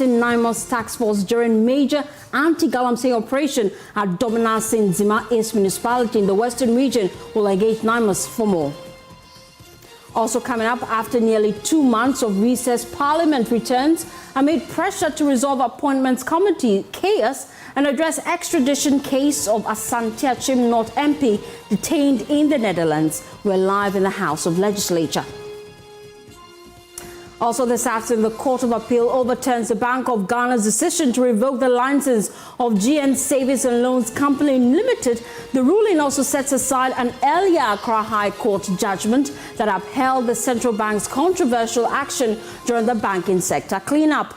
NAIMOS task force during major anti-Galamsey operation at Dominase in Nzema East Municipality in the Western region will engage NAIMOS for more. Also coming up, after nearly 2 months of recess, Parliament returns amid pressure to resolve appointments committee chaos and address extradition case of Asante Akyem North MP detained in the Netherlands. We're live in the House of Legislature. Also this afternoon, the Court of Appeal overturns the Bank of Ghana's decision to revoke the license of GN Savings and Loans Company Limited. The ruling also sets aside an earlier Accra High Court judgment that upheld the central bank's controversial action during the banking sector cleanup.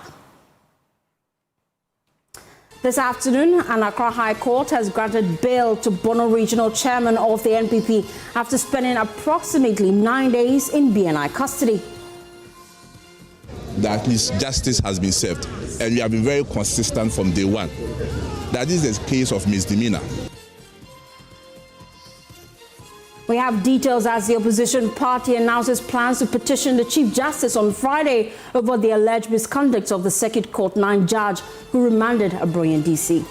This afternoon, an Accra High Court has granted bail to Bono Regional Chairman of the NPP after spending approximately 9 days in BNI custody. That at least justice has been served, and we have been very consistent from day one. That is a case of misdemeanor. We have details as the opposition party announces plans to petition the Chief Justice on Friday over the alleged misconduct of the Circuit Court 9 judge who remanded Abroyan DC.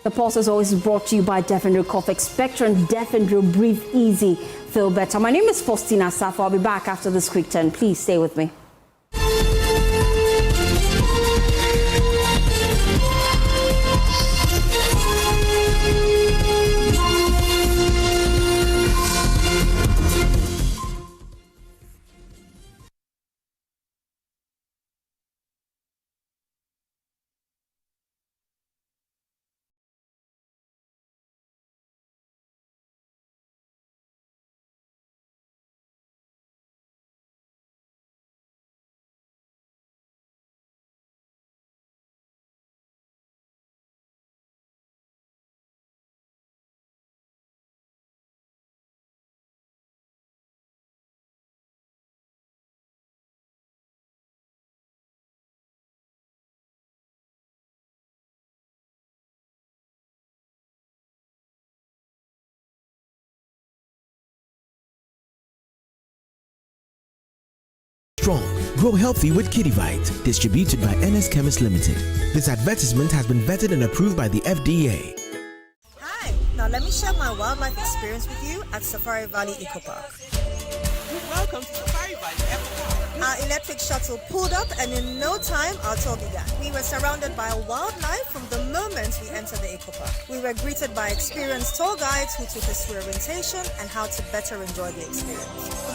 The Pulse is always brought to you by Detained Cough Expectorant, Detained, breathe easy, feel better. My name is Fostina Sarfo. I'll be back after this quick turn. Please stay with me. Strong, grow healthy with KittyVite, distributed by NS Chemist Limited. This advertisement has been vetted and approved by the FDA. Hi, now let me share my wildlife experience with you at Safari Valley Eco Park. Welcome to Safari Valley Eco Park. Our electric shuttle pulled up, and in no time our tour began. We were surrounded by wildlife from the moment we entered the Eco Park. We were greeted by experienced tour guides who took us through orientation and how to better enjoy the experience.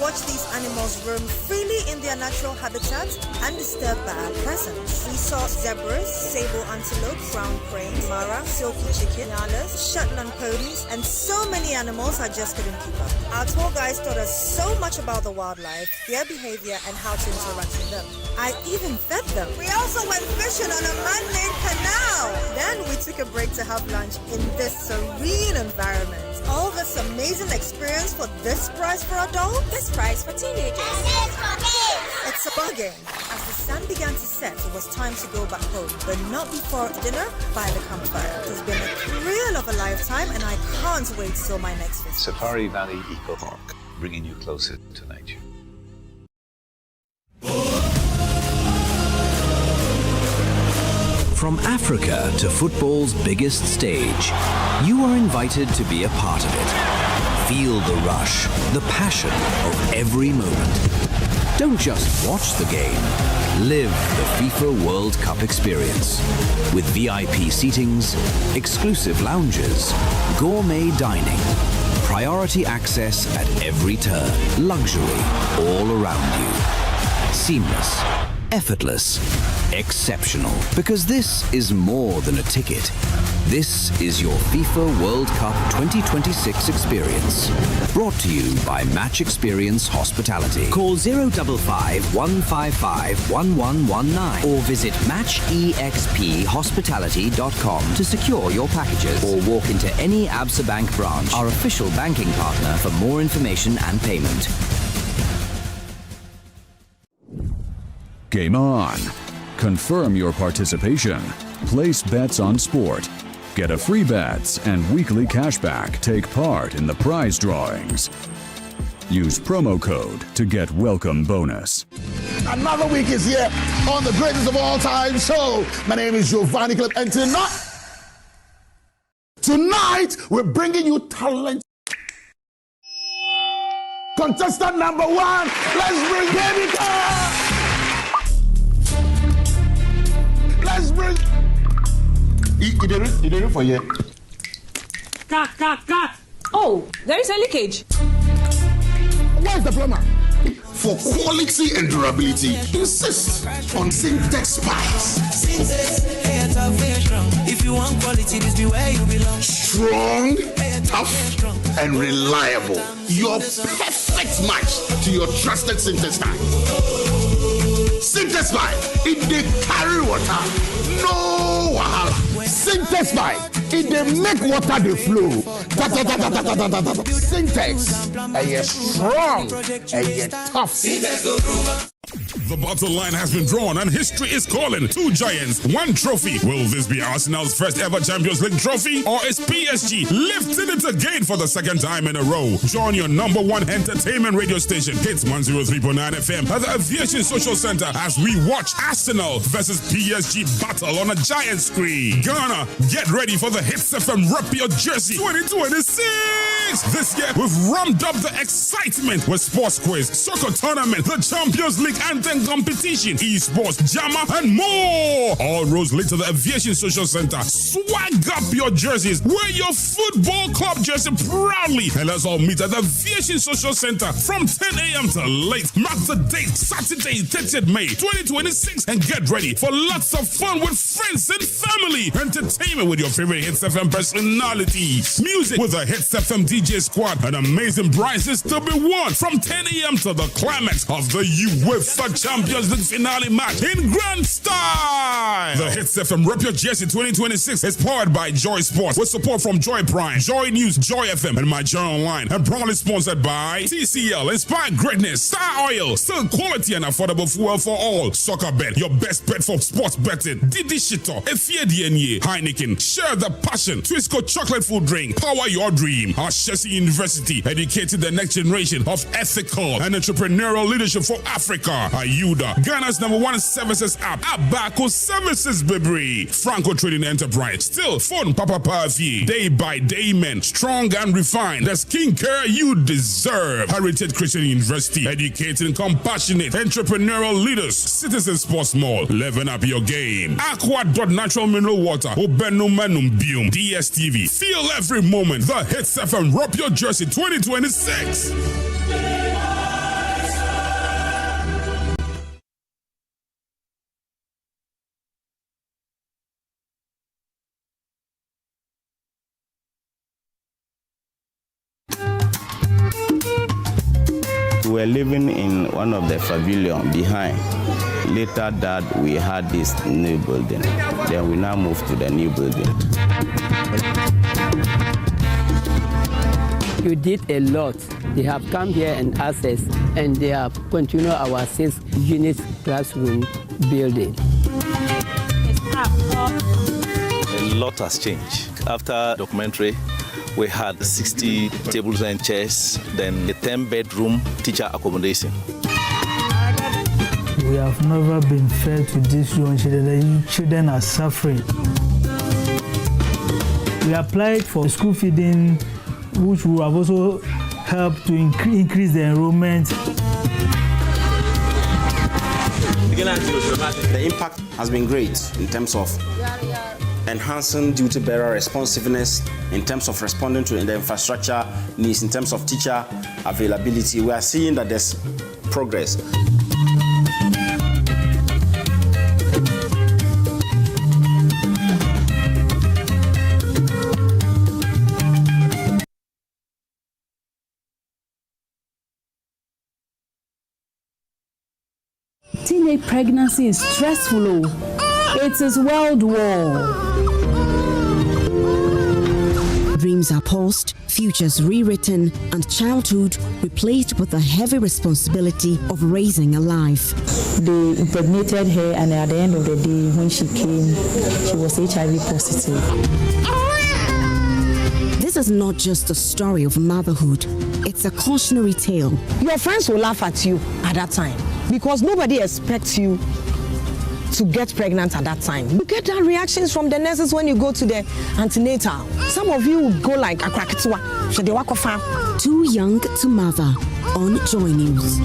Watch these animals roam freely in their natural habitat undisturbed by our presence. We saw zebras, sable antelope, brown cranes, mara, silky chicken, nyalas, Shetland ponies, and so many animals I just couldn't keep up. Our tour guides taught us so much about the wildlife, their behavior, and how to interact with them. I even fed them. We also went fishing on a man-made canal. Then we took a break to have lunch in this serene environment. All this amazing experience for this price for adults? This price for teenagers. This for kids. It's a bargain. As the sun began to set, it was time to go back home, but not before dinner by the campfire. It's been a thrill of a lifetime, and I can't wait till my next visit. Safari Valley Eco Park, bringing you closer to nature. From Africa to football's biggest stage, you are invited to be a part of it. Feel the rush, the passion of every moment. Don't just watch the game, live the FIFA World Cup experience. With VIP seatings, exclusive lounges, gourmet dining, priority access at every turn, luxury all around you. Seamless, effortless, exceptional. Because this is more than a ticket. This is your FIFA World Cup 2026 experience. Brought to you by Match Experience Hospitality. Call 055 155 1119 or visit matchexphospitality.com to secure your packages, or walk into any Absa Bank branch, our official banking partner, for more information and payment. Game on. Confirm your participation. Place bets on sport. Get a free bets and weekly cashback. Take part in the prize drawings. Use promo code to get welcome bonus. Another week is here. on the greatest of all time show. My name is Giovanni Clip, and tonight we're bringing you talent. Contestant number 1, let's bring Baby Girl. Let's bring. He did it for you. Cut. Oh, there is a leakage. Where's the plumber? For quality and durability, insist on Syntex pipes. If you want quality, this be where you belong. Strong, tough, and reliable. Your perfect match to your trusted Syntex pipe. Syntex pipe, it they carry water. No wahala. Syntex pipe, it they make water they flow. Syntex, and you're strong, and you're tough. The battle line has been drawn and history is calling. 2 giants, 1 trophy. Will this be Arsenal's first ever Champions League trophy? Or is PSG lifting it again for the 2nd time in a row? Join your number 1 entertainment radio station, Hits 103.9 FM, at the Aviation Social Center as we watch Arsenal versus PSG battle on a giant screen. Ghana, get ready for the Hits FM Rep Your Jersey 2026. This year, we've ramped up the excitement with sports quiz, soccer tournament, the Champions League anthem competition, esports, JAMA, and more. All roads lead to the Aviation Social Center. Swag up your jerseys. Wear your football club jersey proudly. And let's all meet at the Aviation Social Center from 10 a.m. to late. Mark the date, Saturday, 30th May 2026. And get ready for lots of fun with friends and family. Entertainment with your favorite Hits FM personalities. Music with a Hits FM DJ squad. And amazing prizes to be won from 10 a.m. to the climax of the UEFA Champions League finale match in grand style. The Hits FM Rep Your Jersey 2026 is powered by Joy Sports with support from Joy Prime, Joy News, Joy FM, and My Journal Online, and proudly sponsored by TCL, Inspire Greatness, Star Oil, still quality and affordable fuel for all. Soccer Bet, your best bet for sports betting. Didi Shito, Efiedienye, Heineken, share the passion. Twisco chocolate food drink, power your dream. Ashesi University, educating the next generation of ethical and entrepreneurial leadership for Africa. Ayuda, Ghana's number 1 services app. Abaco Services, baby. Franco Trading Enterprise. Still phone Papa Pavi. Day by day men. Strong and refined. The skincare you deserve. Heritage Christian University. Educating compassionate entrepreneurial leaders. Citizen Sports Mall. Level up your game. Aqua.natural mineral water. Obenum Manum Bium. DSTV. Feel every moment. The Hits FM Rep Your Jersey 2026. We were living in one of the pavilion behind. Later that we had this new building. Then we now moved to the new building. You did a lot. They have come here and asked us, and they have continued our 6-unit classroom building. A lot has changed. After documentary, we had 60 tables and chairs, then a 10-bedroom teacher accommodation. We have never been fair to these young children. The children are suffering. We applied for school feeding, which will have also helped to increase the enrollment. The impact has been great in terms of enhancing duty bearer responsiveness, in terms of responding to the infrastructure needs, in terms of teacher availability. We are seeing that there's progress. Teenage pregnancy is stressful. It is world war. Dreams are paused, futures rewritten, and childhood replaced with the heavy responsibility of raising a life. They impregnated her, and at the end of the day, when she came, she was HIV positive. This is not just a story of motherhood, it's a cautionary tale. Your friends will laugh at you at that time because nobody expects you to get pregnant at that time. You get that reactions from the nurses when you go to the antenatal. Some of you would go like a krakatiwa. Too young to mother on Joy News.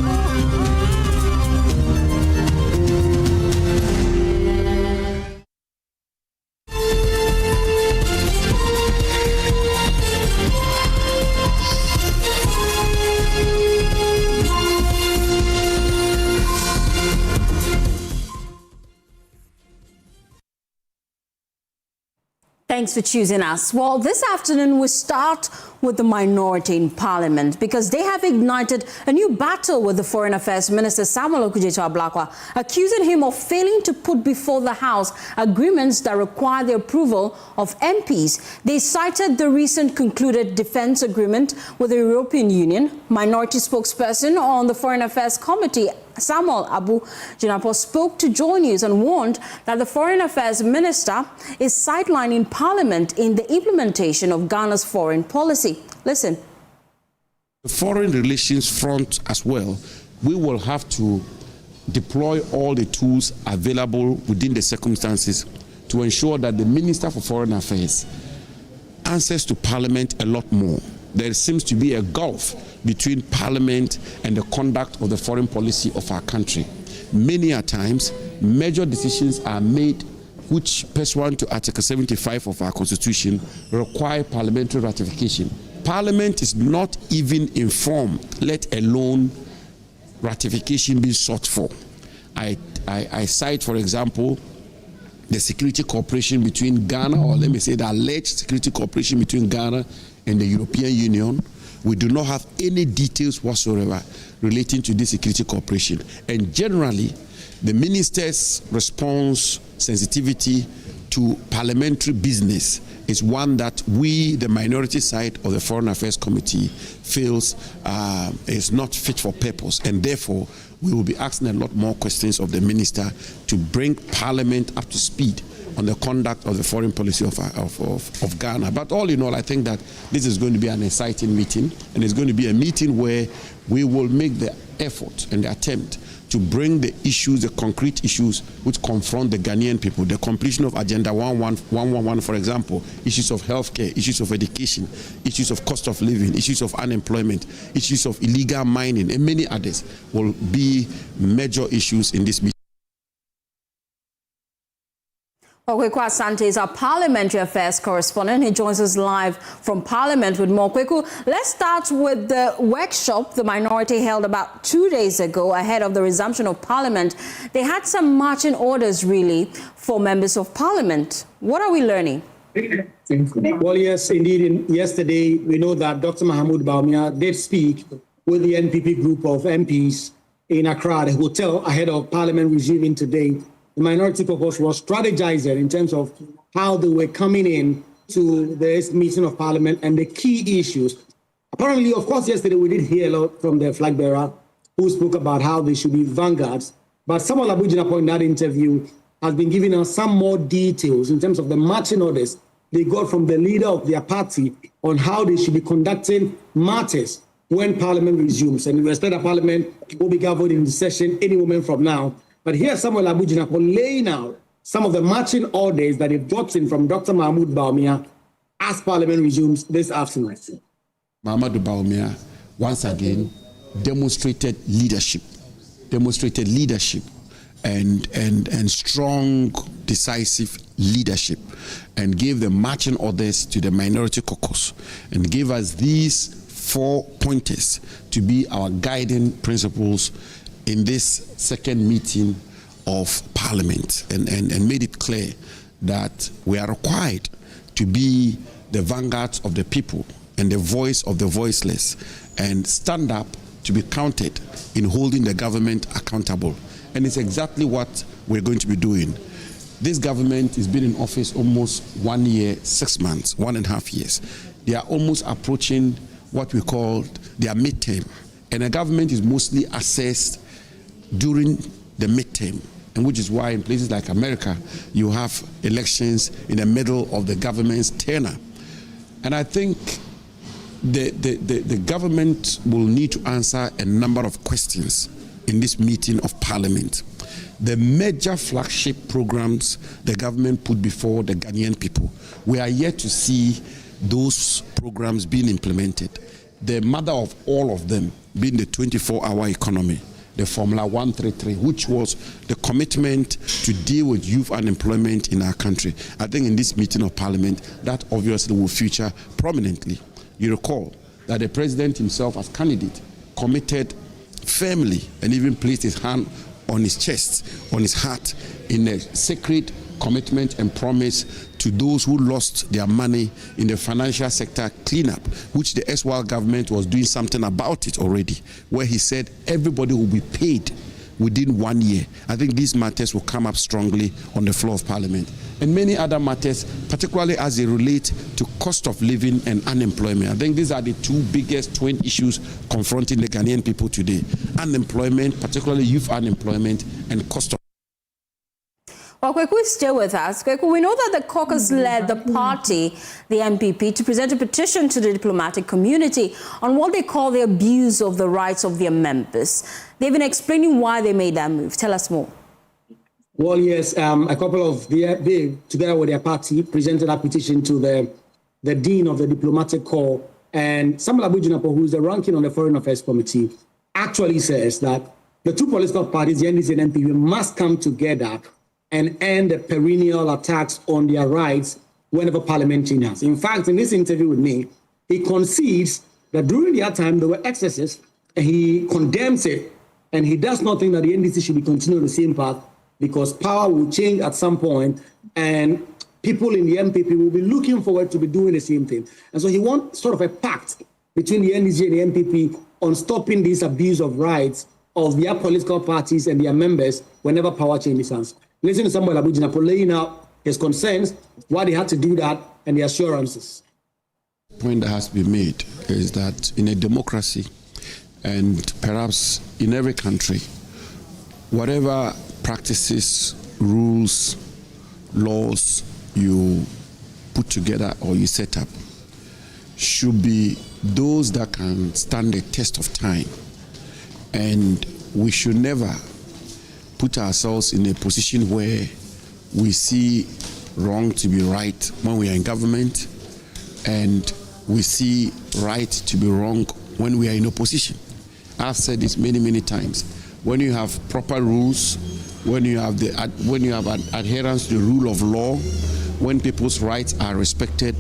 Thanks for choosing us. Well, this afternoon we start with the minority in Parliament because they have ignited a new battle with the Foreign Affairs Minister Samuel Okudzeto-Ablakwa, accusing him of failing to put before the House agreements that require the approval of MPs. They cited the recent concluded defense agreement with the European Union. Minority spokesperson on the Foreign Affairs Committee, Samuel Abu Jinapo, spoke to Joy News and warned that the Foreign Affairs Minister is sidelining Parliament in the implementation of Ghana's foreign policy. Listen. The foreign relations front as well, we will have to deploy all the tools available within the circumstances to ensure that the Minister for Foreign Affairs answers to Parliament a lot more. There seems to be a gulf between Parliament and the conduct of the foreign policy of our country. Many a times, major decisions are made which, pursuant to Article 75 of our Constitution, require parliamentary ratification. Parliament is not even informed, let alone ratification being sought for. I cite, for example, the security cooperation between Ghana, or let me say the alleged security cooperation between Ghana and the European Union. We do not have any details whatsoever relating to this security cooperation. And generally, the minister's response sensitivity to parliamentary business is one that we, the minority side of the Foreign Affairs Committee, feels is not fit for purpose. And therefore, we will be asking a lot more questions of the minister to bring Parliament up to speed on the conduct of the foreign policy of Ghana. But all in all, I think that this is going to be an exciting meeting, and it's going to be a meeting where we will make the effort and the attempt to bring the issues, the concrete issues which confront the Ghanaian people, the completion of Agenda 111, for example, issues of healthcare, issues of education, issues of cost of living, issues of unemployment, issues of illegal mining, and many others will be major issues in this meeting. Kweku Asante is our Parliamentary Affairs correspondent. He joins us live from Parliament with more. Kweku, let's start with the workshop the minority held about 2 days ago ahead of the resumption of Parliament. They had some marching orders, really, for members of Parliament. What are we learning? Well, yes, indeed. Yesterday, we know that Dr. Mahmoud Bawumia did speak with the NPP group of MPs in Accra, the hotel, ahead of Parliament resuming today. The minority caucus was strategizing in terms of how they were coming in to this meeting of Parliament and the key issues. Apparently, of course, yesterday we did hear a lot from the flag bearer who spoke about how they should be vanguards. But Samuel Abu Jinapo in that interview has been giving us some more details in terms of the marching orders they got from the leader of their party on how they should be conducting matters when Parliament resumes. And we expect that Parliament will be gathered in the session any moment from now. But here's Samuel Abu Jinapo laying out some of the marching orders that they've gotten from Dr. Mahmoud Bawumia as Parliament resumes this afternoon. Mahmoud Bawumia, once again, demonstrated leadership and strong, decisive leadership, and gave the marching orders to the minority caucus and gave us these 4 pointers to be our guiding principles in this second meeting of Parliament, and made it clear that we are required to be the vanguards of the people and the voice of the voiceless, and stand up to be counted in holding the government accountable. And it's exactly what we're going to be doing. This government has been in office almost 1 year, 6 months, 1.5 years. They are almost approaching what we call their midterm. And the government is mostly assessed during the midterm, and which is why in places like America, you have elections in the middle of the government's tenure. And I think the government will need to answer a number of questions in this meeting of Parliament. the major flagship programs the government put before the Ghanaian people. We are yet to see those programs being implemented. The mother of all of them being the 24-hour economy, the Formula 133, which was the commitment to deal with youth unemployment in our country. I think in this meeting of Parliament, that obviously will feature prominently. You recall that the president himself as candidate committed firmly and even placed his hand on his chest, on his heart, in a sacred commitment and promise to those who lost their money in the financial sector cleanup, which the SWAL government was doing something about it already, where he said everybody will be paid within 1 year. I think these matters will come up strongly on the floor of Parliament. And many other matters, particularly as they relate to cost of living and unemployment. I think these are the two biggest twin issues confronting the Ghanaian people today. Unemployment, particularly youth unemployment, and cost of. Well, Kweku is still with us. Kweku, we know that the caucus led the party, the MPP, to present a petition to the diplomatic community on what they call the abuse of the rights of their members. They've been explaining why they made that move. Tell us more. Well, yes, a couple of they, together with their party, presented a petition to the Dean of the Diplomatic Corps, and Samuel Abu-Jinapo, who is the ranking on the Foreign Affairs Committee, actually says that the two political parties, the NDC and NPP, must come together and end the perennial attacks on their rights whenever Parliament changes. In fact, in this interview with me, he concedes that during their time there were excesses, and he condemns it, and he does not think that the NDC should be continuing the same path because power will change at some point, and people in the MPP will be looking forward to be doing the same thing. And so he wants sort of a pact between the NDC and the MPP on stopping this abuse of rights of their political parties and their members whenever power changes hands. Listen to Samuel Abu-Jinapo laying out his concerns, why they had to do that, and the assurances. The point that has to be made is that in a democracy, and perhaps in every country, whatever practices, rules, laws you put together or you set up should be those that can stand the test of time. And we should never put ourselves in a position where we see wrong to be right when we are in government, and we see right to be wrong when we are in opposition. I've said this many, many times. When you have proper rules, when you have an adherence to the rule of law, when people's rights are respected,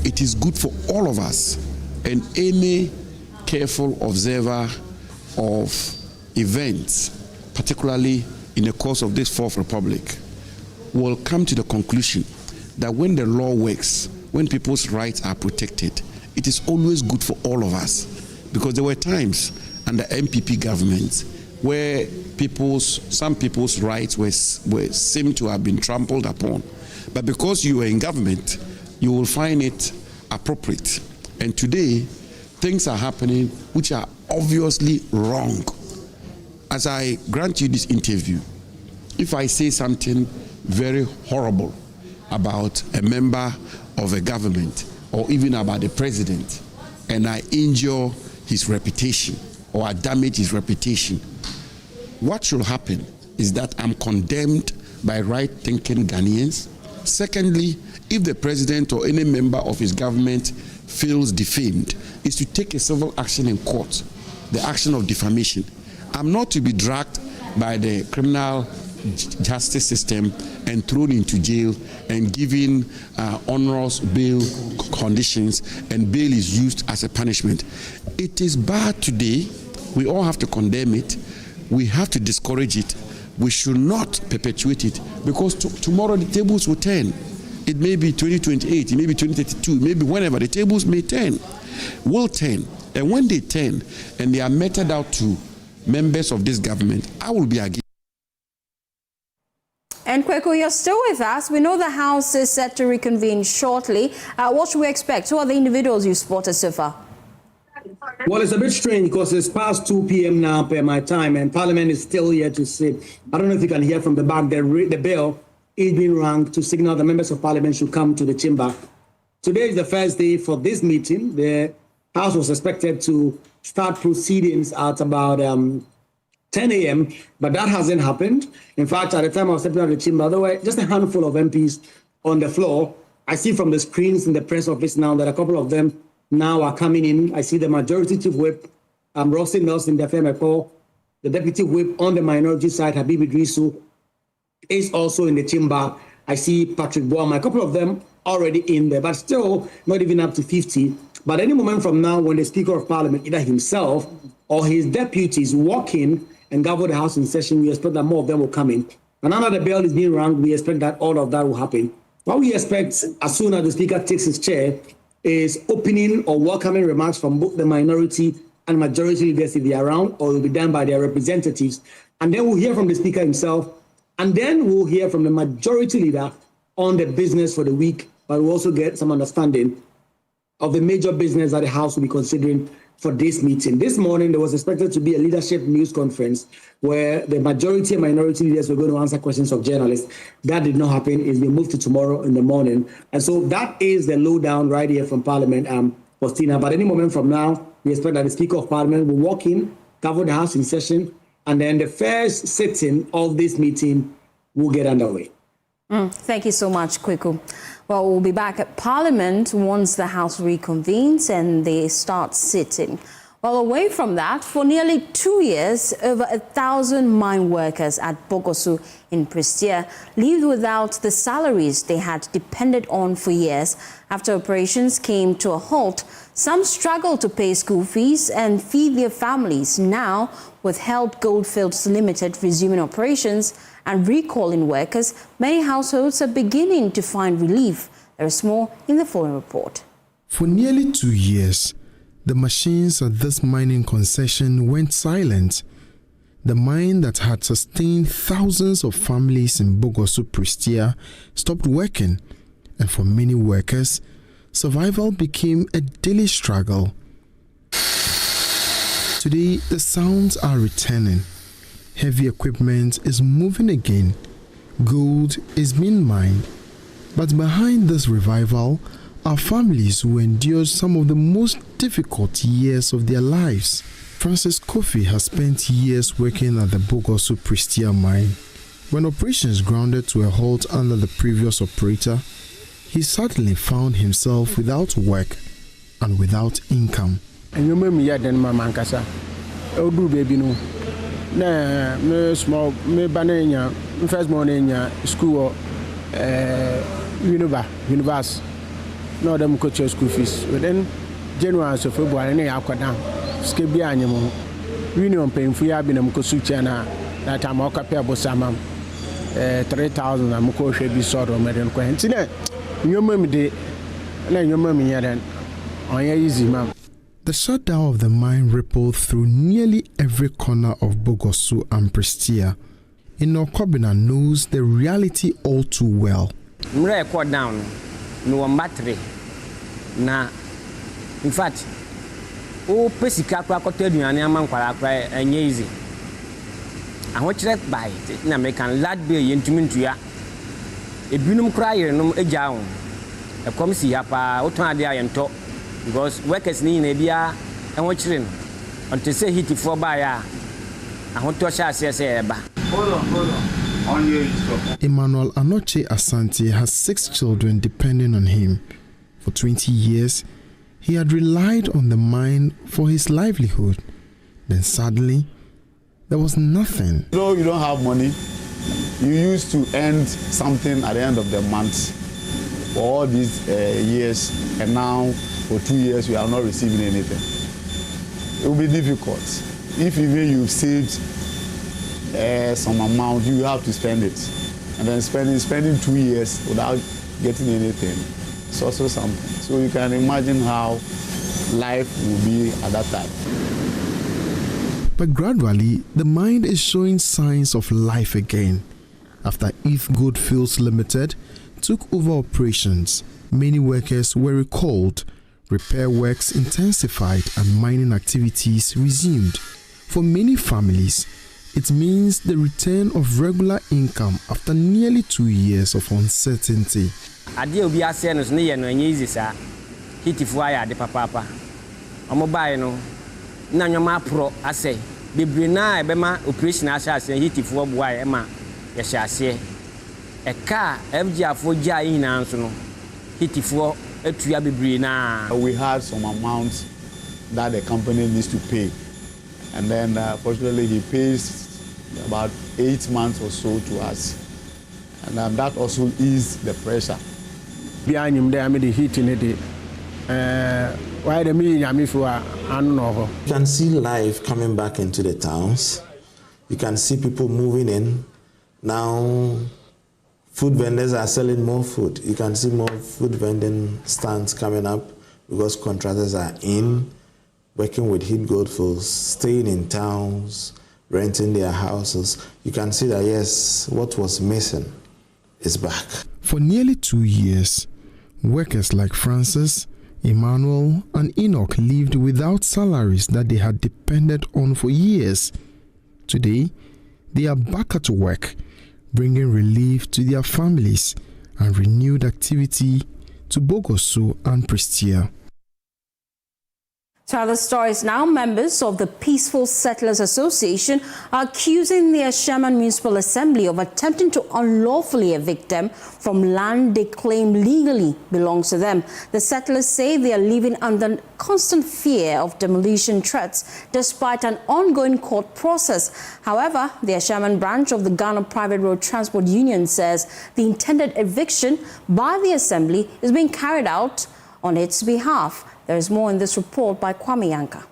it is good for all of us. And any careful observer of events, particularly in the course of this Fourth Republic, will come to the conclusion that when the law works, when people's rights are protected, it is always good for all of us. Because there were times under MPP governments where some people's rights seemed to have been trampled upon. But because you were in government, you will find it appropriate. And today, things are happening which are obviously wrong. As I grant you this interview, if I say something very horrible about a member of a government or even about the president, and I injure his reputation or I damage his reputation, what should happen is that I'm condemned by right-thinking Ghanaians. Secondly, if the president or any member of his government feels defamed, is to take a civil action in court, the action of defamation. I'm not to be dragged by the criminal justice system and thrown into jail and given onerous bail conditions, and bail is used as a punishment. It is bad today. We all have to condemn it. We have to discourage it. We should not perpetuate it, because tomorrow the tables will turn. It may be 2028, it may be 2032, maybe whenever the tables may turn, will turn. And when they turn and they are meted out to members of this government, I will be against. And Kweku, you're still with us. We know the House is set to reconvene shortly. What should we expect? Who are the individuals you spotted so far? Well, it's a bit strange because it's past 2 p.m. now per my time, and Parliament is still here to sit. I don't know if you can hear from the back, the bell is being rung to signal the members of Parliament should come to the chamber. Today is the first day for this meeting. The House was expected to start proceedings at about 10 a.m., but that hasn't happened. In fact, at the time I was stepping out of the chamber, there were just a handful of MPs on the floor. I see from the screens in the press office now that a couple of them now are coming in. I see the Majority Chief Whip, Rossi Nelson Defemeko, the Deputy Whip on the minority side, Habib Idrisu, is also in the chamber. I see Patrick Boama, a couple of them already in there, but still not even up to 50. But any moment from now, when the Speaker of Parliament, either himself or his deputies, walk in and govern the House in session, we expect that more of them will come in. And now that the bell is being rung, we expect that all of that will happen. What we expect as soon as the Speaker takes his chair is opening or welcoming remarks from both the minority and majority leaders if they are around, or it will be done by their representatives. And then we'll hear from the Speaker himself, and then we'll hear from the majority leader on the business for the week, but we'll also get some understanding of the major business that the House will be considering for this meeting. This morning, there was expected to be a leadership news conference where the majority and minority leaders were going to answer questions of journalists. That did not happen. It's been moved to tomorrow in the morning. And so that is the lowdown right here from Parliament, Fostina. But any moment from now, we expect that the Speaker of Parliament will walk in, cover the House in session, and then the first sitting of this meeting will get underway. Thank you so much, Kweku. Well, we'll be back at Parliament once the House reconvenes and they start sitting. Well, away from that, for nearly 2 years, over 1,000 mine workers at Bogosu in Prestia lived without the salaries they had depended on for years. After operations came to a halt, some struggled to pay school fees and feed their families. Now, with Help Goldfields Limited resuming operations and recalling workers, many households are beginning to find relief. There is more in the following report. For nearly 2 years, the machines at this mining concession went silent. The mine that had sustained thousands of families in Bogosu Prestia stopped working, and for many workers, survival became a daily struggle. Today, the sounds are returning. Heavy equipment is moving again. Gold is being mined. But behind this revival are families who endured some of the most difficult years of their lives. Francis Kofi has spent years working at the Bogosu Prestia mine. When operations grounded to a halt under the previous operator, he suddenly found himself without work and without income. Me small me banana first morning school Univers no them coach school fees within January so February na akwadan ske bia anyemo union paying for ya bi na mkosu tia na that time o kapia bosama 3,000 na mko hwe bi soro meden ko ntine nyoma mi de na nyoma mi yadan on easy mam. The shutdown of the mine rippled through nearly every corner of Bogosu and Prestia. Inokobina knows the reality all too well. Mre record down no battery na in fact o pesika kwa koteduane amankwara kwa enye easy. Ahochire by na American lad be yentumi ntua ebinum kra yerenom agya won ekomsi hapa oton ade ayento because workers ni na bia enwo chire no until say hit for buy a ahoto sha say eba. Hold on on your Emmanuel Anoche Asante has 6 children depending on him. For 20 years, he had relied on the mine for his livelihood. Then suddenly, there was nothing. No, you don't have money. You used to earn something at the end of the month for all these years, and now for 2 years you are not receiving anything. It will be difficult. If even you've saved some amount, you have to spend it. And then spending 2 years without getting anything, it's also something. So you can imagine how life will be at that time. But gradually, the mine is showing signs of life again. After If Goldfields Limited took over operations, many workers were recalled, repair works intensified, and mining activities resumed. For many families, it means the return of regular income after nearly 2 years of uncertainty. Ade obi ase no ne ye no enye easy sa hitifu aya de papa omo bae no na nyoma pro ase Bibrina ebema operation asase hitifo boy ema ye hyase eka FGFo gia ina nso no hitifo atua bibrina. We had some amounts that the company needs to pay, and then fortunately he pays about 8 months or so to us, and that also eased the pressure. Behind him there, I made the heat in it. Why the me? I mean, I don't know. You can see life coming back into the towns. You can see people moving in. Now, food vendors are selling more food. You can see more food vending stands coming up because contractors are in, working with Heat Goldfields, staying in towns, renting their houses. You can see that, yes, what was missing is back. For nearly 2 years, workers like Francis, Emmanuel, and Enoch lived without salaries that they had depended on for years. Today, they are back at work, bringing relief to their families and renewed activity to Bogoso and Prestia. To other stories now, members of the Peaceful Settlers Association are accusing the Akyem Municipal Assembly of attempting to unlawfully evict them from land they claim legally belongs to them. The settlers say they are living under constant fear of demolition threats despite an ongoing court process. However, the Akyem branch of the Ghana Private Road Transport Union says the intended eviction by the Assembly is being carried out on its behalf. There is more in this report by Kwame Yanka.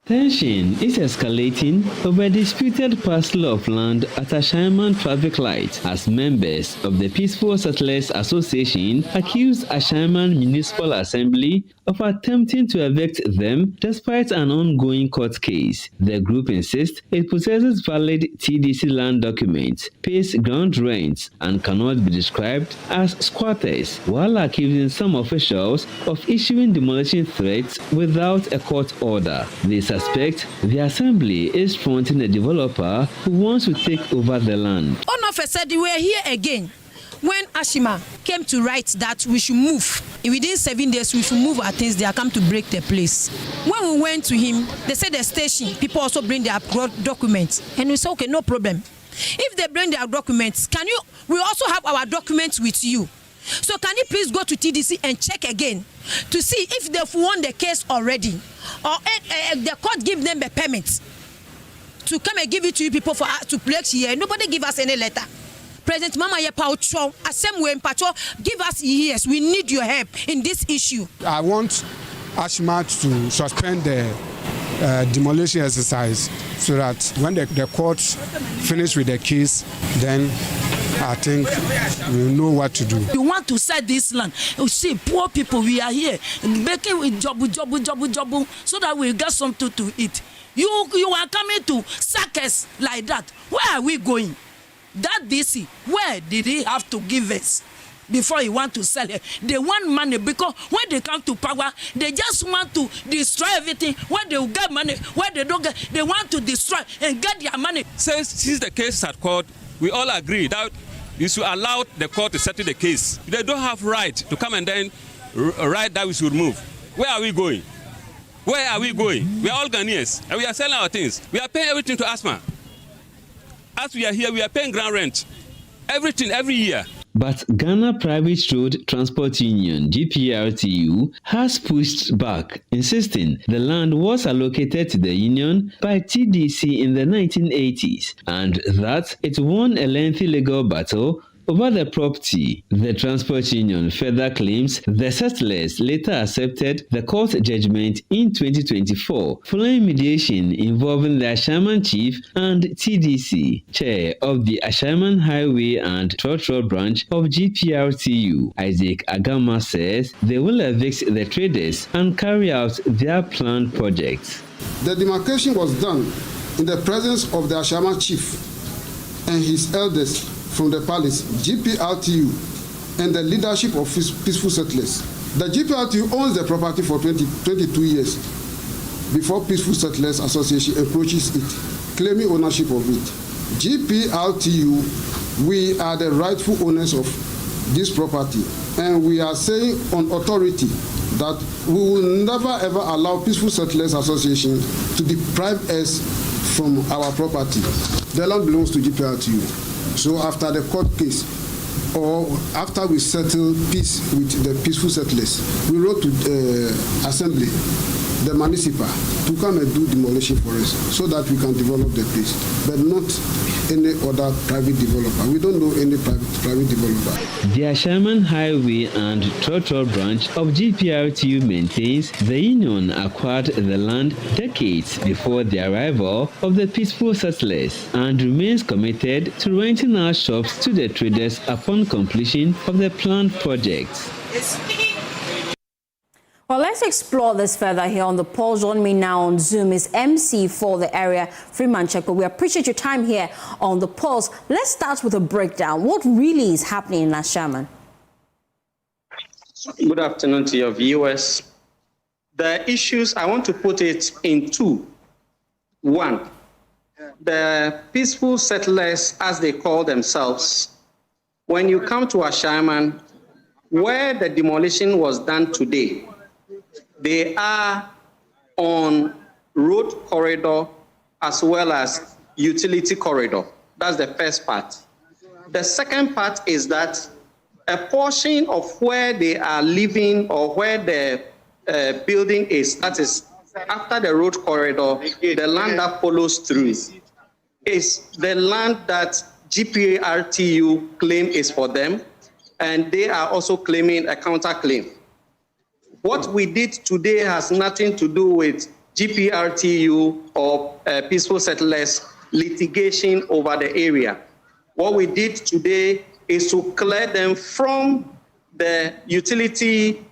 Tension is escalating over a disputed parcel of land at Akyem traffic light as members of the Peaceful Settlers Association accuse Akyem Municipal Assembly of attempting to evict them despite an ongoing court case. The group insists it possesses valid TDC land documents, pays ground rents, and cannot be described as squatters, while accusing some officials of issuing demolition threats without a court order. They suspect the assembly is fronting a developer who wants to take over the land. One of us said we were here again when Ashima came to write that we should move. Within 7 days, we should move our things. They are come to break the place. When we went to him, they said the station, people also bring their documents. And we said, okay, no problem. If they bring their documents, we also have our documents with you. So can you please go to TDC and check again to see if they've won the case already, or the court give them a permit to come and give it to you people for us to place here. Nobody give us any letter. President Mama Yepaucho, Assembly Pacho, give us years. We need your help in this issue. I want Ashma to suspend the demolition exercise so that when the court finish with the case, then I think we know what to do. You want to sell this land. You see, poor people, we are here making with job, so that we get something to eat. You are coming to sack us like that. Where are we going? That DC, where did he have to give us before he want to sell it? They want money because when they come to power, they just want to destroy everything. When they get money, when they don't get, they want to destroy and get their money. Since the case is at court, we all agree that you should allow the court to settle the case. They don't have right to come and then write that we should move. Where are we going? Where are we going? We are all Ghanaians and we are selling our things. We are paying everything to ASMA. As we are here, we are paying ground rent. Everything, every year. But Ghana Private Road Transport Union, GPRTU, has pushed back, insisting the land was allocated to the union by TDC in the 1980s and that it won a lengthy legal battle over the property. The transport union further claims the settlers later accepted the court judgment in 2024 following mediation involving the Akyem chief and TDC. Chair of the Akyem Highway and Trotro branch of GPRTU, Isaac Agama, says they will evict the traders and carry out their planned projects. The demarcation was done in the presence of the Akyem chief and his elders from the palace, GPRTU, and the leadership of Peaceful Settlers. The GPRTU owns the property for 22 years before Peaceful Settlers Association approaches it, claiming ownership of it. GPRTU, we are the rightful owners of this property, and we are saying on authority that we will never ever allow Peaceful Settlers Association to deprive us from our property. The land belongs to GPRTU. So after the court case, or after we settle peace with the peaceful settlers, we wrote to Assembly, the Municipal, to come and do demolition for us so that we can develop the place, but not any other private developer. We don't know any private developer. The Ashaman Highway and Trotro branch of GPRTU maintains the union acquired the land decades before the arrival of the peaceful settlers and remains committed to renting out shops to the traders upon completion of the planned projects. Well, let's explore this further here on the poll. Joining me now on Zoom is MC for the area, Freeman Cheko. We appreciate your time here on the polls. Let's start with a breakdown. What really is happening in Ashaman? Good afternoon to your viewers. The issues, I want to put it in two. One, the peaceful settlers, as they call themselves, when you come to Ashaman, where the demolition was done today, they are on road corridor as well as utility corridor. That's the first part. The second part is that a portion of where they are living or where the building is, that is after the road corridor, the land that follows through is the land that GPRTU claim is for them, and they are also claiming a counterclaim. What we did today has nothing to do with GPRTU or peaceful settlers litigation over the area. What we did today is to clear them from the utility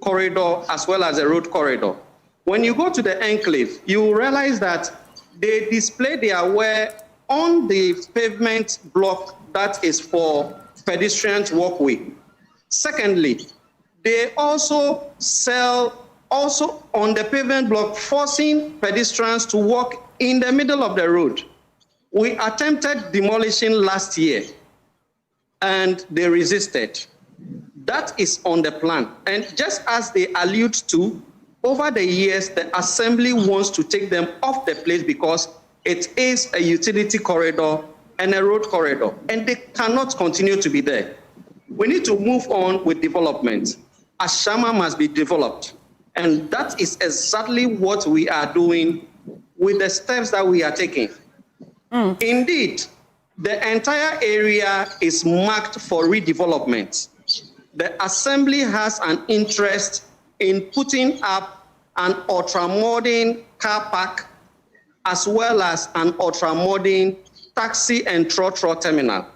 corridor as well as the road corridor. When you go to the enclave, you realize that they display their wear on the pavement block that is for pedestrians walkway. Secondly, they also sell on the pavement block, forcing pedestrians to walk in the middle of the road. We attempted demolition last year and they resisted. That is on the plan. And just as they allude to, over the years, the Assembly wants to take them off the place because it is a utility corridor and a road corridor, and they cannot continue to be there. We need to move on with development. Ashaman must be developed. And that is exactly what we are doing with the steps that we are taking. Indeed, the entire area is marked for redevelopment. The Assembly has an interest in putting up an ultra-modern car park as well as an ultra-modern taxi and trotro terminal.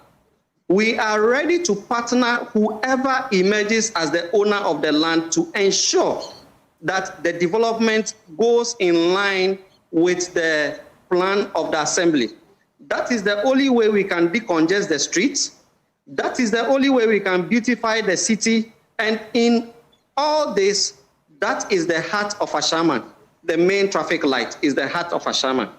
We are ready to partner whoever emerges as the owner of the land to ensure that the development goes in line with the plan of the Assembly. That is the only way we can decongest the streets. That is the only way we can beautify the city. And in all this, that is the heart of Ashaman. The main traffic light is the heart of Ashaman.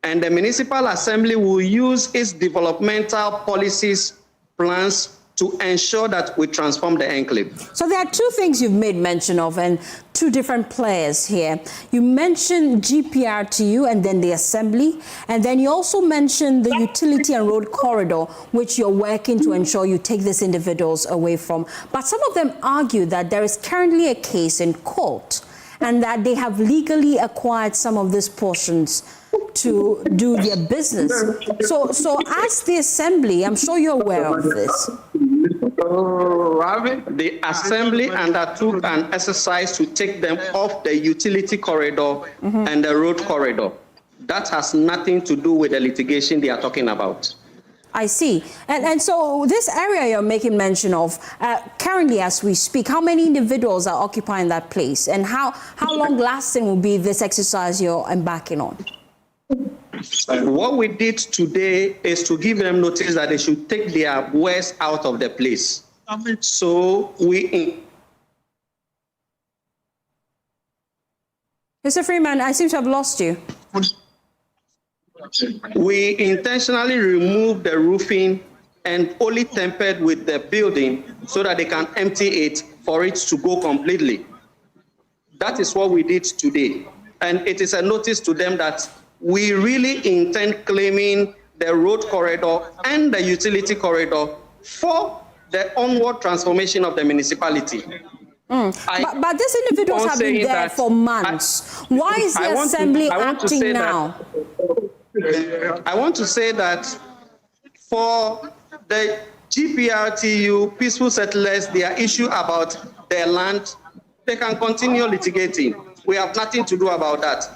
And the Municipal Assembly will use its developmental policies, plans to ensure that we transform the enclave. So there are two things you've made mention of and two different players here. You mentioned GPRTU and then the Assembly, and then you also mentioned the utility and road corridor, which you're working to ensure you take these individuals away from. But some of them argue that there is currently a case in court and that they have legally acquired some of these portions to do their business. So as the Assembly, I'm sure you're aware of this. The Assembly undertook an exercise to take them off the utility corridor and the road corridor. That has nothing to do with the litigation they are talking about. I see. And so this area you're making mention of, currently as we speak, how many individuals are occupying that place? And how long lasting will be this exercise you're embarking on? What we did today is to give them notice that they should take their wares out of the place. So Mr. Freeman, I seem to have lost you. We intentionally removed the roofing and only tempered with the building so that they can empty it for it to go completely. That is what we did today. And it is a notice to them that we really intend claiming the road corridor and the utility corridor for the onward transformation of the municipality. But these individuals have been there for months. Why is the Assembly acting now? I want to say that for the GPRTU peaceful settlers, their issue about their land, they can continue litigating. We have nothing to do about that.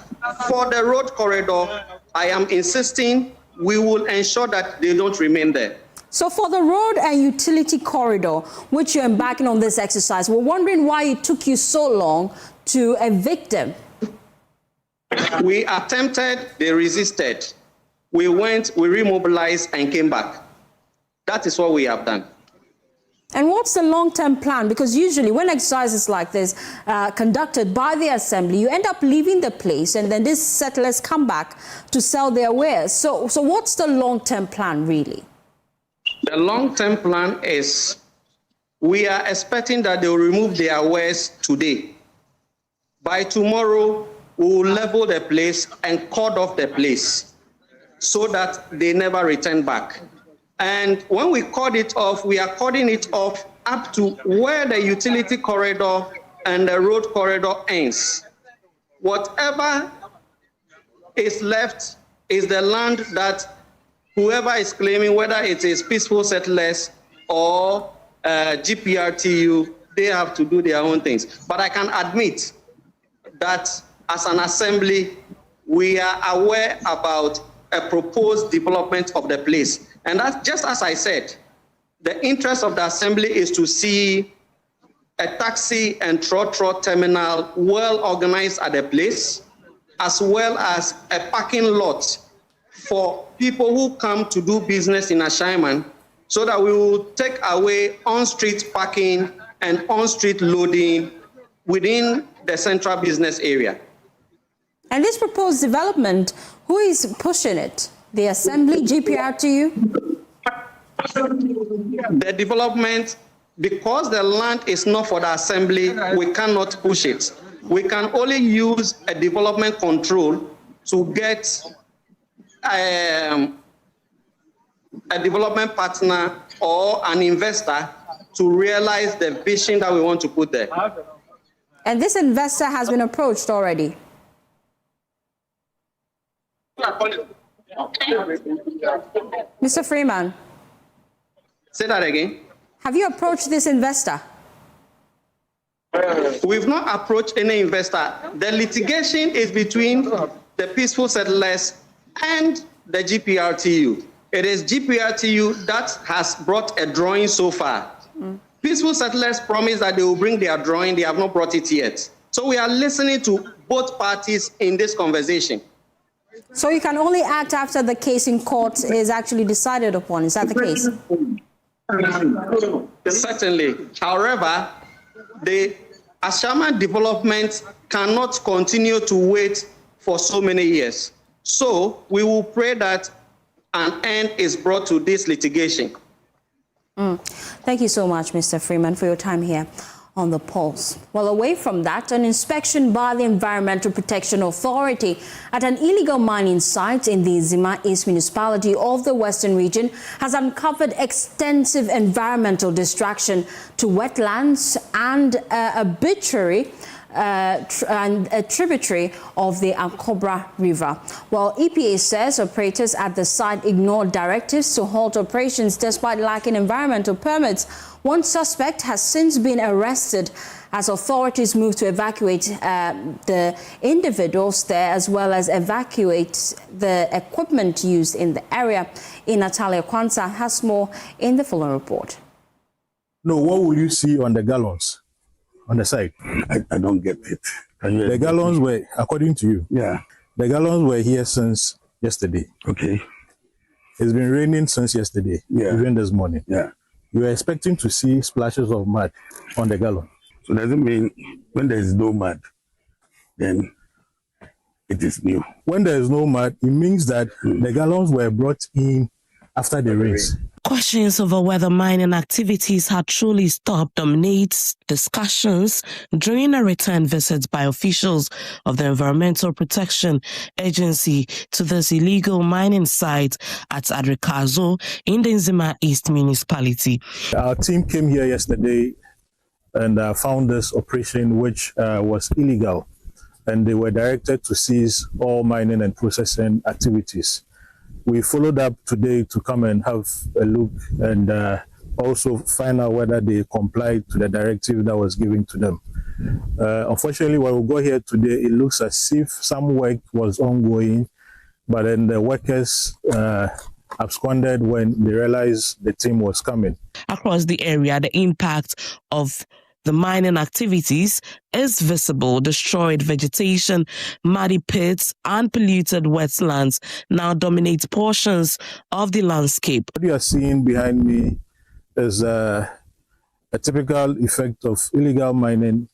For the road corridor, I am insisting we will ensure that they don't remain there. So for the road and utility corridor, which you're embarking on this exercise, we're wondering why it took you so long to evict them. We attempted, they resisted. We went, we remobilized and came back. That is what we have done. And what's the long-term plan? Because usually when exercises like this conducted by the Assembly, you end up leaving the place and then these settlers come back to sell their wares. So what's the long-term plan really? The long-term plan is we are expecting that they will remove their wares today. By tomorrow, we will level the place and cut off the place so that they never return back. And when we cut it off, we are cutting it off up to where the utility corridor and the road corridor ends. Whatever is left is the land that whoever is claiming, whether it is peaceful settlers or GPRTU, they have to do their own things. But I can admit that as an assembly, we are aware about a proposed development of the place. And that's just as I said, the interest of the assembly is to see a taxi and trotro terminal well organized at the place, as well as a parking lot for people who come to do business in Ashaiman, so that we will take away on-street parking and on-street loading within the central business area. And this proposed development, who is pushing it? The Assembly, GPRTU? The development, because the land is not for the Assembly, we cannot push it. We can only use a development control to get a development partner or an investor to realize the vision that we want to put there. And this investor has been approached already. Mr. Freeman. Say that again. Have you approached this investor? We've not approached any investor. The litigation is between the peaceful settlers and the GPRTU. It is GPRTU that has brought a drawing so far. Peaceful settlers promised that they will bring their drawing. They have not brought it yet. So we are listening to both parties in this conversation. So you can only act after the case in court is actually decided upon. Is that the case? Certainly. However, the Ashaiman development cannot continue to wait for so many years. So we will pray that an end is brought to this litigation. Thank you so much, Mr. Freeman, for your time here on The Pulse. Well, away from that, an inspection by the Environmental Protection Authority at an illegal mining site in the Nzema East Municipality of the Western Region has uncovered extensive environmental destruction to wetlands and a tributary of the Akobra River. Well, EPA says operators at the site ignored directives to halt operations despite lacking environmental permits. One suspect has since been arrested as authorities move to evacuate the individuals there, as well as evacuate the equipment used in the area. Natalia Kwanzaa has more in the following report. No, what will you see on the gallons on the side? I don't get it. The gallons were, according to you, the gallons were here since yesterday. Okay. It's been raining since yesterday, even this morning. You are expecting to see splashes of mud on the gallon. So does it mean when there is no mud, then it is new? When there is no mud, it means that the gallons were brought in after the rains. Questions over whether mining activities had truly stopped dominates discussions during a return visit by officials of the Environmental Protection Agency to this illegal mining site at Adrikazo in the Nzema East Municipality. Our team came here yesterday and found this operation which was illegal, and they were directed to cease all mining and processing activities. We followed up today to come and have a look and also find out whether they complied to the directive that was given to them. Unfortunately, when we go here today, it looks as if some work was ongoing, but then the workers absconded when they realized the team was coming. Across the area, the impact of the mining activities is visible. Destroyed vegetation, muddy pits, and polluted wetlands now dominate portions of the landscape. What you are seeing behind me is a typical effect of illegal mining.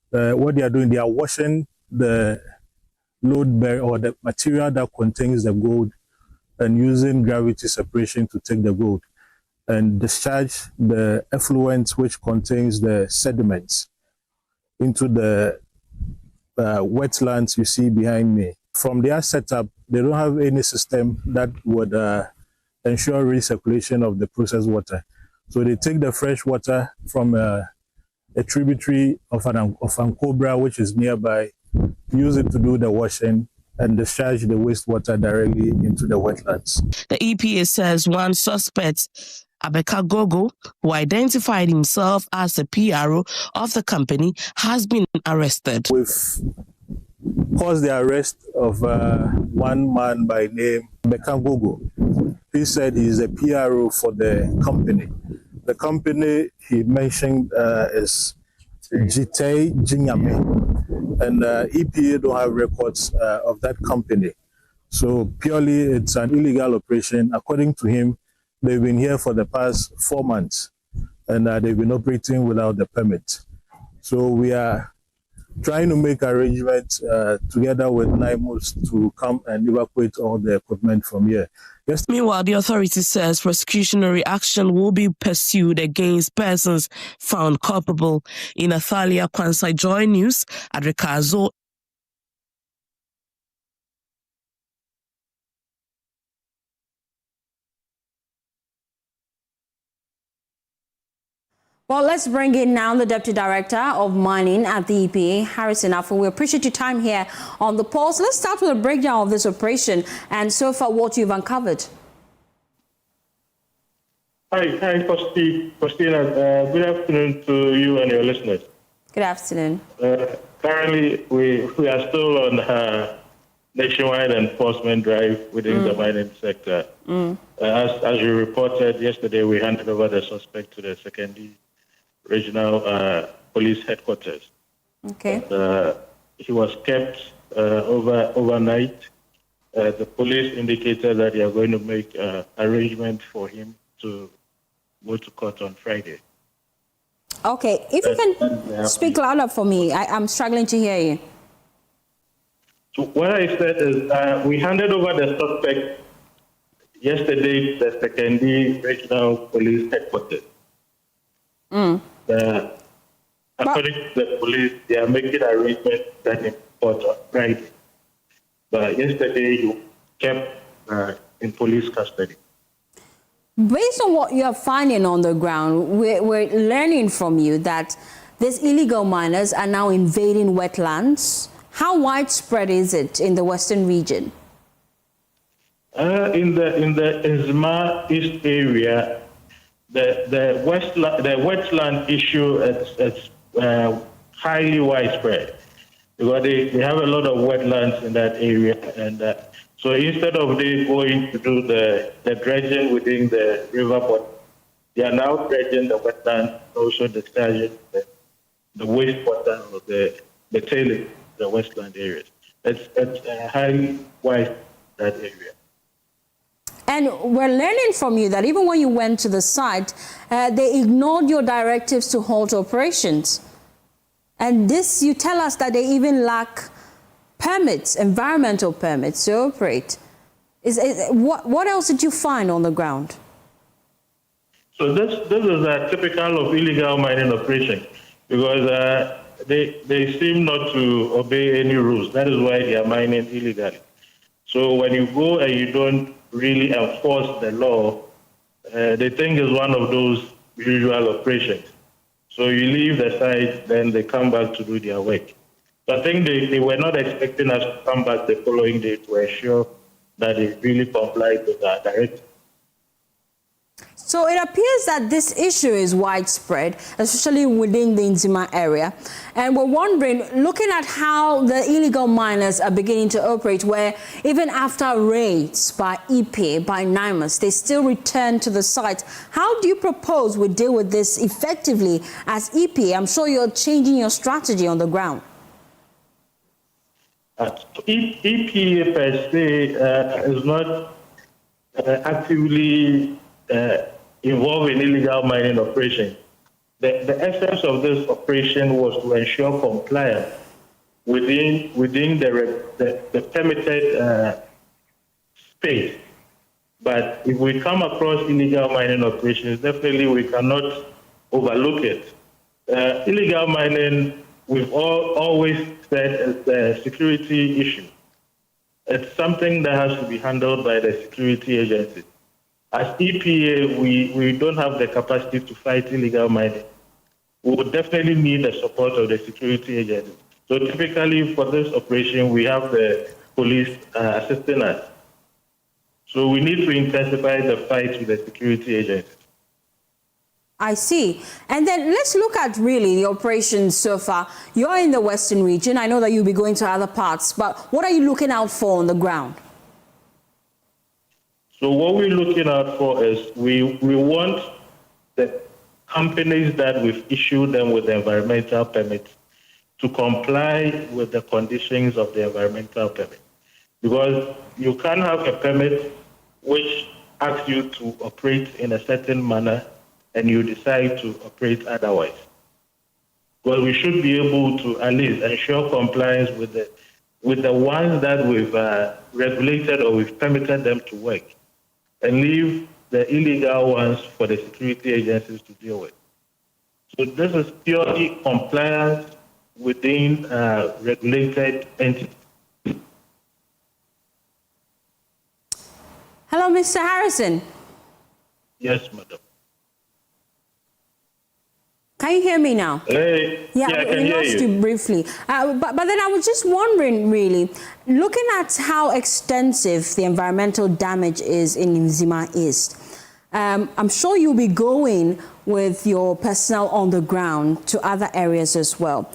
What they are doing, they are washing the load bearer or the material that contains the gold and using gravity separation to take the gold and discharge the effluent which contains the sediments into the wetlands you see behind me. From their setup, they don't have any system that would ensure recirculation of the processed water. So they take the fresh water from a tributary of Ankobra, which is nearby, use it to do the washing, and discharge the wastewater directly into the wetlands. The EPA says one suspect, Abeka-Gogo, who identified himself as the PRO of the company, has been arrested. We've caused the arrest of one man by name Abeka-Gogo. He said he's a PRO for the company. The company he mentioned is Detained, and EPA don't have records of that company. So purely it's an illegal operation. According to him, they've been here for the past 4 months and they've been operating without the permit. So we are trying to make arrangements together with NAIMOS to come and evacuate all the equipment from here. Yes. Meanwhile, the authority says prosecutionary action will be pursued against persons found culpable. In Athalia Kwansai Joy News, Adrikazo. Well, let's bring in now the Deputy Director of Mining at the EPA, Harrison Afo. We appreciate your time here on the Pulse. Let's start with a breakdown of this operation and so far what you've uncovered. Hi, Fostina. Good afternoon to you and your listeners. Good afternoon. Currently, we are still on a nationwide enforcement drive within the mining sector. As you reported yesterday, we handed over the suspect to the secondary regional police headquarters. Okay. He was kept overnight. The police indicated that they are going to make arrangement for him to go to court on Friday. Okay, if you can speak louder for me, I'm struggling to hear you. So what I said is we handed over the suspect yesterday to the secondary regional police headquarters. According to the police, they are making arrangements that in court on Friday. But yesterday, you kept in police custody. Based on what you're finding on the ground, we're learning from you that these illegal miners are now invading wetlands. How widespread is it in the western region? In the Nzema East area, the wetland issue is highly widespread because they have a lot of wetlands in that area, and so instead of they going to do the dredging within the river bottom, they are now dredging the wetland, also discharging the wastewater of the tailing, the wetland areas. It's highly wide, that area. And we're learning from you that even when you went to the site, they ignored your directives to halt operations. And this, you tell us that they even lack permits, environmental permits to operate. What else did you find on the ground? So this is a typical of illegal mining operation because they seem not to obey any rules. That is why they are mining illegally. So when you go and you don't really enforce the law, they think it's one of those usual operations. So you leave the site, then they come back to do their work. So I think they were not expecting us to come back the following day to ensure that they really complied with our directive. So it appears that this issue is widespread, especially within the Nzema area. And we're wondering, looking at how the illegal miners are beginning to operate, where even after raids by EPA, by NAIMOS, they still return to the site. How do you propose we deal with this effectively as EPA? I'm sure you're changing your strategy on the ground. EPA per se is not actively involved in illegal mining operation. The essence of this operation was to ensure compliance within the permitted space. But if we come across illegal mining operations, definitely we cannot overlook it. Illegal mining, we've always said, is a security issue. It's something that has to be handled by the security agencies. As EPA, we don't have the capacity to fight illegal mining. We would definitely need the support of the security agencies. So typically for this operation, we have the police assisting us. So we need to intensify the fight with the security agencies. I see. And then let's look at really the operations so far. You're in the Western region. I know that you'll be going to other parts, but what are you looking out for on the ground? So what we're looking out for is we want the companies that we've issued them with the environmental permits to comply with the conditions of the environmental permit. Because you can't have a permit which asks you to operate in a certain manner and you decide to operate otherwise. Well, we should be able to at least ensure compliance with the ones that we've regulated or we've permitted them to work, and leave the illegal ones for the security agencies to deal with. So this is purely compliance within regulated entities. Hello, Mr. Harrison. Yes, madam. Can you hear me now? Hey. Yeah, I can we hear lost you briefly. But then I was just wondering, really, looking at how extensive the environmental damage is in Nzema East, I'm sure you'll be going with your personnel on the ground to other areas as well,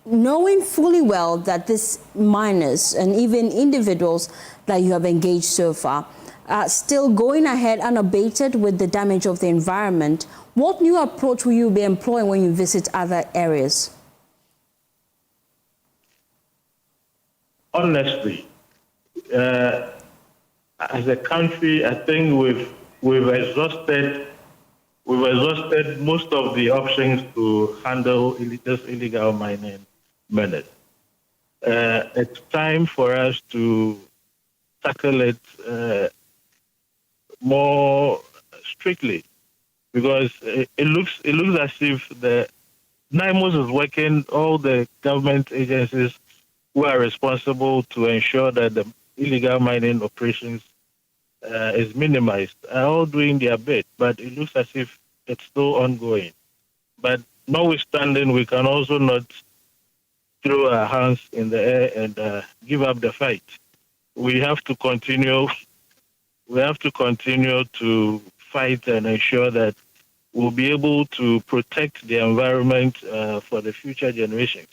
knowing fully well that these miners and even individuals that you have engaged so far are still going ahead unabated with the damage of the environment. What new approach will you be employing when you visit other areas? Honestly, as a country, I think we've exhausted most of the options to handle this illegal mining menace. It's time for us to tackle it more strictly, because it looks as if the NAIMOS is working, all the government agencies who are responsible to ensure that the illegal mining operations is minimized are all doing their bit, but it looks as if it's still ongoing. But notwithstanding, we can also not throw our hands in the air and give up the fight. We have to continue. We have to continue to fight and ensure that we'll be able to protect the environment for the future generations.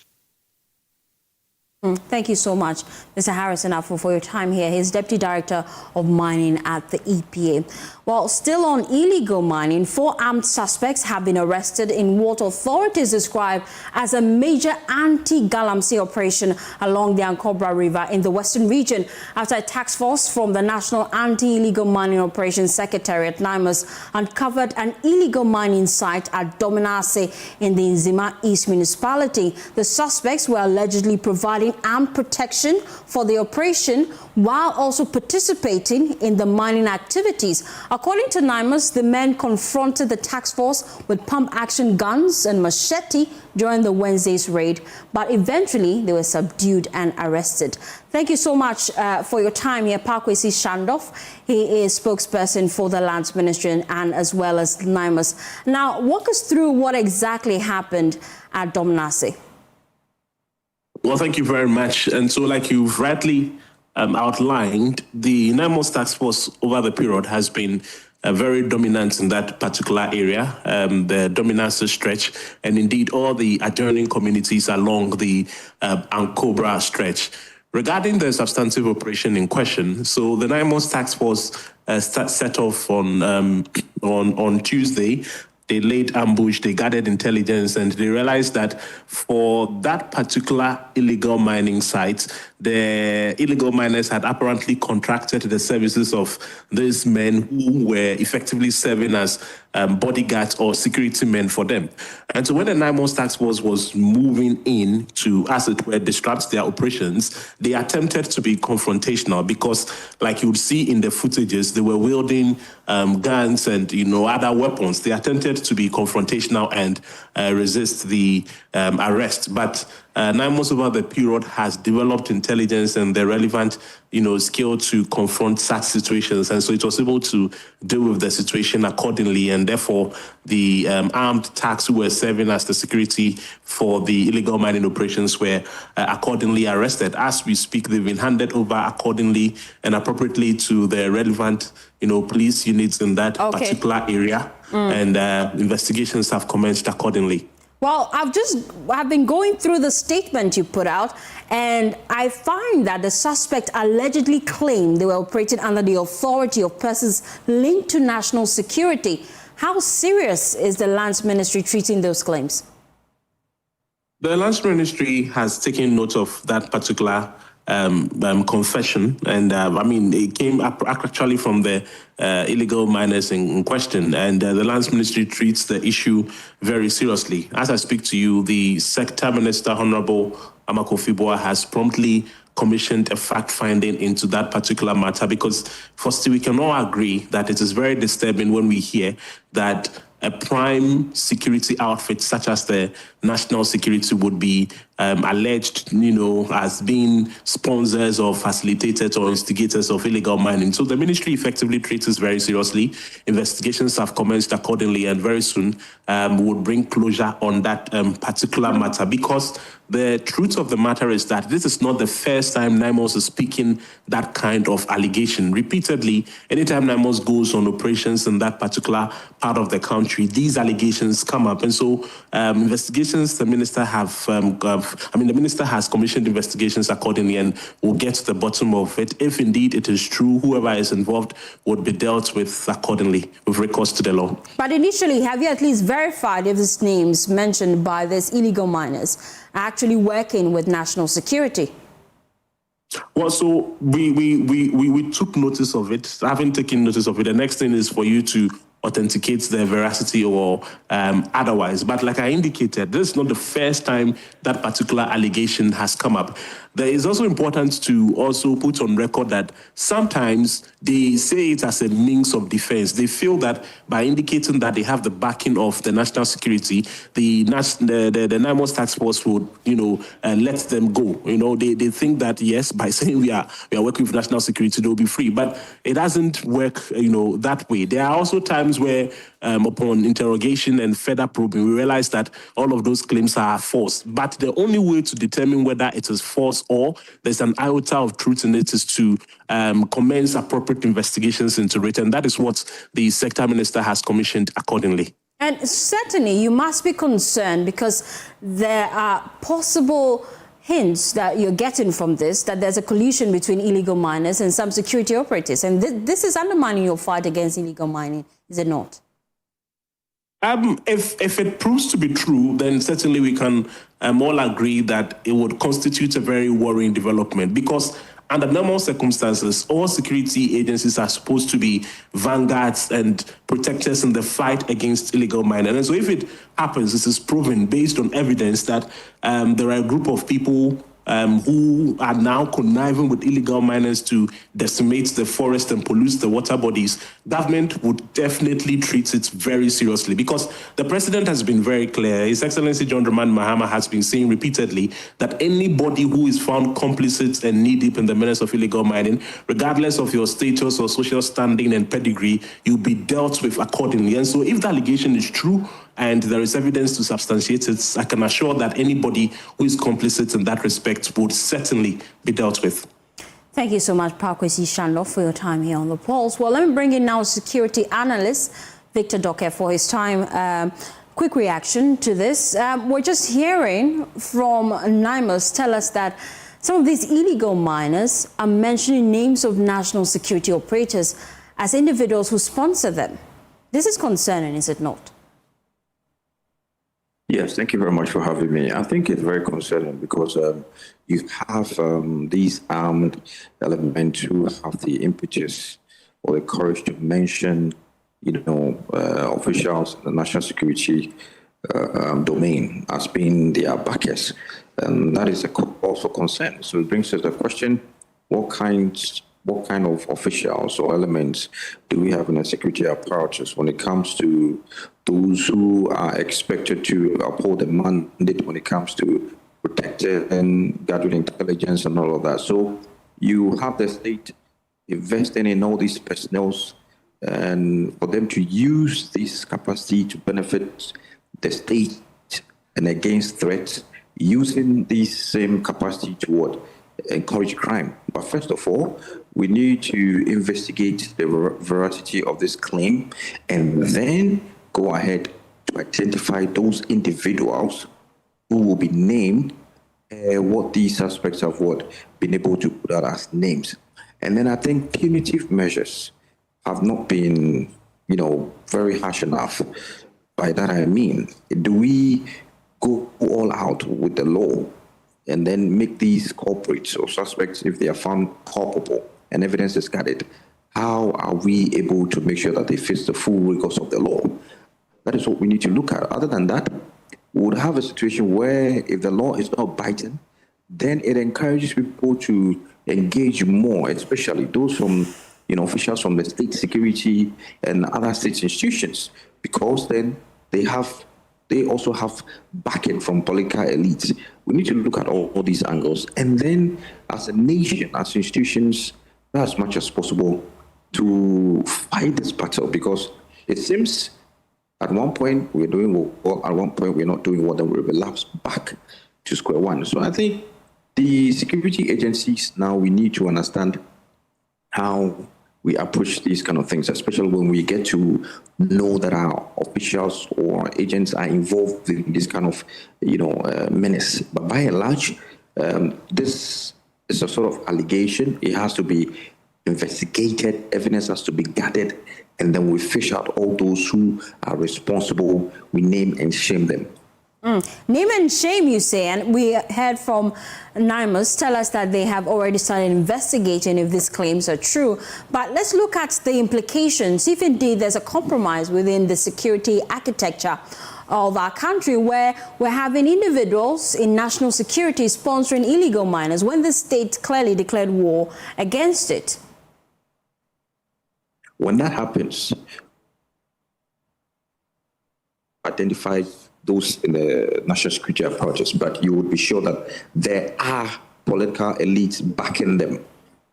Thank you so much, Mr. Harrison Afo, for your time here. He's Deputy Director of Mining at the EPA. Well, still on illegal mining, 4 armed suspects have been arrested in what authorities describe as a major anti-Galamsey operation along the Ankobra River in the Western region after a task force from the National Anti-Illegal Mining Operations Secretariat, NAIMOS, uncovered an illegal mining site at Dominase in the Nzema East Municipality. The suspects were allegedly providing providing armed protection for the operation while also participating in the mining activities. According to NAIMOS, the men confronted the task force with pump-action guns and machete during the Wednesday's raid, but eventually they were subdued and arrested. Thank you so much for your time here, Pakwesi Shandoff. He is spokesperson for the Lands Ministry and as well as NAIMOS. Now, walk us through what exactly happened at Dominase. Well, thank you very much. And so, like you've rightly outlined, the NAIMOS task force over the period has been very dominant in that particular area, the Dominase stretch, and indeed all the adjoining communities along the Ankobra stretch. Regarding the substantive operation in question, so the NAIMOS task force set off on Tuesday. They laid ambush, they gathered intelligence, and they realized that for that particular illegal mining site, the illegal miners had apparently contracted the services of these men who were effectively serving as bodyguards or security men for them. And so when the NAIMOS task force was moving in to, as it were, disrupt their operations, they attempted to be confrontational because, like you would see in the footages, they were wielding guns and other weapons. They attempted to be confrontational and resist the arrest. But NAIMOS over the period has developed intelligence and the relevant, skill to confront such situations. And so it was able to deal with the situation accordingly. And therefore, the armed thugs who were serving as the security for the illegal mining operations were accordingly arrested. As we speak, they've been handed over accordingly and appropriately to the relevant, police units in that particular area. And investigations have commenced accordingly. Well, I've been going through the statement you put out, and I find that the suspect allegedly claimed they were operating under the authority of persons linked to national security. How serious is the Lands Ministry treating those claims? The Lands Ministry has taken note of that particular confession, and it came up actually from the illegal miners in question, and the Lands Ministry treats the issue very seriously. As I speak to you, the Sector Minister, Honorable Akufo-Addo, has promptly commissioned a fact-finding into that particular matter because, firstly, we can all agree that it is very disturbing when we hear that a prime security outfit such as the National Security would be alleged, as being sponsors or facilitators or instigators of illegal mining. So the ministry effectively treats this very seriously. Investigations have commenced accordingly, and very soon would bring closure on that particular matter, because the truth of the matter is that this is not the first time NAIMOS is speaking that kind of allegation. Repeatedly, anytime NAIMOS goes on operations in that particular part of the country, these allegations come up. And so investigations, the minister has commissioned investigations accordingly and will get to the bottom of it. If indeed it is true, whoever is involved would be dealt with accordingly with recourse to the law. But initially, have you at least verified if these names mentioned by these illegal miners are actually working with national security? Well, so we took notice of it. Having taken notice of it, the next thing is for you to authenticate the veracity or otherwise. But like I indicated, this is not the first time that particular allegation has come up. There is also important to also put on record that sometimes they say it as a means of defense. They feel that by indicating that they have the backing of the national security, the NAIMOS task force would, let them go. They think that, yes, by saying we are working with national security, they'll be free. But it doesn't work, that way. There are also times where upon interrogation and further probing, we realize that all of those claims are false. But the only way to determine whether it is false or there's an iota of truth in it is to commence appropriate investigations into it. And that is what the sector minister has commissioned accordingly. And certainly you must be concerned because there are possible hints that you're getting from this, that there's a collusion between illegal miners and some security operatives. And this is undermining your fight against illegal mining, is it not? If it proves to be true, then certainly we can all agree that it would constitute a very worrying development, because under normal circumstances, all security agencies are supposed to be vanguards and protectors in the fight against illegal mining. And so if it happens, this is proven based on evidence that there are a group of people who are now conniving with illegal miners to decimate the forest and pollute the water bodies, government would definitely treat it very seriously, because the president has been very clear. His Excellency John Dramani Mahama has been saying repeatedly that anybody who is found complicit and knee-deep in the menace of illegal mining, regardless of your status or social standing and pedigree, you'll be dealt with accordingly. And so if the allegation is true, and there is evidence to substantiate it, I can assure that anybody who is complicit in that respect would certainly be dealt with. Thank you so much, Pakwesi Shanlo, for your time here on The Pulse. Well, let me bring in now security analyst Victor Doke for his time. Quick reaction to this. We're just hearing from NAIMOS tell us that some of these illegal miners are mentioning names of national security operators as individuals who sponsor them. This is concerning, is it not? Yes, thank you very much for having me. I think it's very concerning because you have these armed elements who have the impetus or the courage to mention, officials in the national security domain as being their backers. And that is a cause for concern. So it brings us the question, what kind of officials or elements do we have in the security apparatus when it comes to those who are expected to uphold the mandate when it comes to protecting and gathering intelligence and all of that? So you have the state investing in all these personnel and for them to use this capacity to benefit the state and against threats, using this same capacity to what? Encourage crime. But first of all, we need to investigate the veracity of this claim and then go ahead to identify those individuals who will be named, what these suspects have been able to put out as names. And then I think punitive measures have not been, very harsh enough. By that I mean, do we go all out with the law and then make these culprits or suspects, if they are found culpable and evidence is gathered, how are we able to make sure that they face the full rigors of the law? That is what we need to look at. Other than that, we would have a situation where if the law is not biting, then it encourages people to engage more, especially those from, officials from the state security and other state institutions, because then they also have backing from political elites. We need to look at all these angles, and then as a nation, as institutions, as much as possible to fight this battle, because it seems at one point we're doing well, at one point we're not doing well, then we relapse back to square one. So I think the security agencies now, we need to understand how we approach these kind of things, especially when we get to know that our officials or agents are involved in this kind of, menace. But by and large, this is a sort of allegation. It has to be investigated, evidence has to be gathered, and then we fish out all those who are responsible. We name and shame them. Name and shame, you say, and we heard from NAIMOS tell us that they have already started investigating if these claims are true. But let's look at the implications, if indeed there's a compromise within the security architecture of our country where we're having individuals in national security sponsoring illegal miners when the state clearly declared war against it. When that happens, identify those in the national security apparatus, but you would be sure that there are political elites backing them,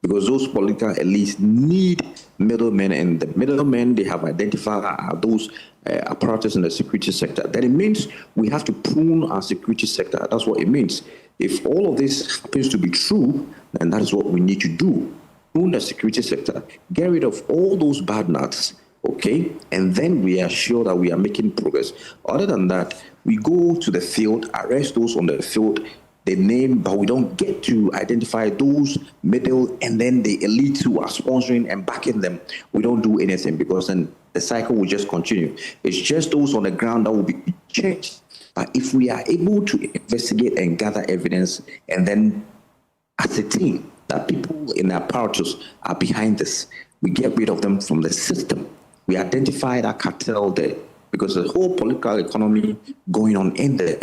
because those political elites need middlemen, and the middlemen they have identified are those apparatus in the security sector. Then it means we have to prune our security sector. That's what it means. If all of this happens to be true, then that is what we need to do. Prune the security sector, get rid of all those bad nuts, okay, and then we are sure that we are making progress. Other than that, we go to the field, arrest those on the field, they name, but we don't get to identify those middle and then the elites who are sponsoring and backing them. We don't do anything, because then the cycle will just continue. It's just those on the ground that will be changed. But if we are able to investigate and gather evidence and then ascertain that people in the apparatus are behind this, we get rid of them from the system. We identify that cartel there, because the whole political economy going on in there,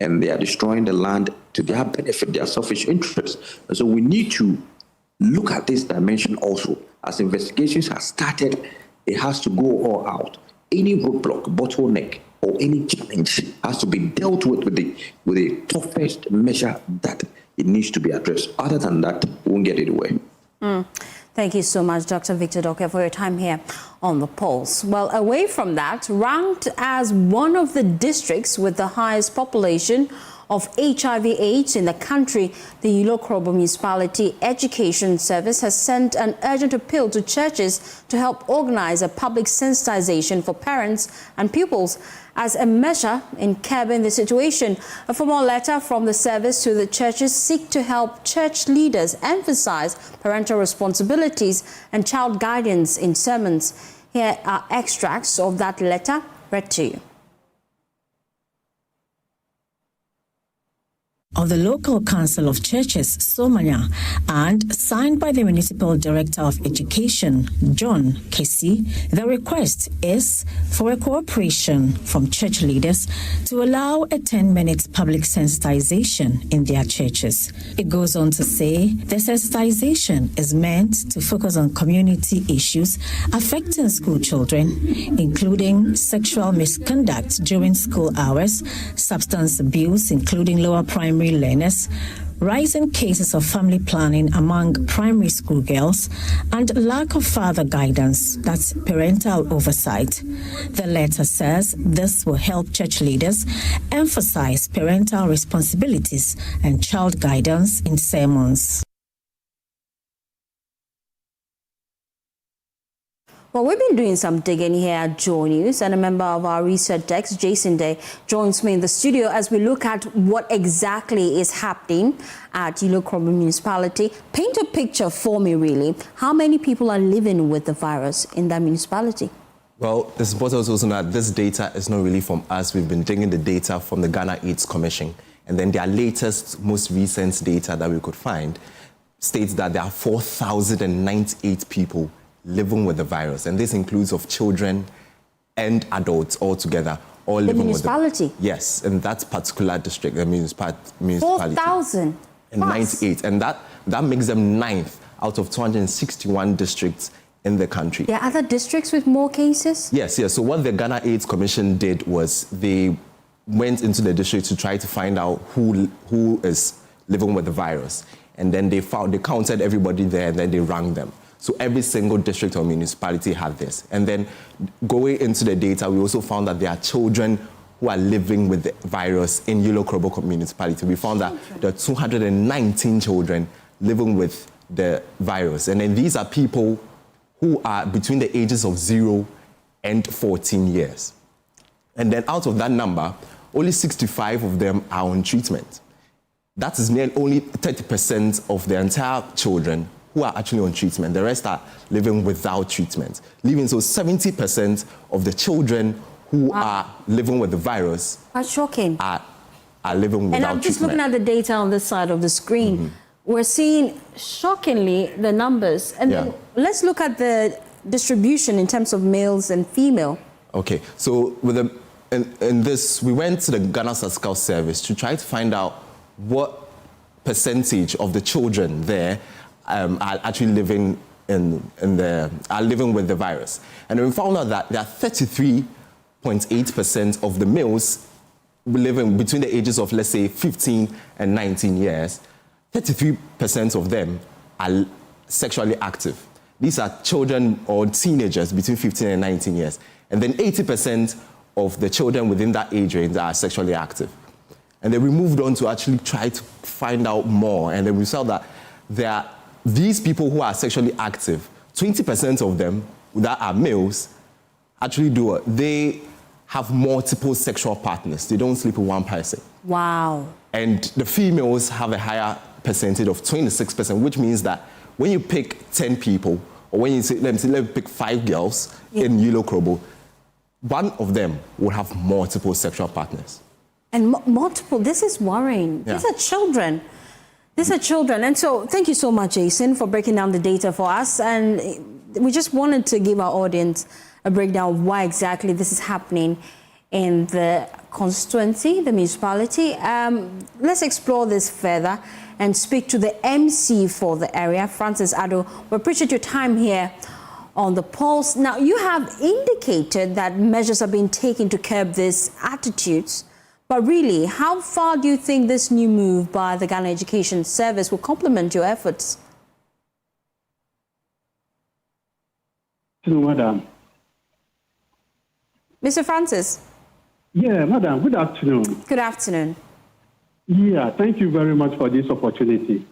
and they are destroying the land to their benefit, their selfish interests. And so we need to look at this dimension also. As investigations have started, it has to go all out. Any roadblock, bottleneck, or any challenge has to be dealt with the toughest measure that it needs to be addressed. Other than that, we won't get anywhere. Thank you so much, Dr. Victor Doke, for your time here on The Pulse. Well, away from that, ranked as one of the districts with the highest population of HIV/AIDS in the country, the Ilokrobo Municipality Education Service has sent an urgent appeal to churches to help organize a public sensitization for parents and pupils as a measure in curbing the situation. A formal letter from the service to the churches seek to help church leaders emphasize parental responsibilities and child guidance in sermons. Here are extracts of that letter read to you. Of the Local Council of Churches, Somanya, and signed by the Municipal Director of Education, John Kesi, the request is for a cooperation from church leaders to allow a 10-minute public sensitization in their churches. It goes on to say the sensitization is meant to focus on community issues affecting school children, including sexual misconduct during school hours, substance abuse, including lower primary learners, rising cases of family planning among primary school girls, and lack of father guidance, that's parental oversight. The letter says this will help church leaders emphasize parental responsibilities and child guidance in sermons. Well, we've been doing some digging here at Joy News, and a member of our research desk, Jason Day, joins me in the studio as we look at what exactly is happening at Ilokrobo Municipality. Paint a picture for me, really. How many people are living with the virus in that municipality? Well, it's important to also know that this data is not really from us. We've been digging the data from the Ghana AIDS Commission. And then their latest, most recent data that we could find states that there are 4,098 people living with the virus, and this includes of children and adults all together, all living with the municipality. Yes, in that particular district, the municipality. 4,098, and that makes them 9th out of 261 districts in the country. There are other districts with more cases? Yes. So what the Ghana AIDS Commission did was they went into the district to try to find out who is living with the virus, and then they counted everybody there, and then they ranked them. So every single district or municipality had this. And then going into the data, we also found that there are children who are living with the virus in Ilokrobo Municipality. We found that there are 219 children living with the virus. And then these are people who are between the ages of 0 and 14 years. And then out of that number, only 65 of them are on treatment. That is nearly only 30% of the entire children who are actually on treatment. The rest are living without treatment. Leaving so 70% of the children who are living with the virus That's shocking. Are living without treatment. And I'm just looking at the data on this side of the screen. We're seeing, shockingly, the numbers. And then let's look at the distribution in terms of males and female. Okay, so with in this, we went to the Ghana Statistical Service to try to find out what percentage of the children there are actually living living with the virus. And we found out that there are 33.8% of the males living between the ages of, let's say, 15 and 19 years. 33% of them are sexually active. These are children or teenagers between 15 and 19 years. And then 80% of the children within that age range are sexually active. And then we moved on to actually try to find out more. And then we saw that these people who are sexually active, 20% of them that are males actually they have multiple sexual partners. They don't sleep with one person. Wow. And the females have a higher percentage of 26%, which means that when you pick 10 people, or when you say, let me pick 5 girls in Ilokrobo, one of them will have multiple sexual partners. And multiple, this is worrying. Yeah. These are children. These are children. And so thank you so much, Jason, for breaking down the data for us. And we just wanted to give our audience a breakdown of why exactly this is happening in the constituency, the municipality. Let's explore this further and speak to the MC for the area, Francis-Addo. We appreciate your time here on the Pulse. Now, you have indicated that measures are being taken to curb these attitudes, but really, how far do you think this new move by the Ghana Education Service will complement your efforts? Hello, Madam. Mr. Francis? Yeah, Madam, good afternoon. Good afternoon. Yeah, thank you very much for this opportunity.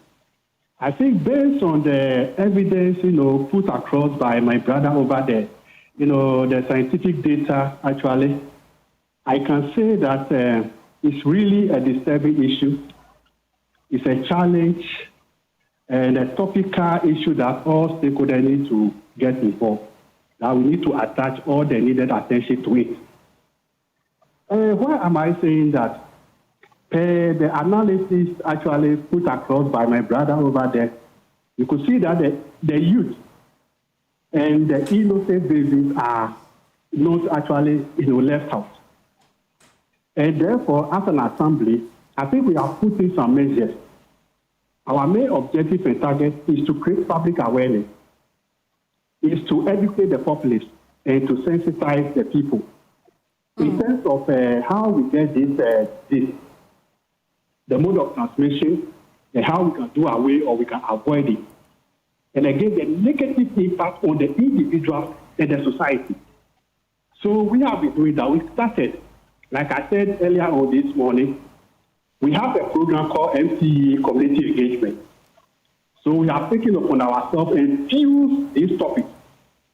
I think based on the evidence, put across by my brother over there, the scientific data, actually, I can say that it's really a disturbing issue. It's a challenge and a topical issue that all stakeholders need to get involved. That we need to attach all the needed attention to it. Why am I saying that? The analysis actually put across by my brother over there, you could see that the youth and the innocent babies are not actually left out. And therefore, as an assembly, I think we are putting some measures. Our main objective and target is to create public awareness, is to educate the populace and to sensitize the people. In terms of how we get this, the mode of transmission, and how we can do away or we can avoid it. And again, the negative impact on the individual and the society. So we have been doing that. We started, like I said earlier on this morning, we have a program called MCE, Community Engagement. So we have taken upon ourselves and fused these topics,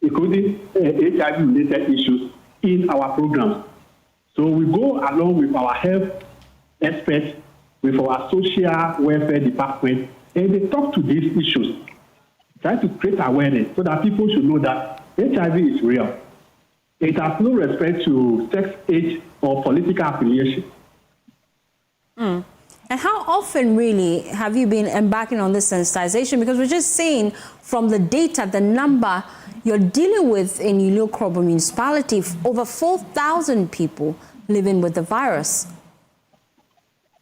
including HIV-related issues, in our programs. So we go along with our health experts, with our social welfare department, and they talk to these issues, try to create awareness so that people should know that HIV is real. It has no respect to sex, age, or political affiliation. And how often really have you been embarking on this sensitization? Because we're just seeing from the data, the number you're dealing with in Ilokrobo Municipality, over 4,000 people living with the virus.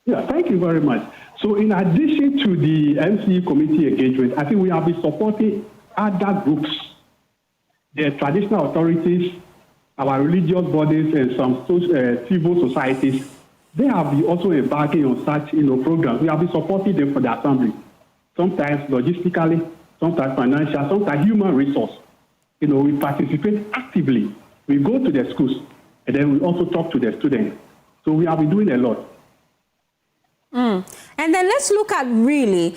Yeah, thank you very much. So in addition to the MCE committee engagement, I think we have been supporting other groups, the traditional authorities, our religious bodies, and some civil societies. They have been also embarking on such programs. We have been supporting them for the assembly, sometimes logistically, sometimes financial, sometimes human resource. We participate actively. We go to the schools, and then we also talk to the students. So we have been doing a lot. And then let's look at really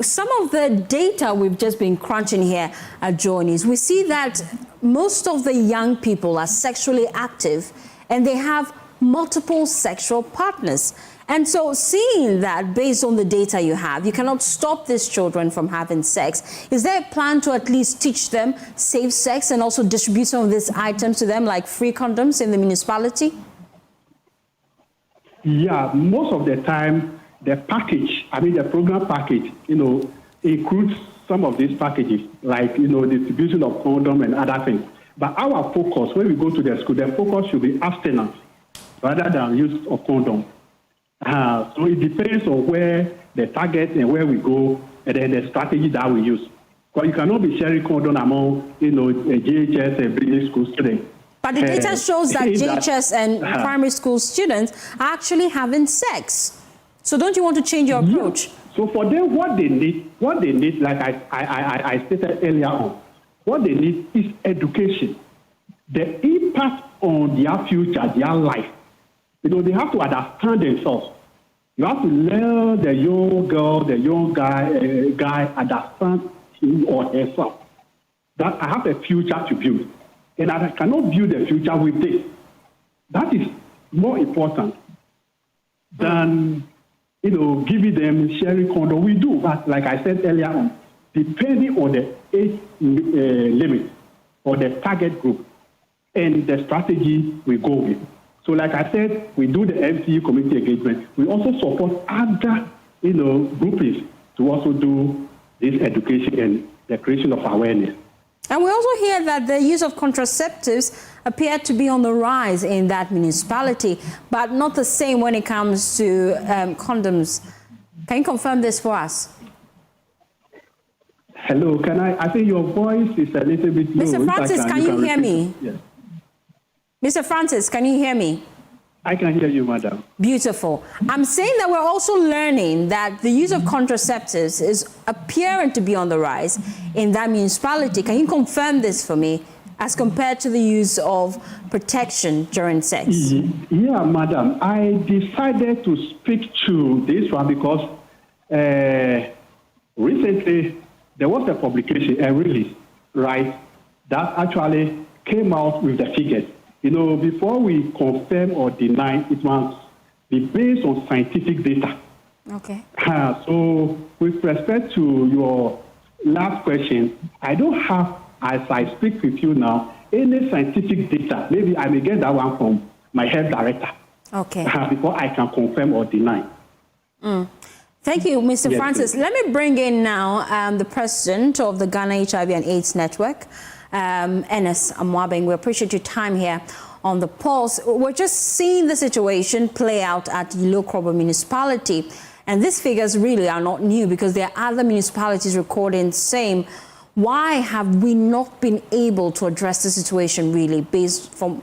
some of the data we've just been crunching here at Journeys. We see that most of the young people are sexually active and they have multiple sexual partners. And so seeing that based on the data you have, you cannot stop these children from having sex. Is there a plan to at least teach them safe sex and also distribute some of these items to them like free condoms in the municipality? Yeah, most of the time, the package, the program package, includes some of these packages, like, distribution of condom and other things. But our focus, when we go to the school, the focus should be abstinence rather than use of condom. So it depends on where the target and where we go, and then the strategy that we use. Because you cannot be sharing condom among, JHS and British school students. But the data shows that JHS and primary school students are actually having sex. So don't you want to change your approach? So for them, what they need, like I stated earlier on, what they need is education. The impact on their future, their life. They have to understand themselves. You have to learn the young girl, the young guy understand him or herself. That I have a future to build. And I cannot build a future with this. That is more important than, giving them sharing condom. We do, but like I said earlier on, depending on the age limit or the target group and the strategy we go with. So like I said, we do the MCE community engagement. We also support other, groupings to also do this education and the creation of awareness. And we also hear that the use of contraceptives appear to be on the rise in that municipality, but not the same when it comes to condoms. Can you confirm this for us? Hello, I think your voice is a little bit low. Mr. Francis, can you hear me? Yes. Mr. Francis, can you hear me? I can hear you, madam. Beautiful. I'm saying that we're also learning that the use of contraceptives is appearing to be on the rise in that municipality. Can you confirm this for me as compared to the use of protection during sex? Yeah, madam. I decided to speak to this one because recently there was a publication, a release, right, that actually came out with the figures. You know, before we confirm or deny, it must be based on scientific data. Okay. So with respect to your last question, I don't have, as I speak with you now, any scientific data. Maybe I may get that one from my health director. Okay. Before I can confirm or deny. Thank you, Mr. Yes, Francis. please. Let me bring in now the president of the Ghana HIV and AIDS Network, Ernest Amwabeng. We appreciate your time here on the Pulse. We're just seeing the situation play out at Ilokrobo Municipality. And these figures really are not new because there are other municipalities recording the same. Why have we not been able to address the situation really based on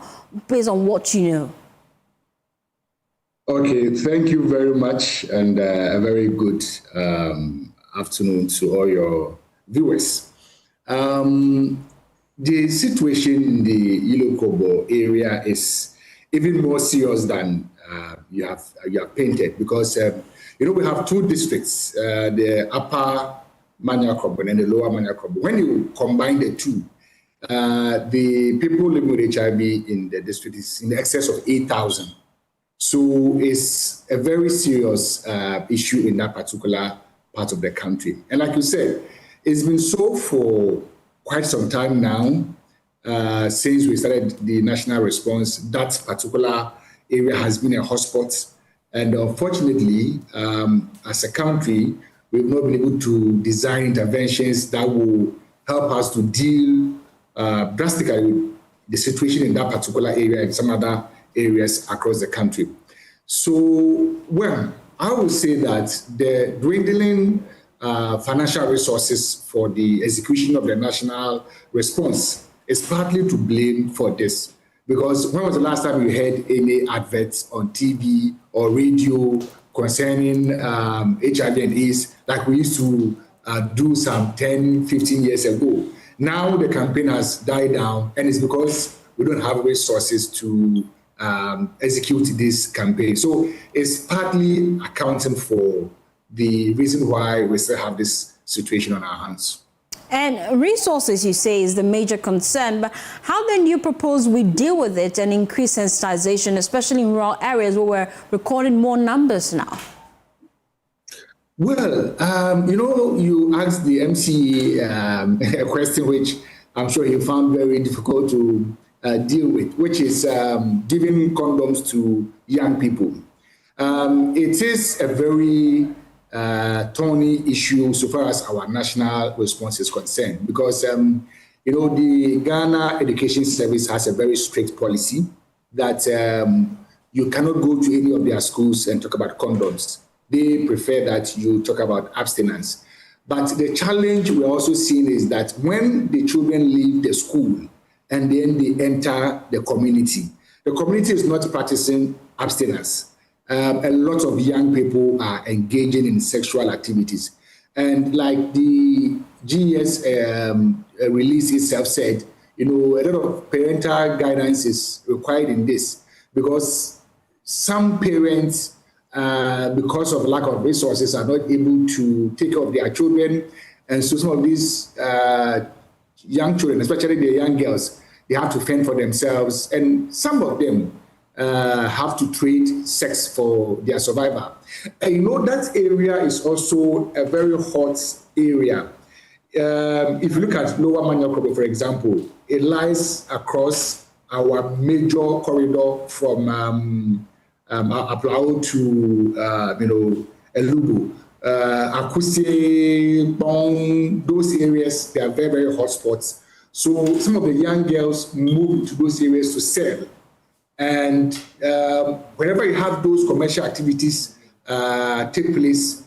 what you know? Okay, thank you very much, and a very good afternoon to all your viewers. The situation in the Ilokrobo area is even more serious than you have painted, because you know, we have two districts, the upper Maniakrobo and the lower Maniakrobo. When you combine the two, the people living with HIV in the district is in excess of 8,000. So it's a very serious issue in that particular part of the country. And like you said, it's been so for quite some time now, since we started the national response. That particular area has been a hotspot. And unfortunately, as a country, we've not been able to design interventions that will help us to deal drastically with the situation in that particular area and some other areas across the country. So, well, I would say that the dwindling financial resources for the execution of the national response is partly to blame for this. Because when was the last time you heard any adverts on TV or radio concerning HIV and AIDS like we used to do some 10, 15 years ago? Now the campaign has died down, and it's because we don't have resources to execute this campaign. So it's partly accounting for the reason why we still have this situation on our hands. And resources, you say, is the major concern. But how then do you propose we deal with it and increase sensitization, especially in rural areas where we're recording more numbers now? Well, you know, you asked the MC a question which I'm sure he found very difficult to deal with, which is giving condoms to young people. It is a very thorny issue so far as our national response is concerned, because you know, the Ghana Education Service has a very strict policy that you cannot go to any of their schools and talk about condoms. They prefer that you talk about abstinence. But the challenge we're also seeing is that when the children leave the school and then they enter the community is not practicing abstinence. A lot of young people are engaging in sexual activities. And like the GES release itself said, you know, a lot of parental guidance is required in this, because some parents, because of lack of resources, are not able to take care of their children. And so some of these young children, especially the young girls, they have to fend for themselves. And some of them have to trade sex for their survival. And you know, that area is also a very hot area. If you look at Lower Maniakrobo, for example, it lies across our major corridor from Aplao to, you know, Elubu. Akuse, Bong, those areas, they are very, very hot spots. So some of the young girls move to those areas to sell. And whenever you have those commercial activities take place,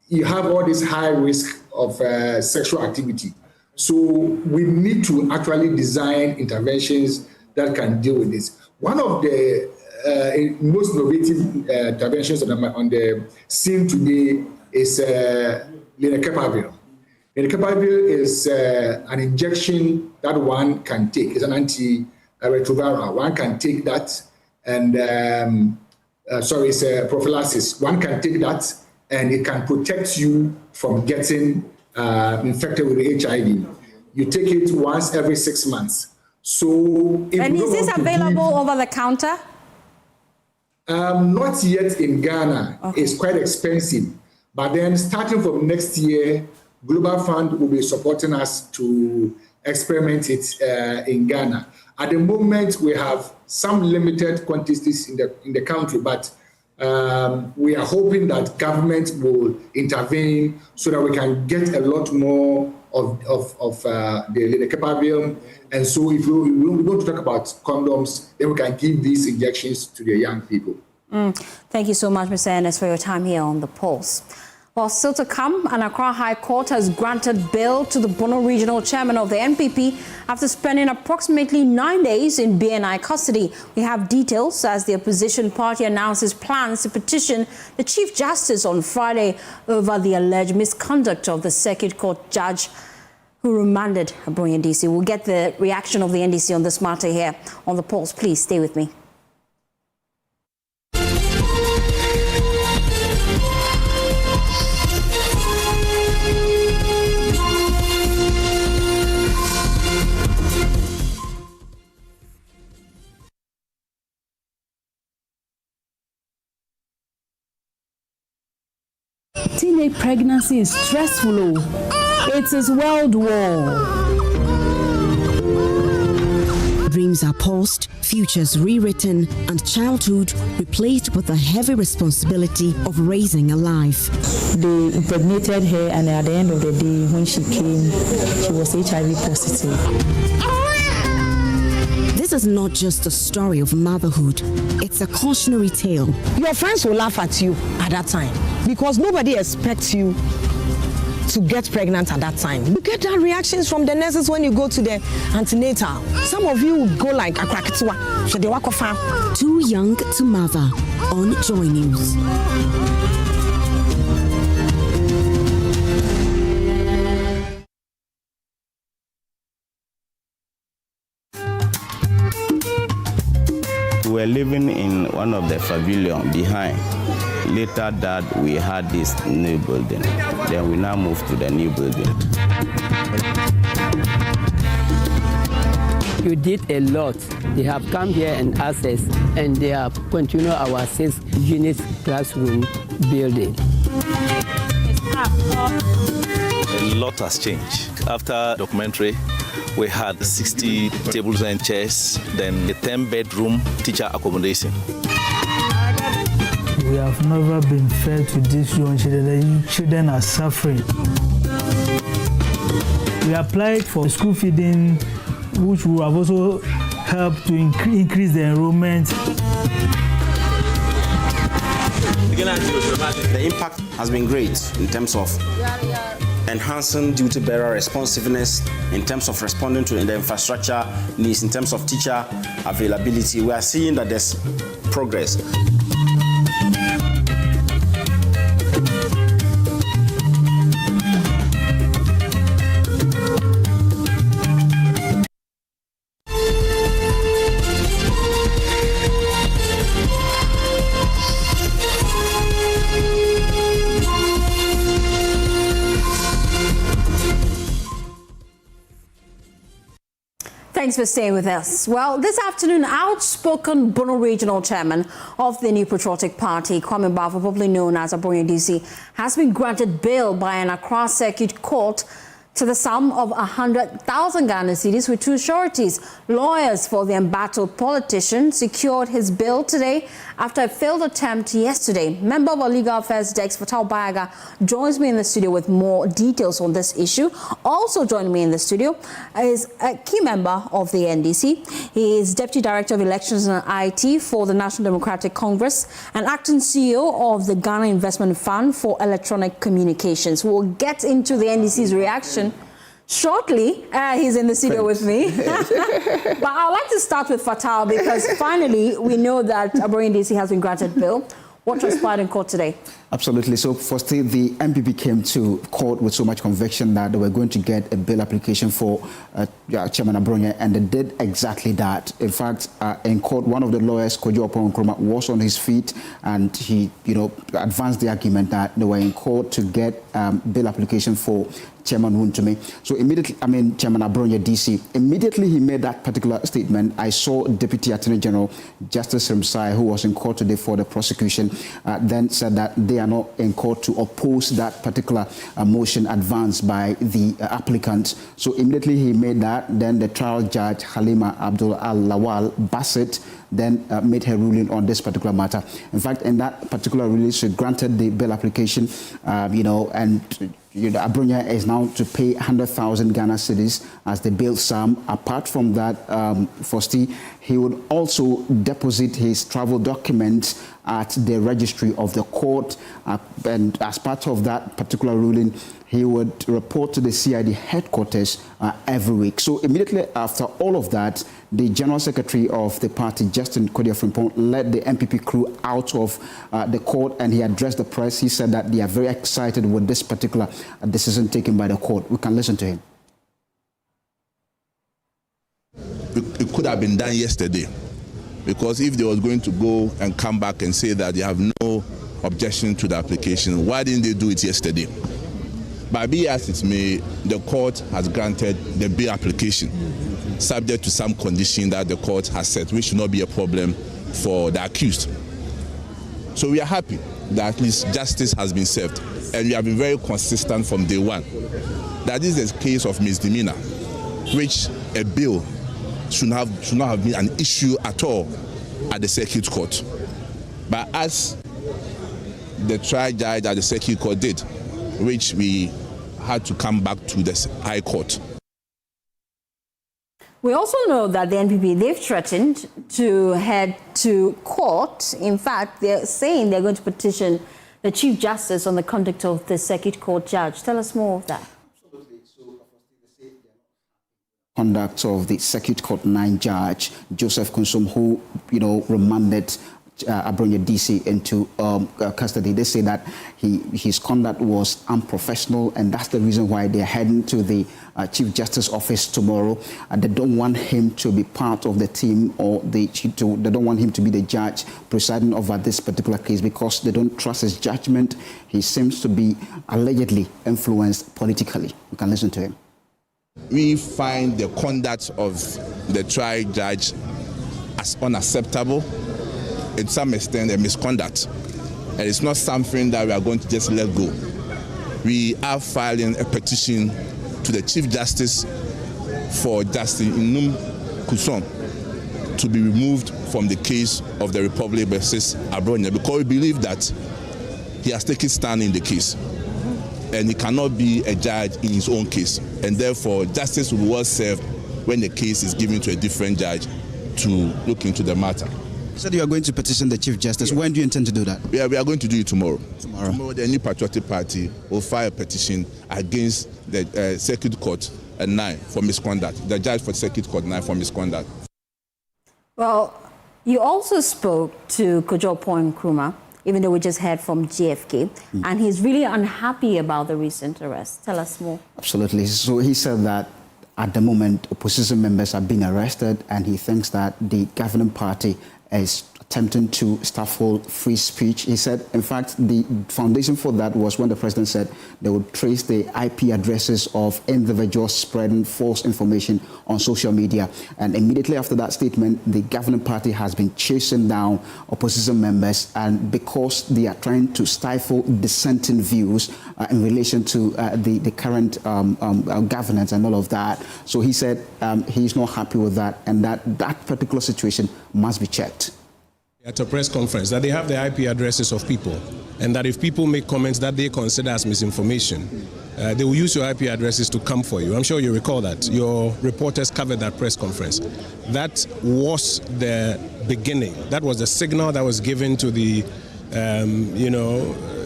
you have all this high risk of sexual activity. So we need to actually design interventions that can deal with this. One of the most innovative interventions on the scene today is lenacapavir. Lenacapavir is an injection that one can take. It's an antiretroviral. One can take that, and it's a prophylaxis. One can take that, and it can protect you from getting infected with HIV. You take it once every 6 months. So, and is this available over the counter? Not yet in Ghana. Okay. It's quite expensive. But then starting from next year, Global Fund will be supporting us to experiment it in Ghana. At the moment, we have some limited quantities in the country, but we are hoping that government will intervene so that we can get a lot more of the lenacapavir. And so if we want to talk about condoms, then we can give these injections to the young people. Thank you so much, Mr. Ernest, for your time here on The Pulse. Well, still to come, an Accra High Court has granted bail to the Bono Regional Chairman of the NPP after spending approximately 9 days in BNI custody. We have details as the opposition party announces plans to petition the Chief Justice on Friday over the alleged misconduct of the Circuit Court judge who remanded Abronya DC. We'll get the reaction of the NDC on this matter here on The Pulse. Please stay with me. Teenage pregnancy is stressful. It is world war. Dreams are paused, futures rewritten, and childhood replaced with the heavy responsibility of raising a life. They impregnated her, and at the end of the day, when she came, she was HIV positive. This is not just a story of motherhood, it's a cautionary tale. Your friends will laugh at you at that time because nobody expects you to get pregnant at that time. You get that reactions from the nurses when you go to the antenatal. Some of you would go like a krakatoa, so they walk off. Too young to mother on Joy News. We were living in one of the pavilion behind. Later that we had this new building. Then we now moved to the new building. You did a lot. They have come here and asked us, and they have continued our 6-unit classroom building. A lot has changed. After documentary, we had 60 tables and chairs, then a 10-bedroom teacher accommodation. We have never been fair to these young children. The children are suffering. We applied for school feeding, which will have also helped to increase the enrollment. The impact has been great in terms of enhancing duty bearer responsiveness, in terms of responding to the infrastructure needs, in terms of teacher availability. We are seeing that there's progress. Thanks for staying with us. Well, this afternoon, outspoken Bono Regional Chairman of the New Patriotic Party, Kwame Bafo, popularly known as Abronya DC, has been granted bail by an Accra Circuit Court to the sum of 100,000 Ghana cedis with two sureties. Lawyers for the embattled politician secured his bail today after a failed attempt yesterday. Member of our Legal Affairs Desk, Fatal Bayaga, joins me in the studio with more details on this issue. Also joining me in the studio is a key member of the NDC. He is Deputy Director of Elections and IT for the National Democratic Congress and acting CEO of the Ghana Investment Fund for Electronic Communications. We'll get into the NDC's reaction shortly. He's in the studio with me. But I'd like to start with Fatal because finally we know that Abroye NDC has been granted bail. What transpired in court today? Absolutely. So firstly, the MPP came to court with so much conviction that they were going to get a bail application for Chairman Abroye, and they did exactly that. In fact, in court, one of the lawyers, Kojo Nkrumah, was on his feet, and he, advanced the argument that they were in court to get bail application for Chairman Wontumi. So immediately, Chairman Abroye DC, immediately he made that particular statement. I saw Deputy Attorney General Justice Rimsai, who was in court today for the prosecution, then said that they are not in court to oppose that particular motion advanced by the applicant. So immediately he made that. Then the trial judge, Halima Abdul Al-Lawal Bassett, then made her ruling on this particular matter. In fact, in that particular ruling, she granted the bail application, and Abroye is now to pay 100,000 Ghana cedis as the bail sum. Apart from that, Fosti, he would also deposit his travel documents at the registry of the court, and as part of that particular ruling, he would report to the CID headquarters every week. So immediately after all of that, the General Secretary of the party, Justin Kodia-Frimpong, led the MPP crew out of the court, and he addressed the press. He said that they are very excited with this particular decision taken by the court. We can listen to him. It could have been done yesterday, because if they was going to go and come back and say that they have no objection to the application, why didn't they do it yesterday? But be as it may, the court has granted the bail application, subject to some condition that the court has set, which should not be a problem for the accused. So we are happy that at least justice has been served, and we have been very consistent from day one that this is a case of misdemeanor, which a bail should not have been an issue at all at the circuit court. But as the trial judge at the circuit court did, which we had to come back to the High Court. We also know that the NPP, they've threatened to head to court. In fact, they're saying they're going to petition the Chief Justice on the conduct of the Circuit Court judge. Tell us more of that. Conduct of the Circuit Court 9 judge, Joseph Kunsum, who, remanded Abroye DC into custody. They say that his conduct was unprofessional, and that's the reason why they're heading to the Chief Justice office tomorrow. They don't want him to be part of the team, or they don't want him to be the judge presiding over this particular case, because they don't trust his judgment. He seems to be allegedly influenced politically. We can listen to him. We find the conduct of the trial judge as unacceptable, to some extent a misconduct, and it's not something that we are going to just let go. We are filing a petition to the Chief Justice for Justice Inum Kuson to be removed from the case of the Republic versus Abroye, because we believe that he has taken stand in the case, and he cannot be a judge in his own case, and therefore justice will be well served when the case is given to a different judge to look into the matter. You said you are going to petition the Chief Justice. When do you intend to do that? We are going to do it tomorrow. Tomorrow, the New Patriotic Party will file a petition against the Circuit Court 9 for misconduct, the judge for Circuit Court 9 for misconduct. Well, you also spoke to Kojo Nkrumah, even though we just heard from GFK, and he's really unhappy about the recent arrest. Tell us more. Absolutely. So he said that at the moment, opposition members are being arrested, and he thinks that the governing party is attempting to stifle free speech. He said, in fact, the foundation for that was when the president said they would trace the IP addresses of individuals spreading false information on social media. And immediately after that statement, the governing party has been chasing down opposition members, and because they are trying to stifle dissenting views in relation to the current governance and all of that. So he said he's not happy with that, and that particular situation must be checked. At a press conference, that they have the IP addresses of people, and that if people make comments that they consider as misinformation, they will use your IP addresses to come for you. I'm sure you recall that. Your reporters covered that press conference. That was the beginning. That was the signal that was given to the,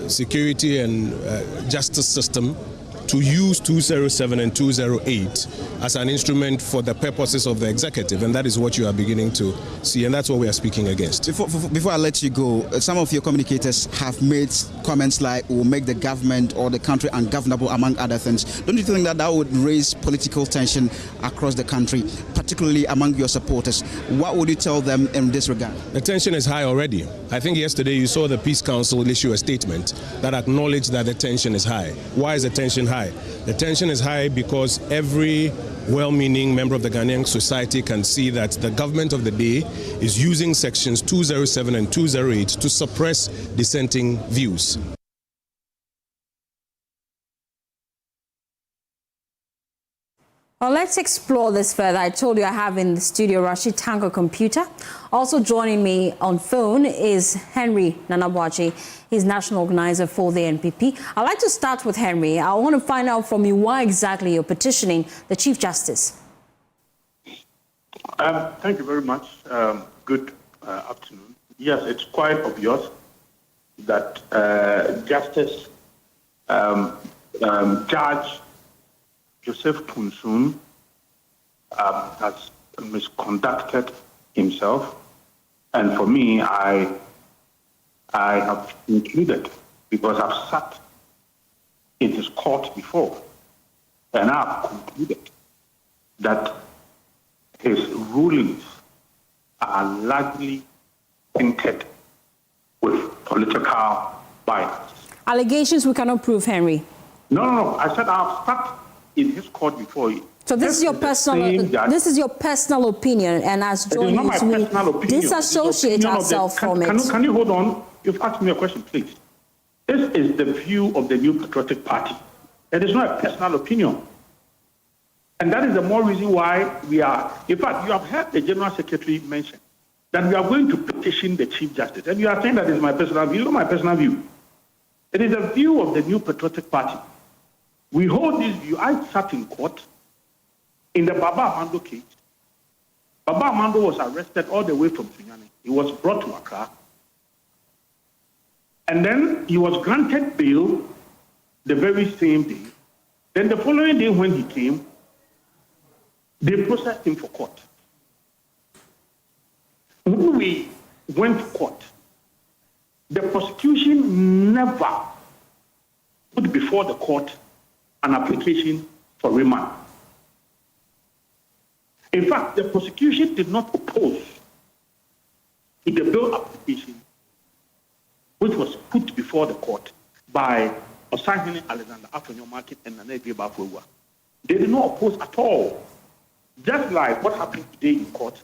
security and justice system to use 207 and 208 as an instrument for the purposes of the executive, and that is what you are beginning to see, and that's what we are speaking against. Before I let you go, some of your communicators have made comments like, will make the government or the country ungovernable, among other things. Don't you think that that would raise political tension across the country, particularly among your supporters? What would you tell them in this regard? The tension is high already. I think yesterday you saw the Peace Council issue a statement that acknowledged that the tension is high. Why is the tension high? The tension is high because every well-meaning member of the Ghanaian society can see that the government of the day is using sections 207 and 208 to suppress dissenting views. Well, let's explore this further. I told you I have in the studio Rashid Tanko Computer. Also joining me on phone is Henry Nanabuachi. He's national organizer for the NPP. I'd like to start with Henry. I want to find out from you why exactly you're petitioning the Chief Justice. Thank you very much. Good afternoon. Yes, it's quite obvious that Justice Judge Joseph Tunsun has misconducted himself, and for me, I have included, because I've sat in his court before, and I've concluded that his rulings are largely tainted with political bias. Allegations we cannot prove, Henry. No. I said I've sat in his court before. So this is your personal opinion, and as journalists we disassociate ourselves from it. Can you hold on? You've asked me a question, please. This is the view of the New Patriotic Party. It is not a personal opinion. And that is the more reason why we are, in fact, you have heard the General Secretary mention that we are going to petition the Chief Justice. And you are saying that is my personal view. It's not my personal view. It is a view of the New Patriotic Party. We hold this view. I sat in court in the Baba Amando case. Baba Amando was arrested all the way from Sunyani. He was brought to Accra. And then he was granted bail the very same day. Then the following day when he came, they processed him for court. When we went to court, the prosecution never put before the court an application for remand. In fact, the prosecution did not oppose to the bail application which was put before the court by Asante Alexander Afonyo Market and Nana Bafwewa. They did not oppose at all. Just like what happened today in court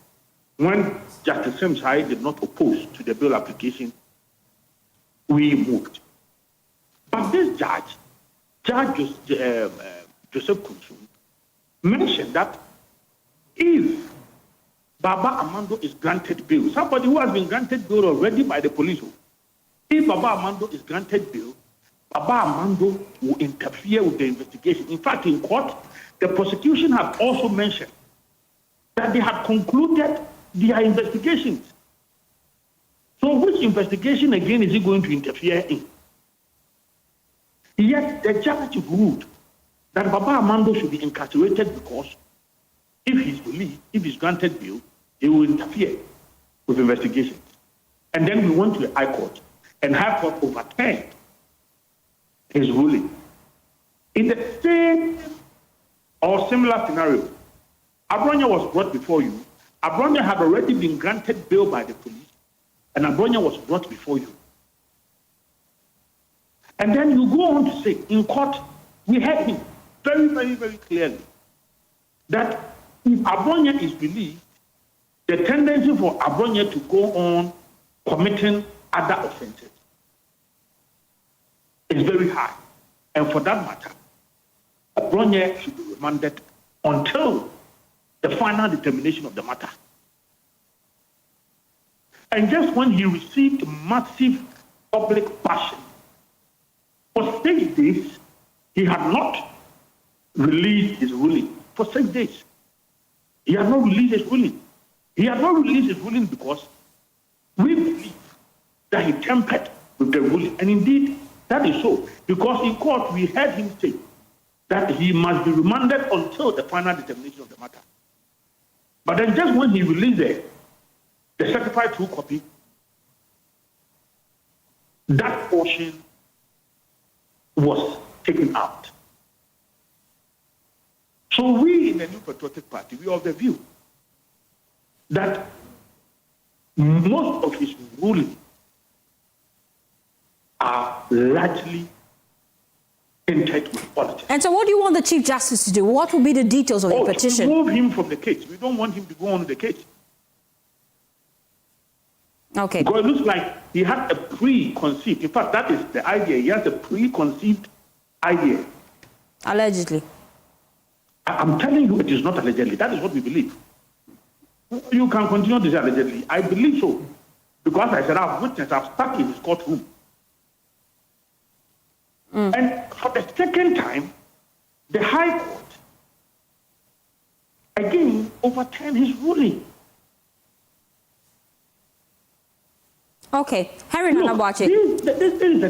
when Justice Semshai did not oppose to the bail application, we moved. But this Judge Joseph Kunsun, mentioned that if Baba Amando is granted bail, somebody who has been granted bail already by the police, if Baba Amando is granted bail, Baba Amando will interfere with the investigation. In fact, in court, the prosecution had also mentioned that they had concluded their investigations. So which investigation again is he going to interfere in? Yet the judge ruled that Baba Amando should be incarcerated because if he's released, if he's granted bail, he will interfere with investigations. And then we went to the High Court, and High Court overturned his ruling. In the same or similar scenario, Abronya was brought before you. Abronya had already been granted bail by the police, and Abronya was brought before you. And then you go on to say, in court, we heard him very, very, very clearly that if Abronya is released, the tendency for Abronya to go on committing other offenses is very high. And for that matter, Abronya should be remanded until the final determination of the matter. And just when he received massive public passion, for 6 days, he had not released his ruling. For 6 days, he had not released his ruling. He had not released his ruling because we believe that he tempered with the ruling. And indeed, that is so. Because in court, we heard him say that he must be remanded until the final determination of the matter. But then just when he released the certified true copy, that portion was taken out. So we in the New Patriotic Party, we are of the view that most of his rulings are largely entered with politics. And so what do you want the Chief Justice to do? What will be the details of the petition? To remove him from the case. We don't want him to go on with the case. Okay. Because it looks like he had a preconceived, in fact, that is the idea. He has a preconceived idea. Allegedly. I'm telling you, it is not allegedly. That is what we believe. You can continue to say allegedly. I believe so. Because I said, I've witnessed, I've stuck in his courtroom. And for the second time, the High Court again overturned his ruling. Okay, Harry Nanabuache. This is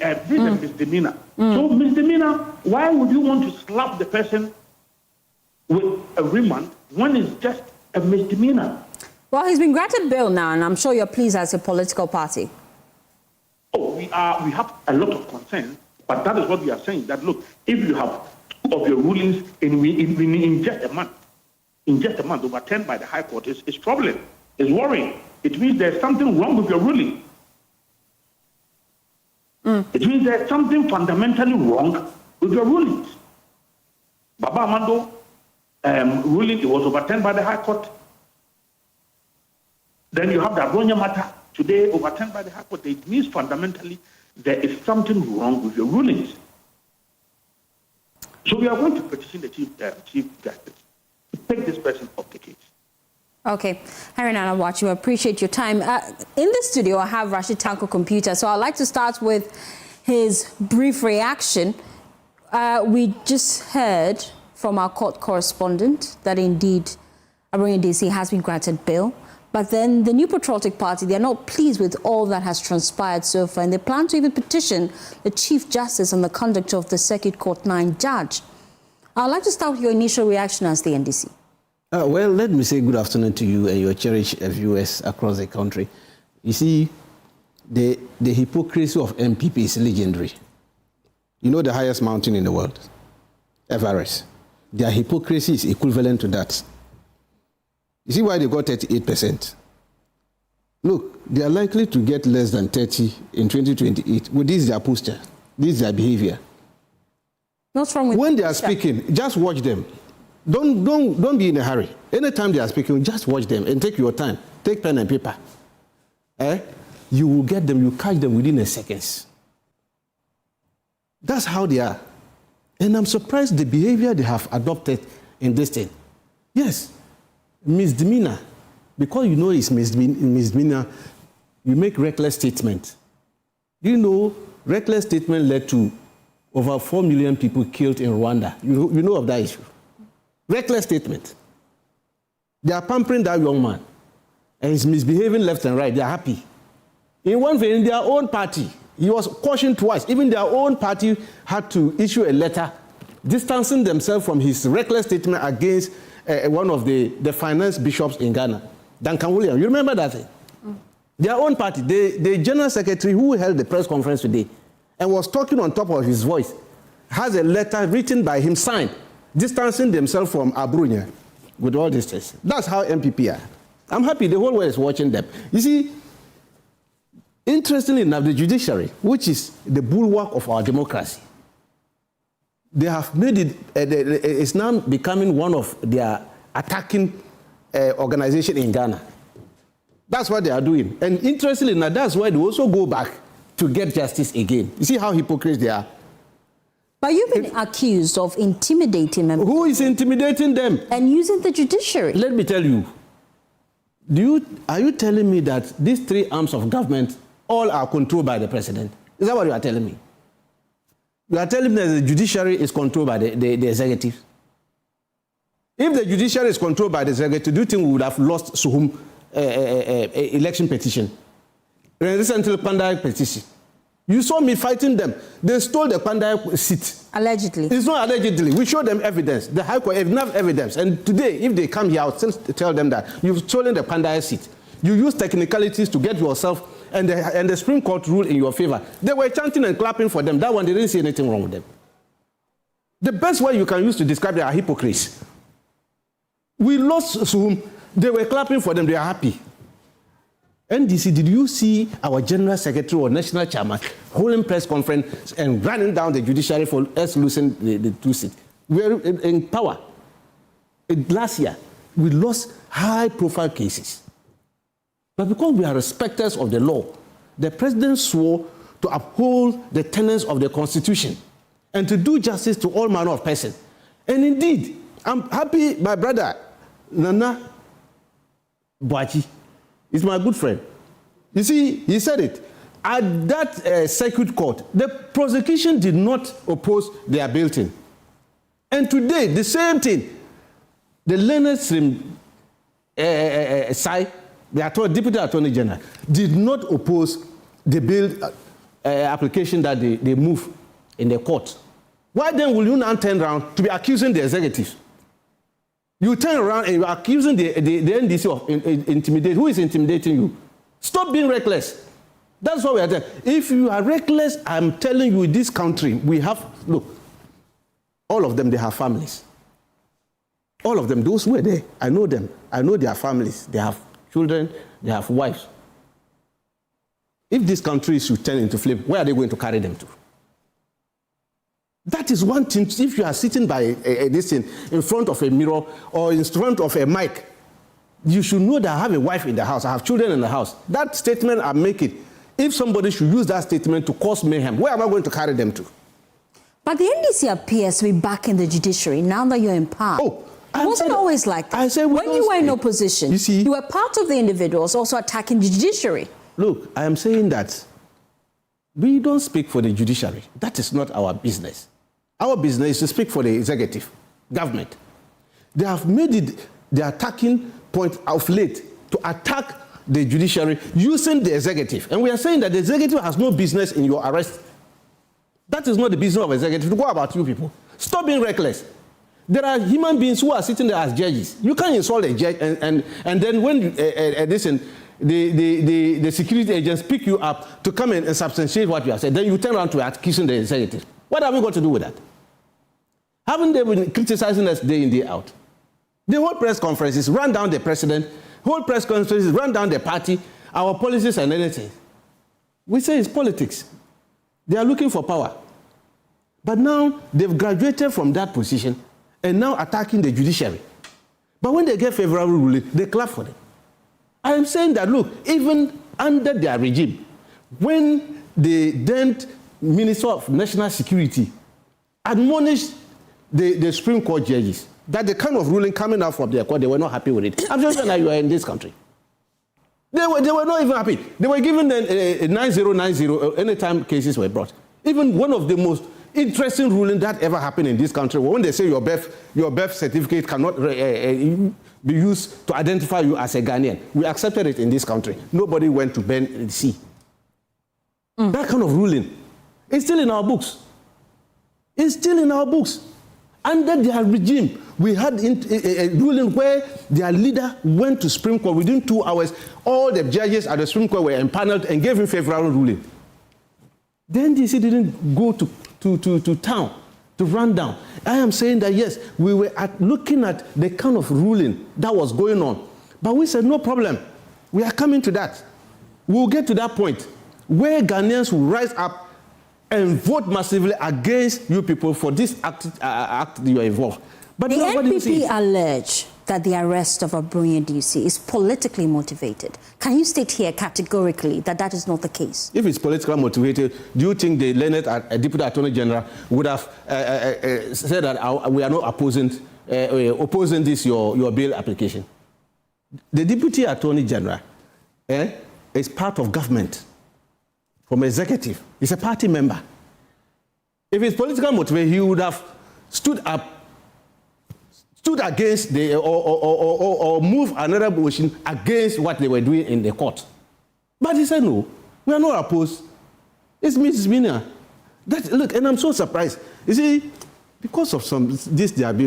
a misdemeanor. So misdemeanor, why would you want to slap the person with a remand when it's just a misdemeanor? Well, he's been granted bail now, and I'm sure you're pleased as a political party. Oh, we have a lot of concern, but that is what we are saying, that look, if you have two of your rulings in just a month, overturned by the High Court, it's troubling, it's worrying. It means there's something wrong with your ruling. It means there's something fundamentally wrong with your rulings. Baba Amando ruling, it was overturned by the High Court. Then you have the Abronya matter today overturned by the High Court. It means fundamentally there is something wrong with your rulings. So we are going to petition the Chief Justice to take this person off the case. Okay, Harry Nanabuache, we appreciate your time. In the studio, I have Rashid Tanko Computer, so I'd like to start with his brief reaction. We just heard from our court correspondent that indeed Abronya DC has been granted bail, but then the New Patriotic Party, they're not pleased with all that has transpired so far, and they plan to even petition the Chief Justice on the conduct of the Circuit Court 9 judge. I'd like to start with your initial reaction as the NDC. Well, let me say good afternoon to you and your cherished viewers across the country. You see, the hypocrisy of MPP is legendary. You know the highest mountain in the world, Everest. Their hypocrisy is equivalent to that. You see why they got 38%? Look, they are likely to get less than 30 in 2028. Well, this is their posture. This is their behavior. What's wrong with when they are speaking, just watch them. Don't be in a hurry. Anytime they are speaking, just watch them and take your time. Take pen and paper. You will get them, you catch them within a second. That's how they are. And I'm surprised the behavior they have adopted in this thing. Yes, misdemeanor. Because you know it's misdemeanor, you make reckless statement. You know, reckless statement led to over 4 million people killed in Rwanda. You know of that issue. Reckless statement. They are pampering that young man. And he's misbehaving left and right. They are happy. In one way, in their own party, he was cautioned twice. Even their own party had to issue a letter distancing themselves from his reckless statement against one of the finance bishops in Ghana, Duncan Williams. You remember that thing? Their own party, the general secretary who held the press conference today and was talking on top of his voice, has a letter written by him, signed, distancing themselves from Abronya with all this. That's how MPP are. I'm happy the whole world is watching them. You see, Interestingly enough, the judiciary, which is the bulwark of our democracy, they have made it, it's now becoming one of their attacking organization in Ghana. That's what they are doing. And interestingly enough, that's why they also go back to get justice again. You see how hypocrites they are? But you've been accused of intimidating them. Who is intimidating them? And using the judiciary. Let me tell you. Are you telling me that these three arms of government all are controlled by the president? Is that what you are telling me? You are telling me that the judiciary is controlled by the executive? If the judiciary is controlled by the executive, do you think we would have lost Suhum election petition? Recently, Pandai petition. You saw me fighting them. They stole the Pandai seat. Allegedly. It's not allegedly. We showed them evidence. The High Court have enough evidence. And today, if they come here, I'll still tell them that you've stolen the Pandai seat. You use technicalities to get yourself and the Supreme Court ruled in your favor. They were chanting and clapping for them. That one, they didn't see anything wrong with them. The best way you can use to describe them are hypocrites. We lost Suhum. They were clapping for them. They are happy. NDC, did you see our General Secretary or National Chairman holding press conference and running down the judiciary for us losing the two seats? We are in power. Last year, we lost high-profile cases. But because we are respecters of the law, the president swore to uphold the tenets of the Constitution and to do justice to all manner of persons. And indeed, I'm happy my brother, Nana Boachi, is my good friend. You see, he said it. At that circuit court, the prosecution did not oppose their building. And today, the same thing. The Leonard Srim Sai, the Deputy Attorney General, did not oppose the bill application that they moved in the court. Why then will you now turn around to be accusing the executive? You turn around and you're accusing the NDC of intimidating. Who is intimidating you? Stop being reckless. That's what we are telling. If you are reckless, I'm telling you, in this country, we have, look, all of them, they have families. All of them, those who were there, I know them. I know their families. They have children, they have wives. If this country should turn into flame, where are they going to carry them to? That is one thing. If you are sitting by this thing in front of a mirror or in front of a mic, you should know that I have a wife in the house, I have children in the house. That statement I'm making, if somebody should use that statement to cause mayhem, where am I going to carry them to? But the NDC appears to be back in the judiciary now that you're in power. Oh, it wasn't always like that. I said when you were in opposition, you see, you were part of the individuals also attacking the judiciary. Look, I am saying that we don't speak for the judiciary. That is not our business. Our business is to speak for the executive government. They have made it the attacking point of late to attack the judiciary using the executive. And we are saying that the executive has no business in your arrest. That is not the business of executive. Go about you people. Stop being reckless. There are human beings who are sitting there as judges. You can't insult a judge and then when the security agents pick you up to come in and substantiate what you have said, then you turn around to accusing the executive. What have we got to do with that? Haven't they been criticizing us day in, day out? The whole press conferences run down the president, whole press conferences run down the party, our policies and anything. We say it's politics. They are looking for power. But now they've graduated from that position and now attacking the judiciary. But when they get favorable ruling, they clap for them. I am saying that, look, even under their regime, when the then Minister of National Security admonished the Supreme Court judges that the kind of ruling coming out from their court, they were not happy with it. I'm just saying that you are in this country. They were not even happy. They were given a 9090 anytime cases were brought. Even one of the most interesting rulings that ever happened in this country, when they say your birth certificate cannot be used to identify you as a Ghanaian. We accepted it in this country. Nobody went to bend the sea. That kind of ruling is still in our books. It's still in our books. Under their regime, we had a ruling where their leader went to Supreme Court within 2 hours. All the judges at the Supreme Court were empaneled and gave him favorable ruling. The NDC didn't go to town to run down. I am saying that, yes, we were looking at the kind of ruling that was going on. But we said, no problem. We are coming to that. We'll get to that point. where Ghanaians will rise up and vote massively against you people for this act you are involved. But the NPP it? allege that the arrest of Abronya DC is politically motivated. Can you state here categorically that that is not the case? If it's politically motivated, do you think the learned Deputy Attorney General would have said that we are not opposing this your bail application? The Deputy Attorney General is part of government, from executive. He's a party member. If it's politically motivated, he would have stood against the or move another motion against what they were doing in the court. But he said, no, we are not opposed. It's misdemeanor. Look, and I'm so surprised. You see, because of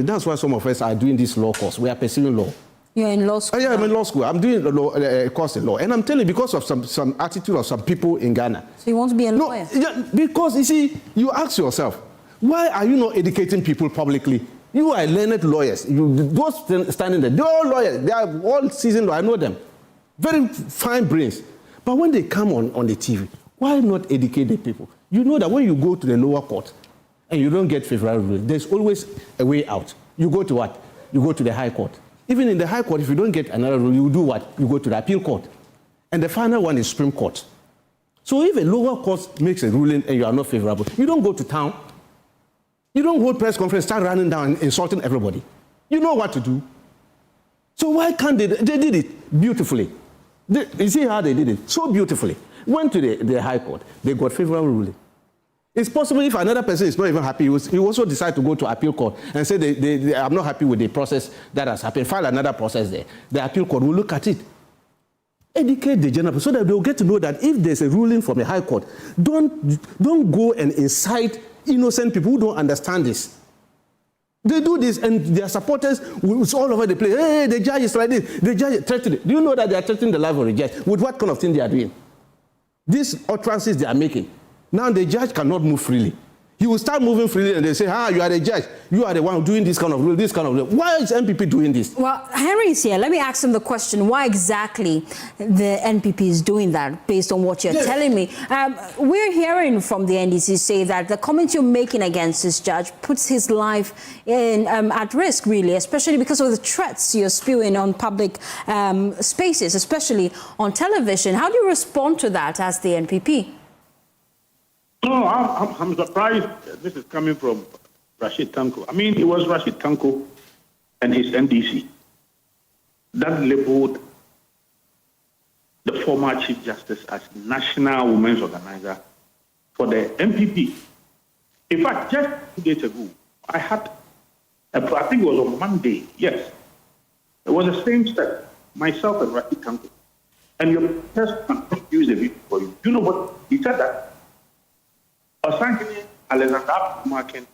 that's why some of us are doing this law course. We are pursuing law. You're in law school? Yeah, I'm in law school. I'm doing a course in law. And I'm telling you, because of some attitude of some people in Ghana. So you want to be a lawyer? Yeah, because, you see, you ask yourself, why are you not educating people publicly? You are learned lawyers. Those standing there, they're all lawyers. They are all seasoned lawyers. I know them. Very fine brains. But when they come on the TV, why not educate the people? You know that when you go to the lower court and you don't get favorable ruling, there's always a way out. You go to what? You go to the high court. Even in the high court, if you don't get another ruling, you do what? You go to the appeal court. And the final one is Supreme Court. So if a lower court makes a ruling and you are not favorable, you don't go to town. You don't hold press conference, start running down and insulting everybody. You know what to do. So why can't they? They did it beautifully. You see how they did it? So beautifully. Went to the high court. They got favorable ruling. It's possible if another person is not even happy, he also decide to go to appeal court and say, I'm not happy with the process that has happened. File another process there. The appeal court will look at it. Educate the general so that they'll get to know that if there's a ruling from the high court, don't go and incite innocent people who don't understand this. They do this and their supporters it's all over the place. Hey, the judge is like this. The judge threatened it. Do you know that they are threatening the life of the judge? With what kind of thing they are doing? These utterances they are making. Now the judge cannot move freely. He will start moving freely and they say, you are the judge. You are the one doing this kind of rule, this kind of rule. Why is NPP doing this? Well, Henry is here. Let me ask him the question, why exactly the NPP is doing that based on what you're telling me. We're hearing from the NDC say that the comment you're making against this judge puts his life at risk, really, especially because of the threats you're spewing on public spaces, especially on television. How do you respond to that as the NPP? No, I'm surprised this is coming from Rashid Tanko. I mean, it was Rashid Tanko and his NDC that labeled the former Chief Justice as National Women's Organizer for the NPP. In fact, just 2 days ago, I think it was on Monday, yes, it was the same step, myself and Rashid Tanko. And your test can use the video for you. You know what? He said that Asante Alexander Markin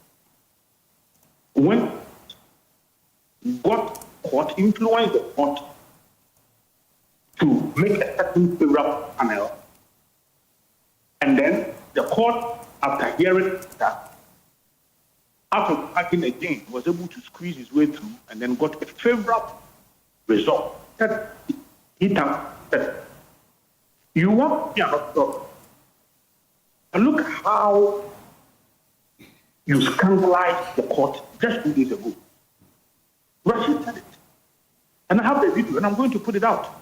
got court, influenced the court to make a certain favorable panel. And then the court, after hearing that, after acting again, was able to squeeze his way through and then got a favorable result. That he that you want to be an and look how you scandalized the court just 2 days ago. Rashid said it. And I have the video, and I'm going to put it out.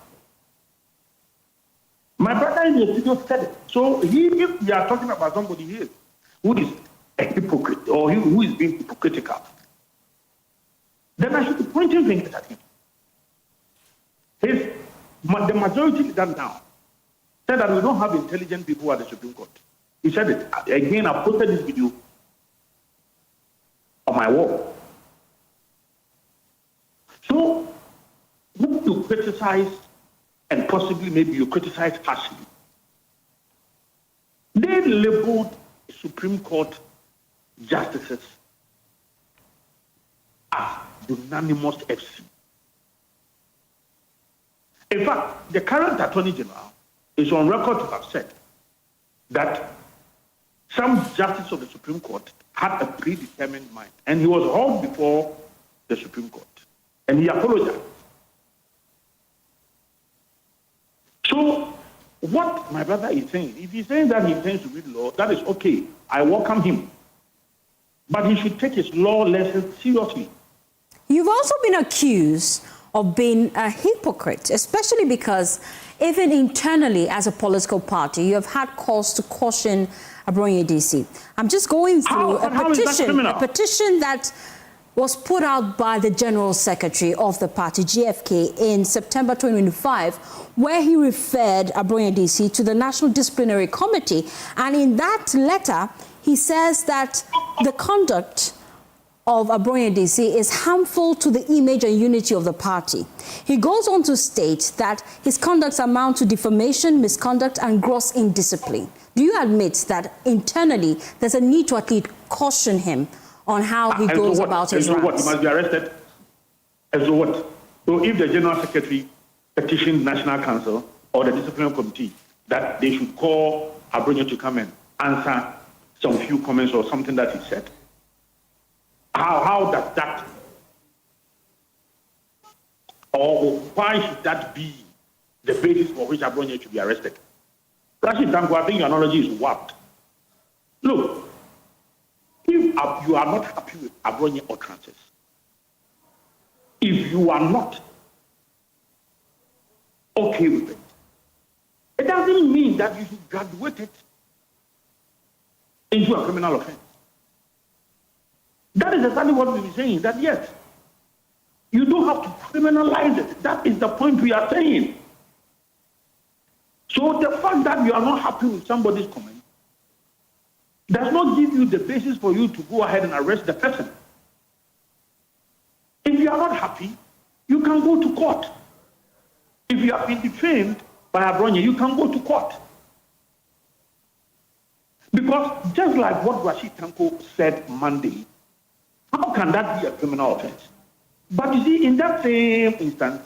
My brother in the studio said it. So if we are talking about somebody here who is a hypocrite, or who is being hypocritical, then I should be pointing fingers at him. The majority leader now said that we don't have intelligent people at the Supreme Court. He said it. Again, I posted this video on my wall. So, when you criticize, and possibly maybe you criticize harshly, they labeled Supreme Court justices as unanimous FC. In fact, the current Attorney General is on record to have said that some justice of the Supreme Court had a predetermined mind, and he was hauled before the Supreme Court, and he apologized. So what my brother is saying, if he's saying that he intends to read law, that is okay. I welcome him. But he should take his law lessons seriously. You've also been accused of being a hypocrite, especially because even internally as a political party, you have had cause to caution Abronye DC. I'm just going through a petition that was put out by the General Secretary of the party, GFK, in September 2025, where he referred Abronye DC to the National Disciplinary Committee. And in that letter, he says that the conduct of Abronye DC is harmful to the image and unity of the party. He goes on to state that his conducts amount to defamation, misconduct, and gross indiscipline. Do you admit that internally there's a need to at least caution him on how he goes about his rights? What? He must be arrested. And so what? So if the General Secretary petitioned National Council or the Disciplinary Committee that they should call Abronye to come and answer some few comments or something that he said, how does that, or why should that be the basis for which Abronye should be arrested? Rashid Tanko, I think your analogy is warped. Look, if you are not happy with Abronye utterances, if you are not okay with it, it doesn't mean that you should graduate it into a criminal offense. That is exactly what we've been saying, that yes, you don't have to criminalize it. That is the point we are saying. So the fact that you are not happy with somebody's comment does not give you the basis for you to go ahead and arrest the person. If you are not happy, you can go to court. If you have been defamed by Abronye, you can go to court. Because just like what Rashid Tanko said Monday, how can that be a criminal offense? But you see, in that same instance,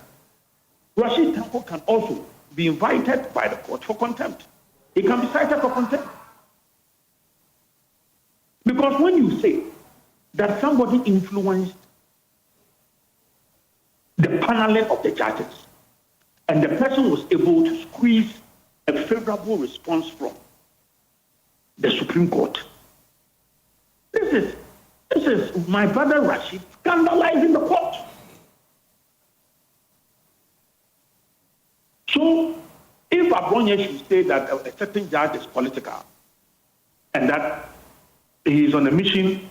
Rashid Tanko can also be invited by the court for contempt. He can be cited for contempt. Because when you say that somebody influenced the paneling of the judges and the person was able to squeeze a favorable response from the Supreme Court, this is my brother Rashid scandalizing the court. So, if Abronye should say that a certain judge is political and that he is on a mission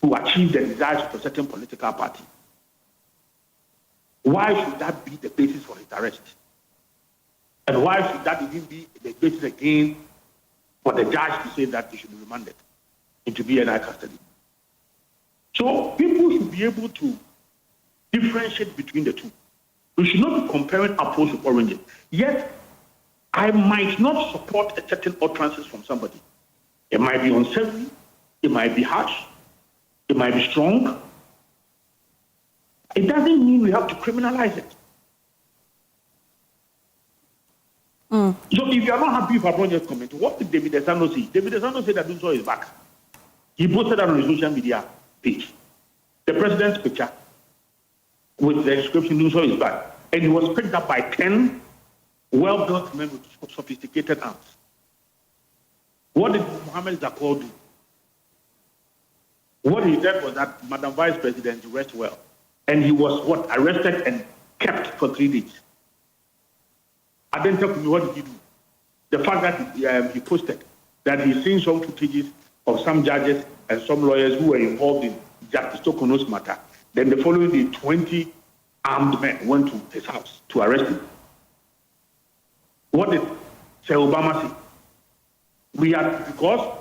to achieve the desires of a certain political party, why should that be the basis for his arrest? And why should that even be the basis again for the judge to say that he should be remanded into BNI custody? So people should be able to differentiate between the two. We should not be comparing apples with oranges. Yet, I might not support a certain utterances from somebody. It might be unsavory, it might be harsh, it might be strong. It doesn't mean we have to criminalize it. So if you are not happy with Abronye's comment, what did David Asano say? David Asano said that Dunso is back. He posted that on his social media page. The president's picture with the inscription Dunso is back. And he was picked up by 10 well-built men with sophisticated arms. What did Mohammed Zakor do? What he said was that Madam Vice President rest well. And he was arrested and kept for 3 days. I didn't tell me what did he do. The fact that he posted that he's seen some footages of some judges and some lawyers who were involved in Justice Tokono's matter. Then the following day, 20 armed men went to his house to arrest him. What did Sir Obama say? Because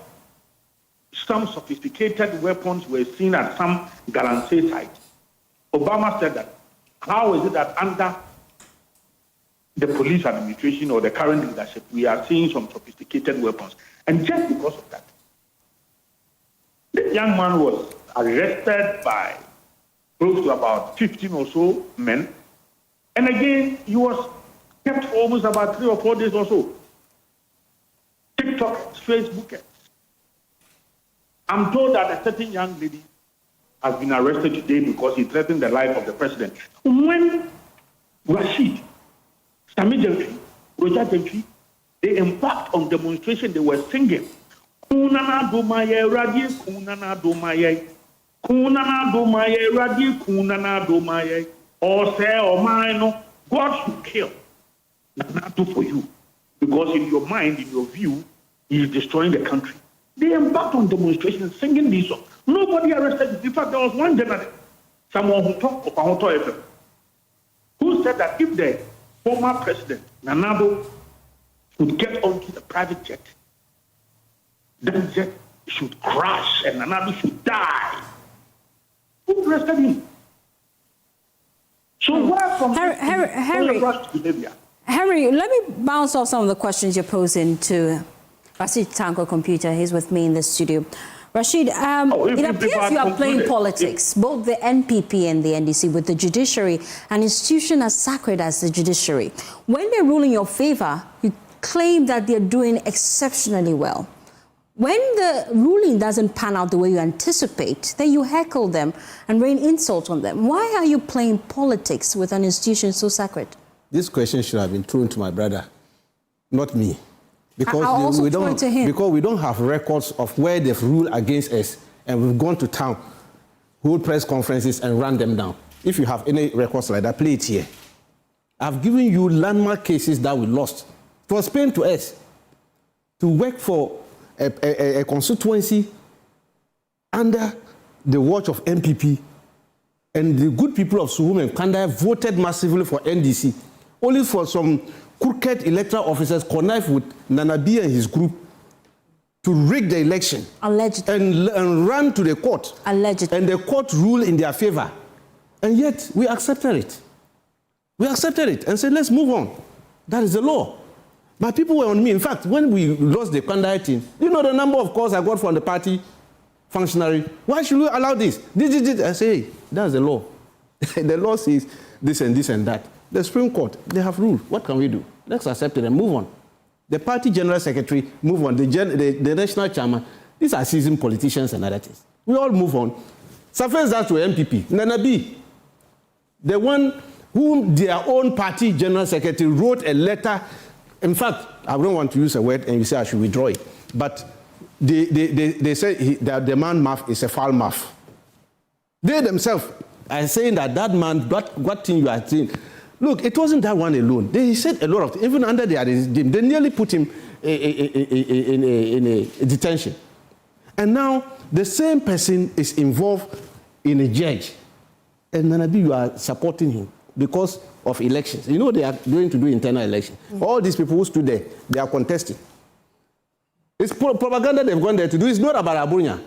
some sophisticated weapons were seen at some Galamsey site. Obama said that, how is it that under the police administration or the current leadership, we are seeing some sophisticated weapons? And just because of that, the young man was arrested by close to about 15 or so men. And again, he was kept for almost about 3 or 4 days or so. TikTok, Facebook. I'm told that a certain young lady has been arrested today because he threatened the life of the president. When Rashid, Sami Gentry, Roger Gentry, they embarked on demonstration. They were singing, "Kunana domaye radie, kunana domaye, kunana domaye radie, kunana domaye." Or say, "Oh mine, God should kill Nana Addo for you, because in your mind, in your view, he is destroying the country." They embarked on demonstrations singing these songs. Nobody arrested them. In fact, there was one journalist, someone who talked of Ahoto FM, who said that if the former president, Nana Addo, would get onto the private jet, then jet should crash and Nana Addo should die. Who arrested him? So where from Henry, let me bounce off some of the questions you're posing to Rashid Tanko Computer. He's with me in the studio. Rashid, it appears you are playing politics, both the NPP and the NDC, with the judiciary, an institution as sacred as the judiciary. When they rule in your favor, you claim that they're doing exceptionally well. When the ruling doesn't pan out the way you anticipate, then you heckle them and rain insults on them. Why are you playing politics with an institution so sacred? This question should have been thrown to my brother, not me. Because we don't have records of where they've ruled against us, and we've gone to town, hold press conferences and run them down. If you have any records like that, play it here. I've given you landmark cases that we lost. It was pain to us to work for a constituency under the watch of NPP, and the good people of Suhum and Kanda voted massively for NDC, only for some crooked electoral officers connive with Nanabi and his group to rig the election. Allegedly. And run to the court. Allegedly. And the court ruled in their favor. And yet, we accepted it. We accepted it and said, let's move on. That is the law. My people were on me. In fact, when we lost the Kanda team, you know the number of calls I got from the party functionary. Why should we allow this? I say, hey, that's the law. The law says this and this and that. The Supreme Court, they have ruled. What can we do? Let's accept it and move on. The party general secretary, move on. The national chairman, these are seasoned politicians and other things. We all move on. Suffice that to MPP. Nanabi, the one whom their own party general secretary wrote a letter. In fact, I don't want to use a word and you say I should withdraw it. But they say that the man mouth is a foul mouth. They themselves are saying that man, what thing you are saying. Look, it wasn't that one alone. They said a lot of things. Even under their regime, they nearly put him in a detention. And now the same person is involved in a judge. And Nanabi, you are supporting him because of elections. You know they are going to do internal elections. All these people who stood there, they are contesting. It's propaganda they've gone there to do. It's not about Abunya.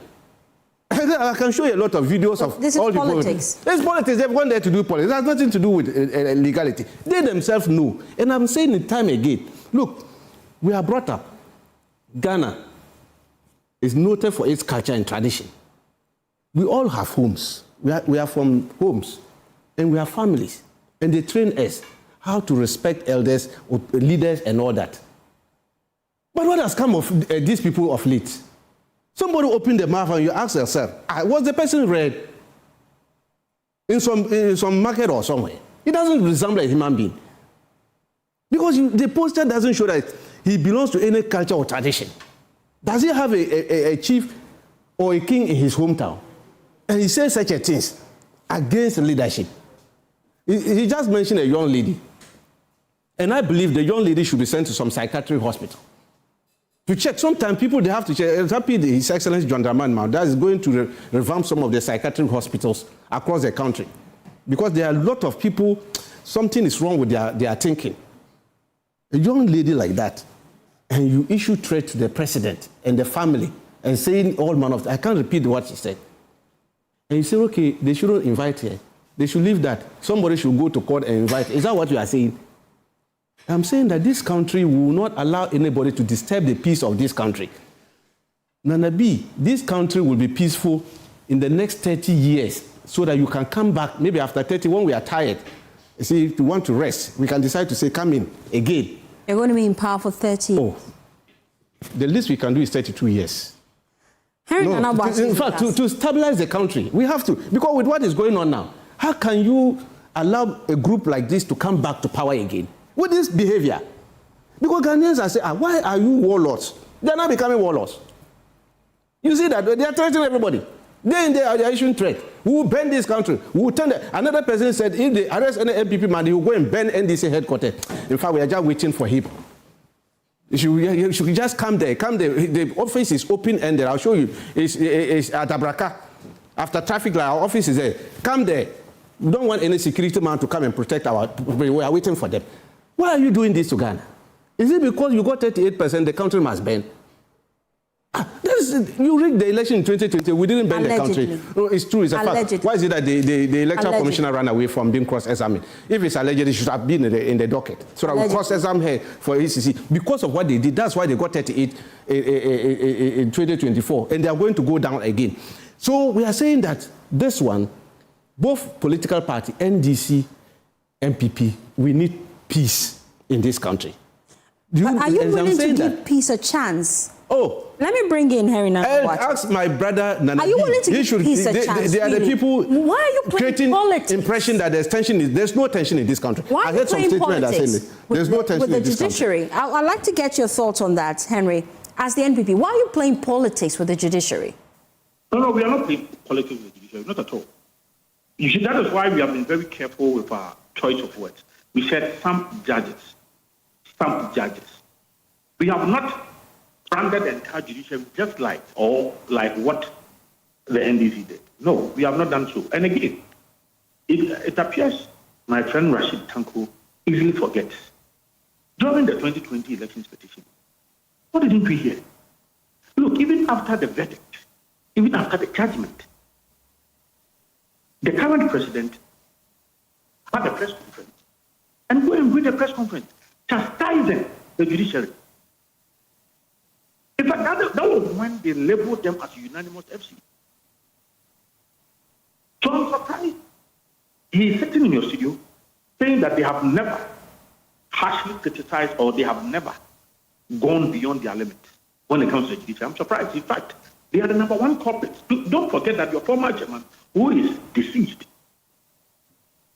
I can show you a lot of videos of this all is politics. People. It's politics. They've gone there to do politics. It has nothing to do with legality. They themselves know. And I'm saying it time again. Look, we are brought up. Ghana is noted for its culture and tradition. We all have homes. We are from homes. And we have families. And they train us how to respect elders, leaders, and all that. But what has come of these people of late? Somebody opened their mouth and you ask yourself, was the person read in some market or somewhere? He doesn't resemble a human being. Because the poster doesn't show that he belongs to any culture or tradition. Does he have a chief or a king in his hometown? And he says such a things against leadership. He just mentioned a young lady. And I believe the young lady should be sent to some psychiatric hospital to check. Sometimes people, they have to check. It's happy His Excellency John Dramani Mahama that is going to revamp some of the psychiatric hospitals across the country. Because there are a lot of people, something is wrong with their thinking. A young lady like that, and you issue threat to the president and the family and saying all manner of, I can't repeat what she said. And you say, okay, they shouldn't invite her. They should leave that. Somebody should go to court and invite her. Is that what you are saying? I'm saying that this country will not allow anybody to disturb the peace of this country. Nanabi, this country will be peaceful in the next 30 years so that you can come back, maybe after 30, when we are tired. You see, if you want to rest, we can decide to say, come in again. You're going to be in power for 30 years. Oh, the least we can do is 32 years. In fact, to stabilize the country, we have to. Because with what is going on now, how can you allow a group like this to come back to power again? With this behavior, Because Ghanaians are saying, why are you warlords? They're not becoming warlords. You see that? They are threatening everybody. They are issuing threat. We will burn this country. We will turn another president said, if they arrest any MPP man, he will go and burn NDC headquarters. In fact, we are just waiting for him. You should just come there. Come there. The office is open-ended. I'll show you. It's at Abraka. After traffic light, our office is there. Come there. We don't want any security man to come and protect we are waiting for them. Why are you doing this to Ghana? Is it because you got 38%, the country must burn? You rigged the election in 2020, we didn't burn the country. No, it's true, it's a fact. Why is it that the electoral commissioner ran away from being cross-examined? If it's alleged, it should have been in the docket. So that we cross-examine her for ECC. Because of what they did, that's why they got 38 in 2024, and they are going to go down again. So we are saying that this one, both political party, NDC, MPP, we need peace in this country. Are you willing to give peace a chance? Oh. Let me bring in Harry Nanawacha. Ask my brother Nana. Are you willing to give peace a chance? They are the people Why are you creating politics? impression that there's tension. There's no tension in this country. Why I heard some statement that saying there's no tension in this judiciary. country. I'd like to get your thoughts on that, Henry. As the NPP, why are you playing politics with the judiciary? No, we are not playing politics with the judiciary, not at all. You see, that is why we have been very careful with our choice of words. We said some judges. We have not branded the entire judiciary just like what the NDC did. No, we have not done so. And again, it appears my friend Rashid Tanko easily forgets. During the 2020 elections petition, what didn't we hear? Look, even after the verdict, even after the judgment, the current president had a press conference and go and read the press conference, chastising the judiciary. In fact, that was when they labeled them as unanimous FC. So I'm surprised. He is sitting in your studio saying that they have never harshly criticized or they have never gone beyond their limits when it comes to the judiciary. I'm surprised. In fact, they are the number one culprits. Don't forget that your former chairman, who is deceased,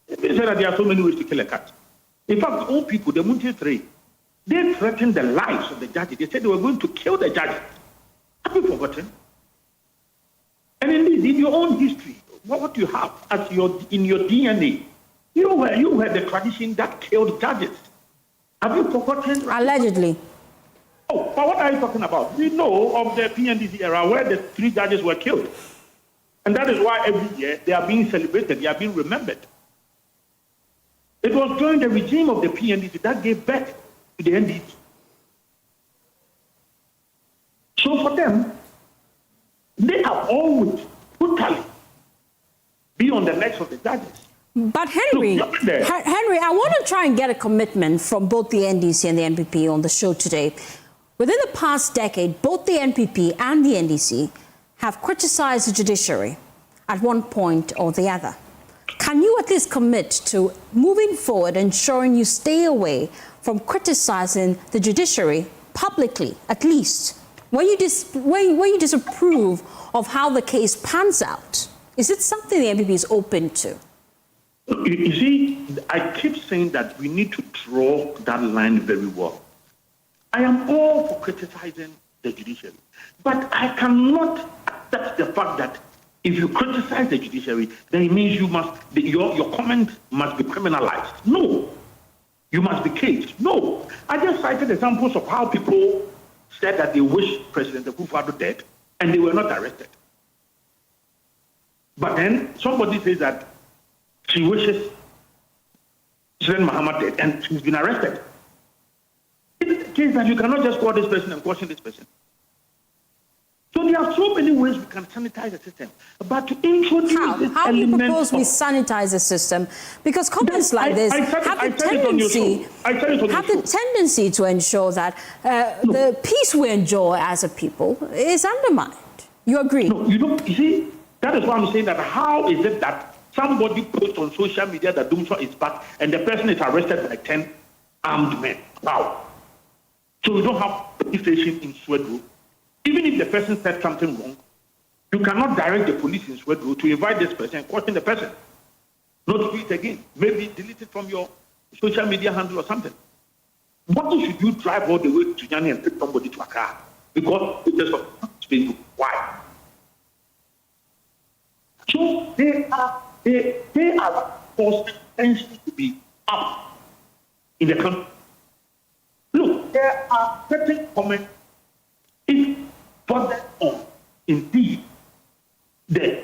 they said that there are so many ways to kill a cat. In fact, the old people, the Munti 3, they threatened the lives of the judges. They said they were going to kill the judges. Have you forgotten? And indeed, in your own history, what you have as in your DNA, you were the tradition that killed judges. Have you forgotten? Allegedly. Oh, but what are you talking about? We know of the PNDC era where the 3 judges were killed. And that is why every year they are being celebrated, they are being remembered. It was during the regime of the PNDC that gave birth to the NDC. So for them, they have always brutally be on the necks of the judges. But Henry, I want to try and get a commitment from both the NDC and the NPP on the show today. Within the past decade, both the NPP and the NDC have criticized the judiciary at one point or the other. Can you at least commit to moving forward, ensuring you stay away from criticizing the judiciary publicly, at least, when you disapprove of how the case pans out? Is it something the NPP is open to? You see, I keep saying that we need to draw that line very well. I am all for criticizing the judiciary, but I cannot accept the fact that if you criticize the judiciary, then it means your comment must be criminalized. No. You must be caged. No. I just cited examples of how people said that they wish President Akufo-Addo dead, and they were not arrested. But then somebody says that she wishes President Muhammad dead, and she's been arrested. It's the case that you cannot just call this person and question this person. So there are so many ways we can sanitize the system. But to introduce how do you propose we sanitize the system? Because comments like this have the tendency to ensure that the peace we enjoy as a people is undermined. You agree? No, you see, that is why I'm saying that how is it that somebody posts on social media that Dumswa is back and the person is arrested by 10 armed men? Wow. So we don't have police station in Swedru. Even if the person said something wrong, you cannot direct the police in Swedru to invite this person and question the person. Not to do it again. Maybe delete it from your social media handle or something. What should you drive all the way to Nyani and take somebody to Accra? Because it's just Facebook. Why? So they are forcing tension to be up in the country. Look, there are certain comments if further on indeed the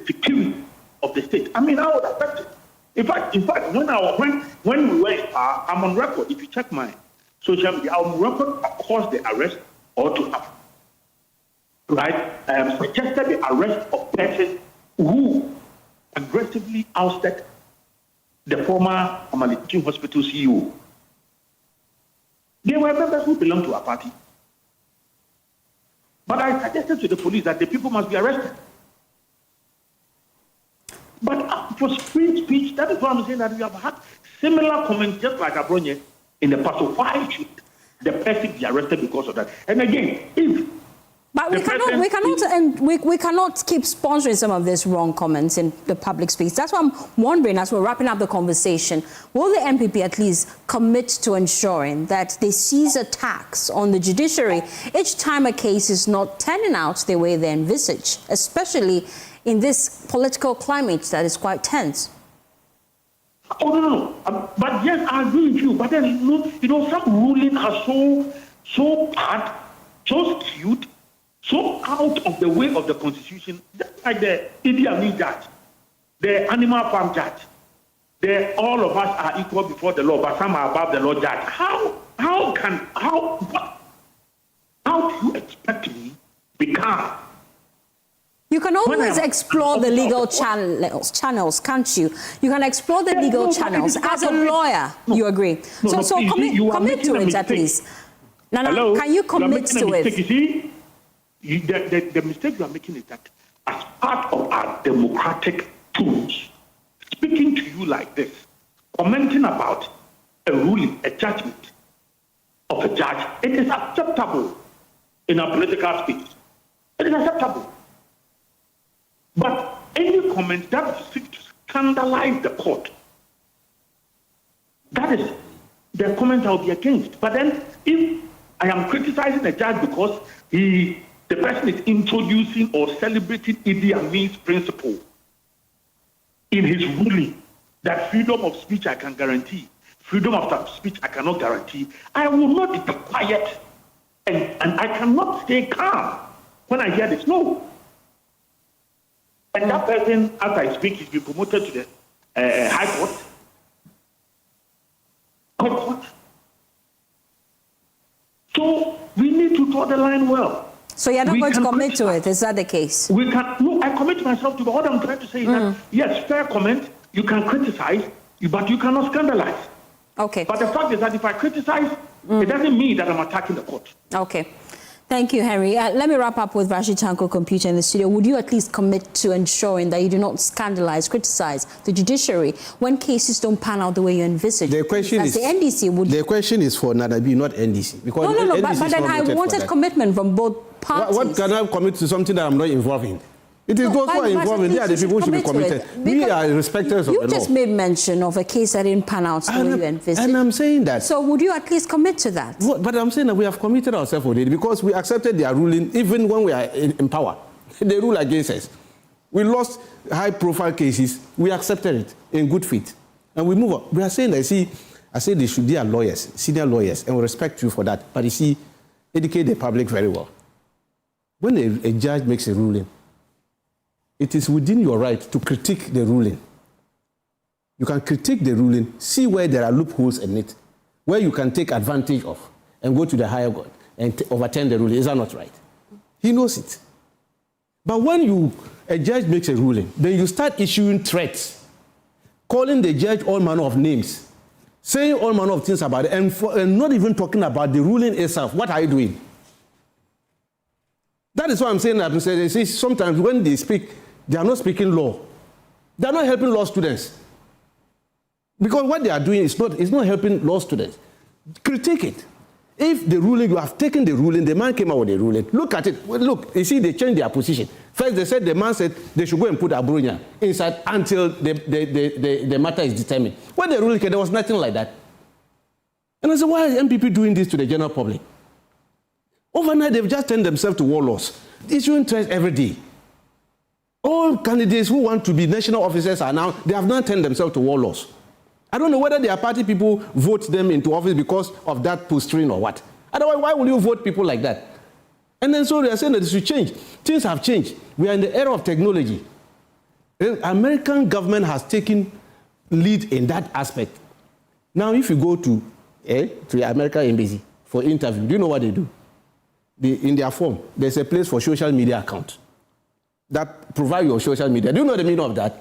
security of the state. I mean, I would affect it. In fact, when we were I'm on record. If you check my social media, I'm on record across the arrest or to have, right? Suggested the arrest of persons who aggressively ousted the former Amaliki Hospital CEO. They were members who belonged to our party. But I suggested to the police that the people must be arrested. But for free speech, that is why I'm saying that we have had similar comments just like Abronye in the past. So why should the person be arrested because of that? And again, if but we cannot keep sponsoring some of these wrong comments in the public space. That's why I'm wondering, as we're wrapping up the conversation, will the MPP at least commit to ensuring that they seize attacks on the judiciary each time a case is not turning out the way they envisage, especially in this political climate that is quite tense? Oh, no. But yes, I agree with you. But then, you know, some rulings are so bad, so skewed, so out of the way of the Constitution, just like the Idi Amin judge, the animal farm judge, all of us are equal before the law, but some are above the law judge. How do you expect me to be calm? You can always explore the legal channels, can't you? You can explore the legal channels. As a lawyer, you agree. So commit to it at least. Nana, can you commit to it? You see, the mistake you are making is that as part of our democratic tools, speaking to you like this, commenting about a ruling, a judgment of a judge, it is acceptable in our political speech. It is acceptable. But any comment that seeks to scandalize the court, that is the comment I'll be against. But then if I am criticizing a judge because the person is introducing or celebrating Idi Amin's principle in his ruling that freedom of speech I can guarantee, freedom of speech I cannot guarantee, I will not be quiet and I cannot stay calm when I hear this. No. And that person, as I speak, is being promoted to the High Court. So we need to draw the line well. So you're not going to commit to it, is that the case? No, I commit myself to it. What I'm trying to say is that, yes, fair comment, you can criticize, but you cannot scandalize. Okay. But the fact is that if I criticize, it doesn't mean that I'm attacking the court. Okay. Thank you, Henry. Let me wrap up with Rashid Tanko Computer in the studio. Would you at least commit to ensuring that you do not scandalize, criticize the judiciary when cases don't pan out the way you envisage? The question is, the NDC would... The question is for Nadabi, not NDC. Because no, but then I wanted commitment from both parties. What can I commit to something that I'm not involved in? It is those who are involved in. They are the people who should be committed. We are respecters of the law. You just made mention of a case that didn't pan out the way you envisaged. And I'm saying that. So would you at least commit to that? But I'm saying that we have committed ourselves already because we accepted their ruling even when we are in power. They rule against us. We lost high-profile cases. We accepted it in good faith. And we move on. We are saying that, I say they should be our lawyers, senior lawyers, and we respect you for that. But educate the public very well. When a judge makes a ruling, it is within your right to critique the ruling. You can critique the ruling, see where there are loopholes in it, where you can take advantage of, and go to the higher court and overturn the ruling. Is that not right? He knows it. But when a judge makes a ruling, then you start issuing threats, calling the judge all manner of names, saying all manner of things about it, and not even talking about the ruling itself. What are you doing? That is why I'm saying that sometimes when they speak, they are not speaking law. They are not helping law students. Because what they are doing is not helping law students. Critique it. If the ruling, you have taken the ruling, the man came out with the ruling, look at it. Look, you see, they changed their position. First, the man said they should go and put Abronya inside until the matter is determined. When the ruling came, there was nothing like that. And I said, why is MPP doing this to the general public? Overnight, they've just turned themselves to warlords, issuing threats every day. All candidates who want to be national officers they have now turned themselves to warlords. I don't know whether their party people vote them into office because of that posturing or what. Otherwise, why would you vote people like that? And then so they are saying that this should change. Things have changed. We are in the era of technology. The American government has taken lead in that aspect. Now, if you go to the American embassy for interview, do you know what they do? In their form, there's a place for social media account that provide your social media. Do you know the meaning of that?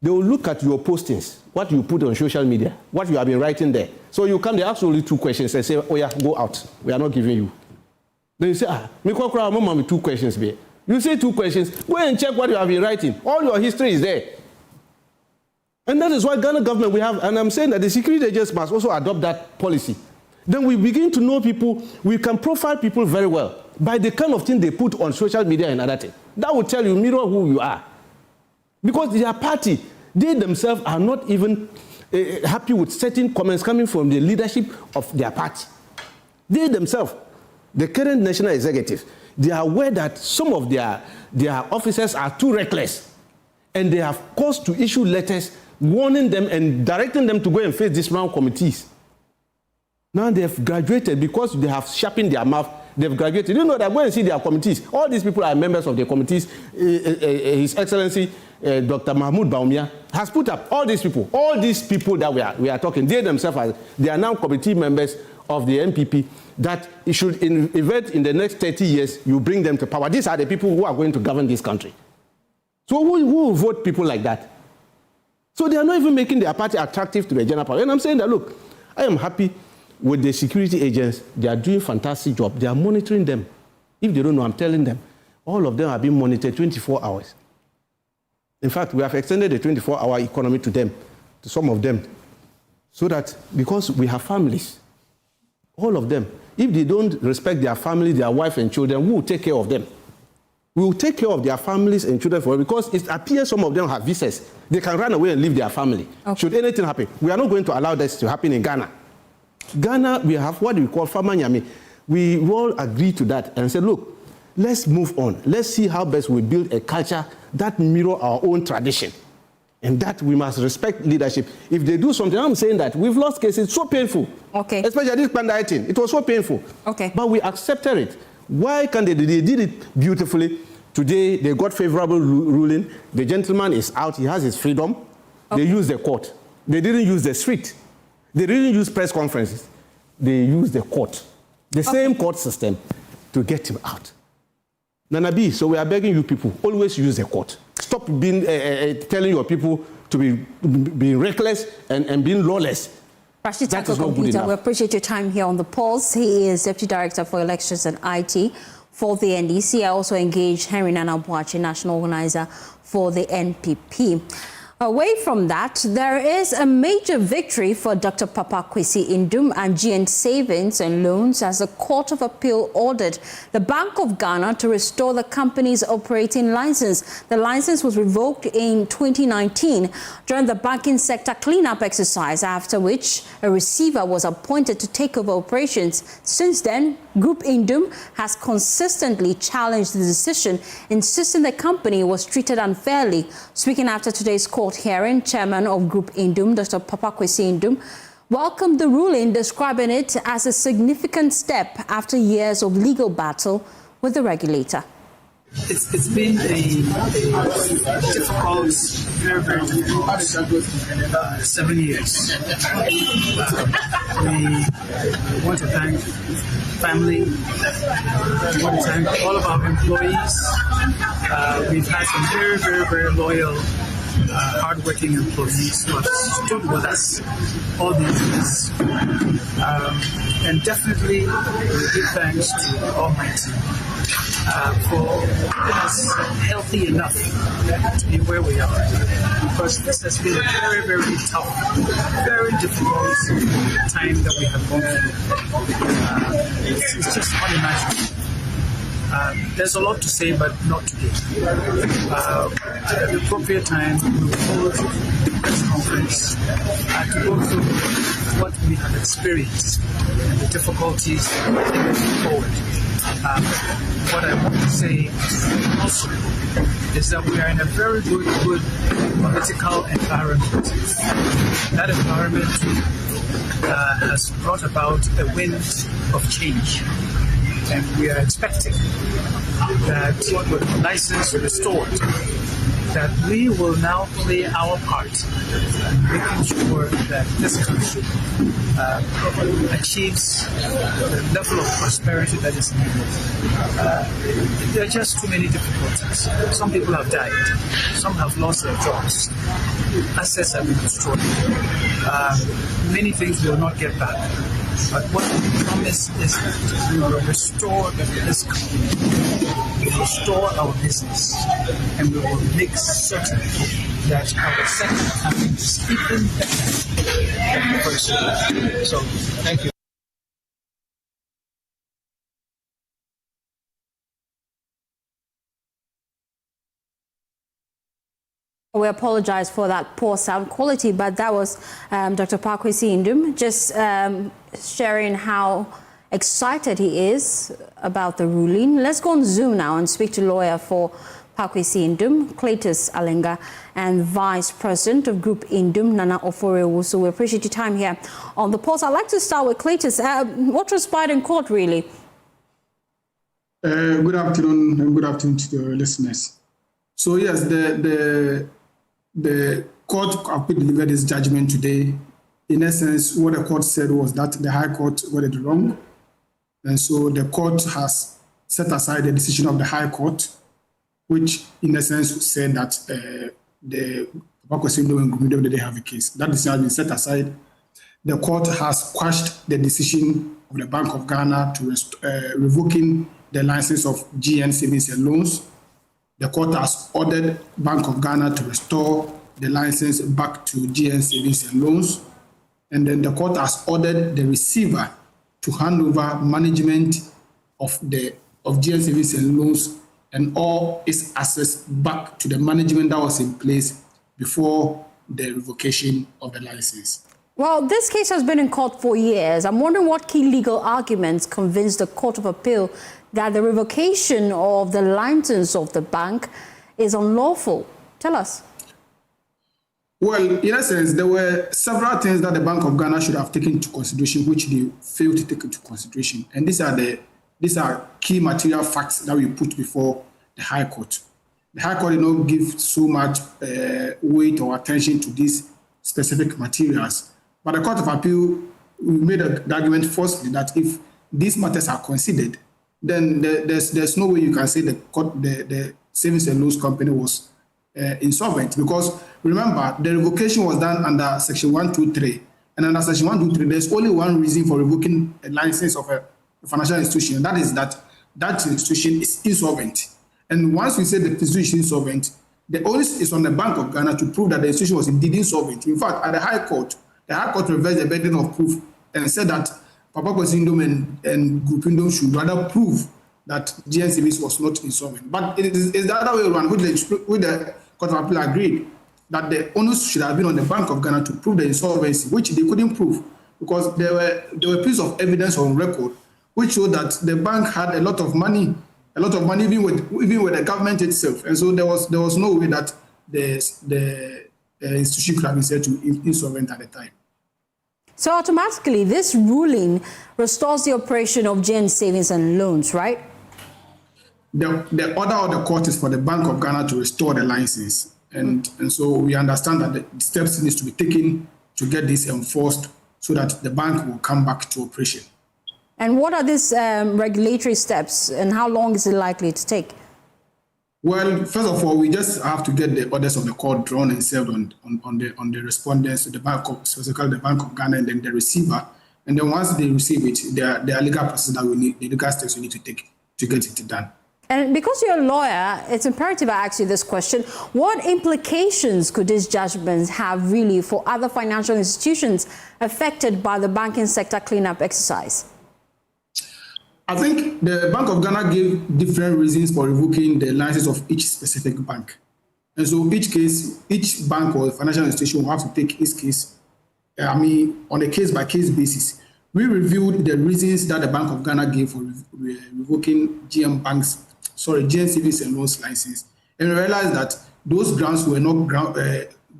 They will look at your postings, what you put on social media, what you have been writing there. So you come, they ask only 2 questions and say, oh yeah, go out. We are not giving you. Then you say, me 2 questions, babe. You say 2 questions, go and check what you have been writing. All your history is there. And that is why Ghana government we have, and I'm saying that the security agents must also adopt that policy. Then we begin to know people, we can profile people very well by the kind of thing they put on social media and other things. That will tell you, mirror who you are. Because their party, they themselves are not even happy with certain comments coming from the leadership of their party. They themselves, the current national executive, they are aware that some of their officers are too reckless. And they have caused to issue letters warning them and directing them to go and face disciplinary committees. Now they have graduated because they have sharpened their mouth. They've graduated. You know that go and see their committees. All these people are members of the committees. His Excellency Dr. Mahmoud Baumia has put up all these people that we are talking. They themselves they are now committee members of the MPP. That it should event in the next 30 years. You bring them to power. These are the people who are going to govern this country. So who will vote people like that? So they are not even making their party attractive to the general public. And I'm saying that, look, I am happy with the security agents. They are doing a fantastic job. They are monitoring them. If they don't know, I'm telling them. All of them are being monitored 24 hours. In fact, we have extended the 24-hour economy to them, to some of them, so that because we have families, all of them, if they don't respect their family, their wife and children, we will take care of them. We will take care of their families and children for them because it appears some of them have visas. They can run away and leave their family. Okay. Should anything happen, we are not going to allow this to happen in Ghana. Ghana, we have what we call Famanyami. We all agree to that and say, look, let's move on. Let's see how best we build a culture that mirror our own tradition. And that we must respect leadership. If they do something, I'm saying that we've lost cases, so painful. Okay. Especially this Pandai thing. It was so painful. Okay. But we accepted it. Why can't they? They did it beautifully. Today, they got favorable ruling. The gentleman is out. He has his freedom. Okay. They used the court. They didn't use the street. They didn't use press conferences. They used the court. The same court system to get him out. Nana B, so we are begging you people, always use the court. Stop being telling your people to be reckless and being lawless. Rashid Tako, we appreciate your time here on The Pulse. He is Deputy Director for Elections and IT for the NDC. I also engaged Henry Nana Boachi, National Organizer for the NPP. Away from that, there is a major victory for Dr. Papa Kwesi Ndum and GN Savings and Loans as the Court of Appeal ordered the Bank of Ghana to restore the company's operating license. The license was revoked in 2019 during the banking sector cleanup exercise, after which a receiver was appointed to take over operations. Since then, Group Ndum has consistently challenged the decision, insisting the company was treated unfairly. Speaking after today's court hearing, Chairman of Group Ndum, Dr. Papa Kwesi Ndum, welcomed the ruling, describing it as a significant step after years of legal battle with the regulator. It's been a difficult, very, very difficult 7 years. We want to thank family, we want to thank all of our employees. We've had some very, very, very loyal, hardworking employees who have stood with us all these years. And definitely we give thanks to the Almighty for keeping us healthy enough to be where we are. Because this has been a very, very tough, very difficult time that we have gone through. It's just unimaginable. There's a lot to say, but not today. at the appropriate time, we will hold a press conference to go through what we have experienced and the difficulties moving forward. What I want to say also is that we are in a very good political environment. That environment has brought about a wind of change. And we are expecting that with license restored, that we will now play our part in making sure that this country achieves the level of prosperity that is needed. There are just too many difficulties. Some people have died. Some have lost their jobs. Assets have been destroyed. Many things will not get back. But what we promise is that we will restore this company, we will restore our business, and we will make certain that our second coming is even better than the first one. So, thank you. We apologize for that poor sound quality, but that was Dr. Pakwesi Ndum just sharing how excited he is about the ruling. Let's go on Zoom now and speak to lawyer for Pakwesi Ndum, Cletus Alenga, and Vice President of Group Ndum, Nana Oforewu. So we appreciate your time here on the pulse. I'd like to start with Cletus. What transpired in court, really? Good afternoon, and good afternoon to the listeners. So yes, the court delivered its judgment today. In essence, what the court said was that the High Court got it wrong. And so the court has set aside the decision of the High Court, which in essence said that the Pakwesi Ndum didn't have a case. That decision has been set aside. The court has quashed the decision of the Bank of Ghana to revoking the license of GN Savings and Loans. The court has ordered Bank of Ghana to restore the license back to GN Savings and Loans. And then the court has ordered the receiver to hand over management of GN Savings and Loans and all its assets back to the management that was in place before the revocation of the license. Well, this case has been in court for years. I'm wondering what key legal arguments convinced the Court of Appeal that the revocation of the license of the bank is unlawful. Tell us. Well, in essence, there were several things that the Bank of Ghana should have taken into consideration, which they failed to take into consideration. And these are key material facts that we put before the High Court. The High Court did not give so much weight or attention to these specific materials. But the Court of Appeal made the argument firstly that if these matters are considered, then there's no way you can say the Savings and Loans Company was insolvent, because remember, the revocation was done under Section 123, and under Section 123, there's only one reason for revoking a license of a financial institution, and that is that institution is insolvent. And once we say the institution is insolvent, the onus is on the Bank of Ghana to prove that the institution was indeed insolvent. In fact, at the High Court reversed the burden of proof and said that Pakwesi Ndum and Group Ndum should rather prove that GN Savings was not insolvent. But it's the other way around, with the Court of Appeal agreed that the onus should have been on the Bank of Ghana to prove the insolvency, which they couldn't prove because there were pieces of evidence on record which showed that the bank had a lot of money even with the government itself, and so there was no way that the institution could have been said to be insolvent at the time. So automatically, this ruling restores the operation of GN Savings and Loans, right? The order of the court is for the Bank of Ghana to restore the license. And so we understand that the steps need to be taken to get this enforced so that the bank will come back to operation. And what are these regulatory steps and how long is it likely to take? Well, first of all, we just have to get the orders of the court drawn and served on the respondents, the bank of, specifically the Bank of Ghana, and then the receiver. And then once they receive it, there are legal processes that we need, the legal steps we need to take to get it done. And because you're a lawyer, it's imperative I ask you this question. What implications could these judgments have really for other financial institutions affected by the banking sector cleanup exercise? I think the Bank of Ghana gave different reasons for revoking the license of each specific bank. And so each bank or financial institution will have to take its case, on a case-by-case basis. We reviewed the reasons that the Bank of Ghana gave for revoking GN Savings and Loans license, and we realized that those grounds were not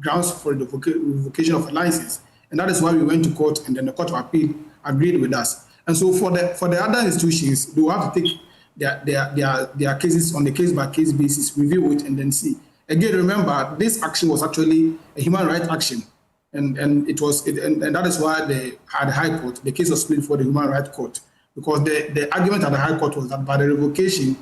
grounds for the revocation of a license, and that is why we went to court, and then the Court of Appeal agreed with us. And so for the other institutions, they will have to take their cases on a case-by-case basis, review it, and then see. Again, remember, this action was actually a human rights action, and that is why at the High Court, the case was split for the Human Rights Court, because the argument at the High Court was that by the revocation,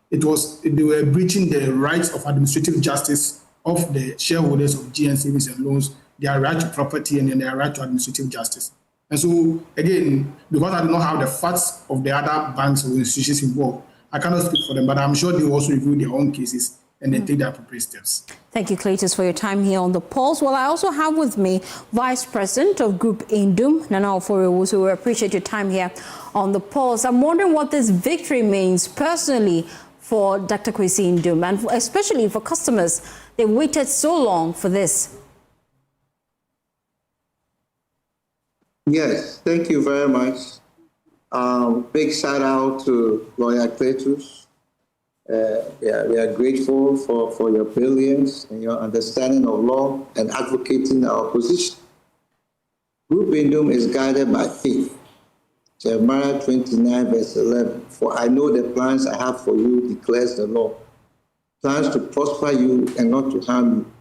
they were breaching the rights of administrative justice of the shareholders of GN Savings and Loans, their right to property and then their right to administrative justice. And so, again, because I do not have the facts of the other banks or institutions involved, I cannot speak for them, but I'm sure they will also review their own cases and they take the appropriate steps. Thank you, Cletus, for your time here on The Pulse. Well, I also have with me Vice President of Group Indum, Nana Ofori, so we appreciate your time here on The Pulse. I'm wondering what this victory means personally for Dr. Kwesi Indum, and especially for customers. They waited so long for this. Yes, thank you very much. Big shout out to Lawyer Cletus. We are grateful for your brilliance and your understanding of law and advocating our position. Group Indum is guided by faith. Jeremiah 29 verse 11, for I know the plans I have for you, declares the Lord. Plans to prosper you and not to harm you.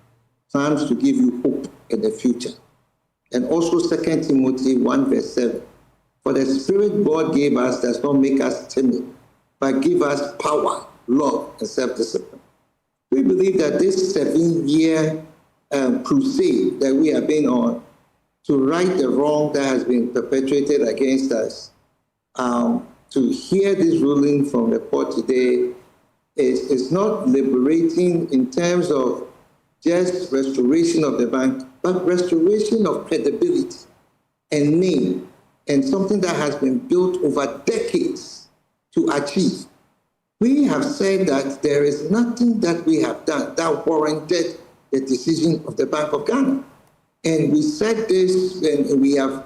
Plans to give you hope in the future. And also 2 Timothy 1 verse 7, for the Spirit God gave us does not make us timid, but give us power, love, and self-discipline. We believe that this 7-year crusade that we have been on to right the wrong that has been perpetrated against us, to hear this ruling from the court today is not liberating in terms of just restoration of the bank, but restoration of credibility and name, and something that has been built over decades to achieve. We have said that there is nothing that we have done that warranted the decision of the Bank of Ghana. And we said this, and we have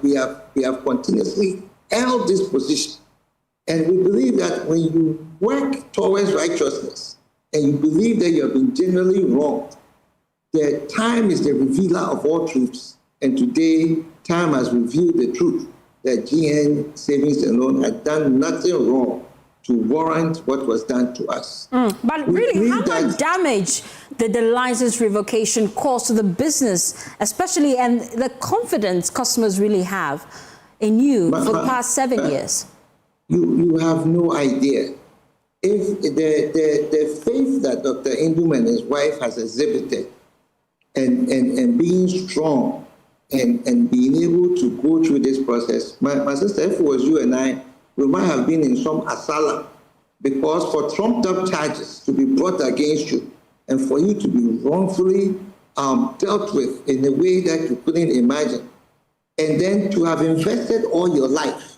continuously held this position. And we believe that when you work towards righteousness and you believe that you have been generally wronged, the time is the revealer of all truths. And today, time has revealed the truth that GN Savings and Loan had done nothing wrong to warrant what was done to us. But really, how much damage did the license revocation cause to the business, especially, and the confidence customers really have in you for the past 7 years? You have no idea. If the faith that Dr. Indum and his wife has exhibited and being strong and being able to go through this process, my sister, if it was you and I, we might have been in some asylum, because for trumped up charges to be brought against you and for you to be wrongfully dealt with in a way that you couldn't imagine, and then to have invested all your life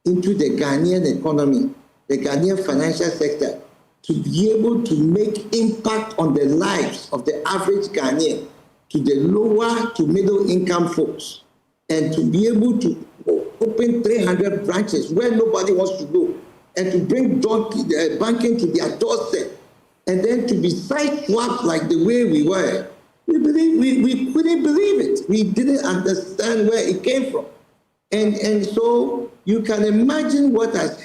into the Ghanaian economy, the Ghanaian financial sector, to be able to make impact on the lives of the average Ghanaian, to the lower to middle income folks, and to be able to open 300 branches where nobody wants to go, and to bring banking to their doorstep, and then to be sideswiped like the way we were. We couldn't believe it. We didn't understand where it came from. And so you can imagine what has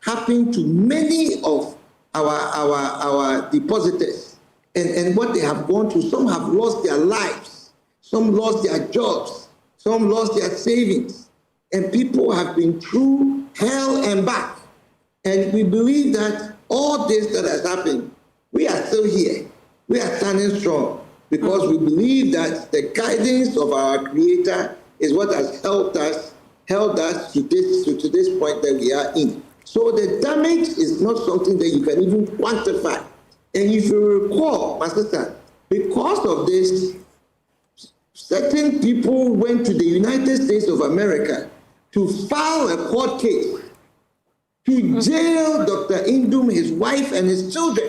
happened to many of our depositors and what they have gone through. Some have lost their lives, some lost their jobs, some lost their savings, and people have been through hell and back. And we believe that all this that has happened, we are still here. We are standing strong because we believe that the guidance of our Creator is what has held us to this point that we are in. So the damage is not something that you can even quantify. And if you recall, my sister, because of this, certain people went to the United States of America to file a court case to jail Dr. Indum, his wife, and his children.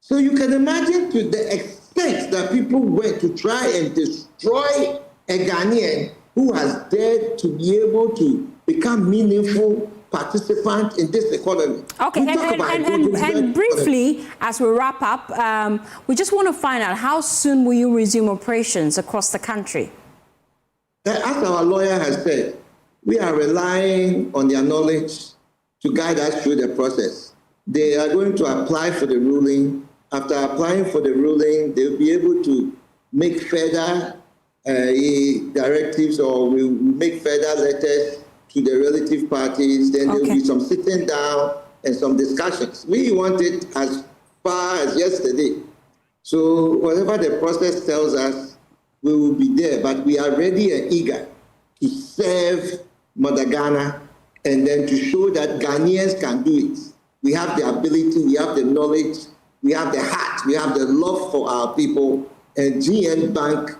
So you can imagine to the expect that people were to try and destroy a Ghanaian who has dared to be able to become meaningful participant in this economy. Okay, and briefly, as we wrap up, we just want to find out, how soon will you resume operations across the country? As our lawyer has said, we are relying on their knowledge to guide us through the process. They are going to apply for the ruling. After applying for the ruling, they'll be able to make further directives, or will make further letters to the relative parties. Then there'll be some sitting down and some discussions. We want it as far as yesterday. So whatever the process tells us, we will be there. But we are ready and eager to serve Mother Ghana, and then to show that Ghanaians can do it. We have the ability, we have the knowledge, we have the heart, we have the love for our people. And GN Bank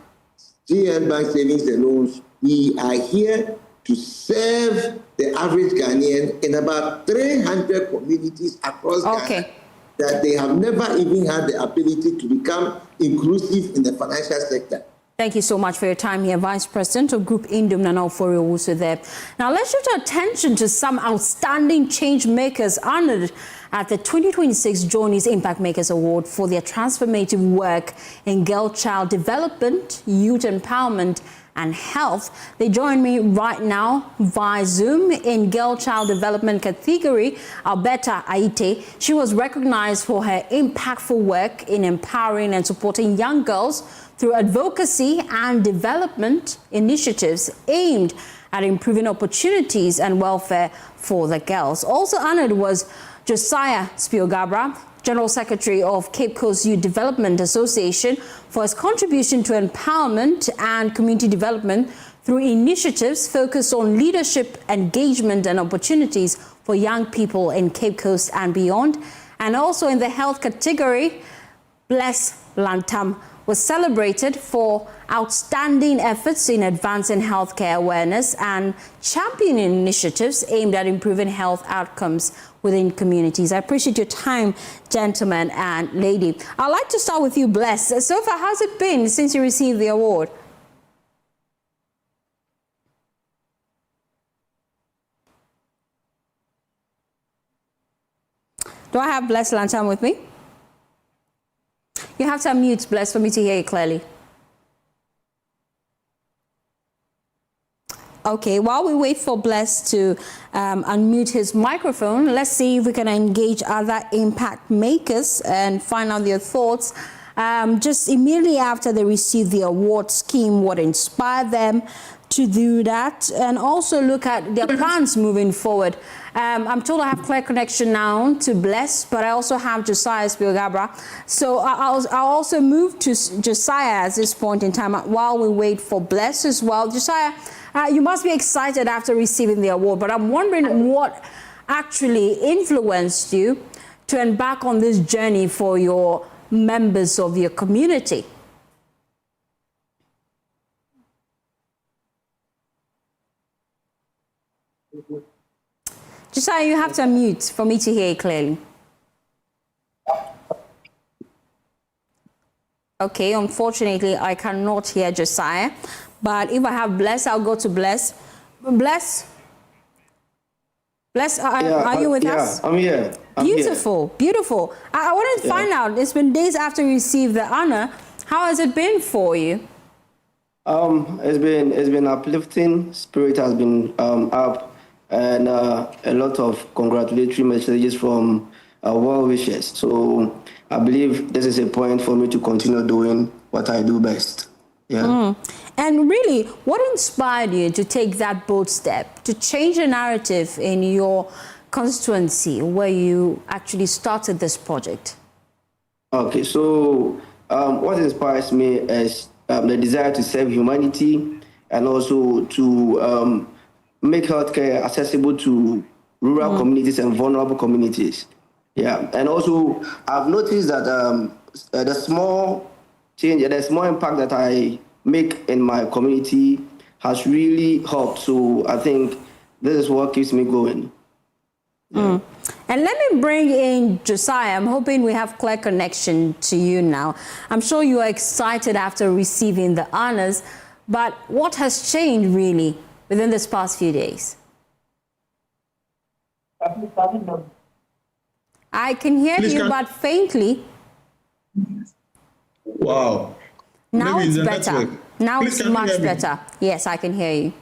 Savings and Loans, we are here to serve the average Ghanaian in about 300 communities across Ghana that they have never even had the ability to become inclusive in the financial sector. Thank you so much for your time here, Vice President of Group Indum, Nana Ofori-Owusu there. Now, let's shift our attention to some outstanding change makers honored at the 2026 Journeys Impact Makers Award for their transformative work in girl child development, youth empowerment, and health. They join me right now via Zoom. In girl child development category, Alberta Aite. She was recognized for her impactful work in empowering and supporting young girls through advocacy and development initiatives aimed at improving opportunities and welfare for the girls. Also honored was Josiah Spiogabra, General Secretary of Cape Coast Youth Development Association, for his contribution to empowerment and community development through initiatives focused on leadership, engagement, and opportunities for young people in Cape Coast and beyond. And also in the health category, Bless Lantam was celebrated for outstanding efforts in advancing healthcare awareness and championing initiatives aimed at improving health outcomes within communities. I appreciate your time, gentlemen and lady. I'd like to start with you, Bless. So far, how's it been since you received the award? Do I have Bless Lantam with me? You have to unmute, Bless, for me to hear you clearly. Okay, while we wait for Bless to unmute his microphone, let's see if we can engage other impact makers and find out their thoughts. Just immediately after they received the award scheme, what inspired them to do that, and also look at their plans moving forward. I'm told I have clear connection now to Bless, but I also have Josiah Spiogabra. So I'll also move to Josiah at this point in time while we wait for Bless as well. Josiah, you must be excited after receiving the award, but I'm wondering what actually influenced you to embark on this journey for your members of your community. Josiah, you have to unmute for me to hear you clearly. Okay, unfortunately, I cannot hear Josiah. But if I have Bless, I'll go to Bless. Bless? Bless, are you with us? I'm here. Beautiful, beautiful. I wanted to find out, it's been days after you received the honor. How has it been for you? It's been uplifting. Spirit has been up. And a lot of congratulatory messages from well wishers. So I believe this is a point for me to continue doing what I do best. Yeah. And really, what inspired you to take that bold step, to change the narrative in your constituency where you actually started this project? Okay, so what inspires me is the desire to serve humanity and also to make healthcare accessible to rural communities and vulnerable communities. Yeah, and also I've noticed that the small change, the small impact that I make in my community has really helped. So I think this is what keeps me going. And let me bring in Josiah. I'm hoping we have clear connection to you now. I'm sure you are excited after receiving the honors, but what has changed really within this past few days? I can hear you, but faintly. Wow. Now Maybe it's the better. network. Now Please, it's much better. Yes, I can hear you.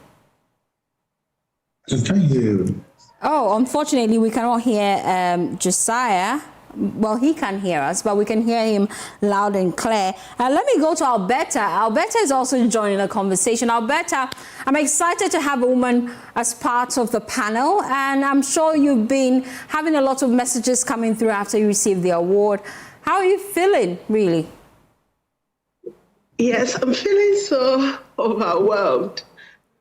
I can't hear you. Oh, unfortunately, we cannot hear Josiah. Well, he can hear us, but we can hear him loud and clear. Let me go to Alberta. Alberta is also joining the conversation. Alberta, I'm excited to have a woman as part of the panel, and I'm sure you've been having a lot of messages coming through after you received the award. How are you feeling, really? Yes, I'm feeling so overwhelmed.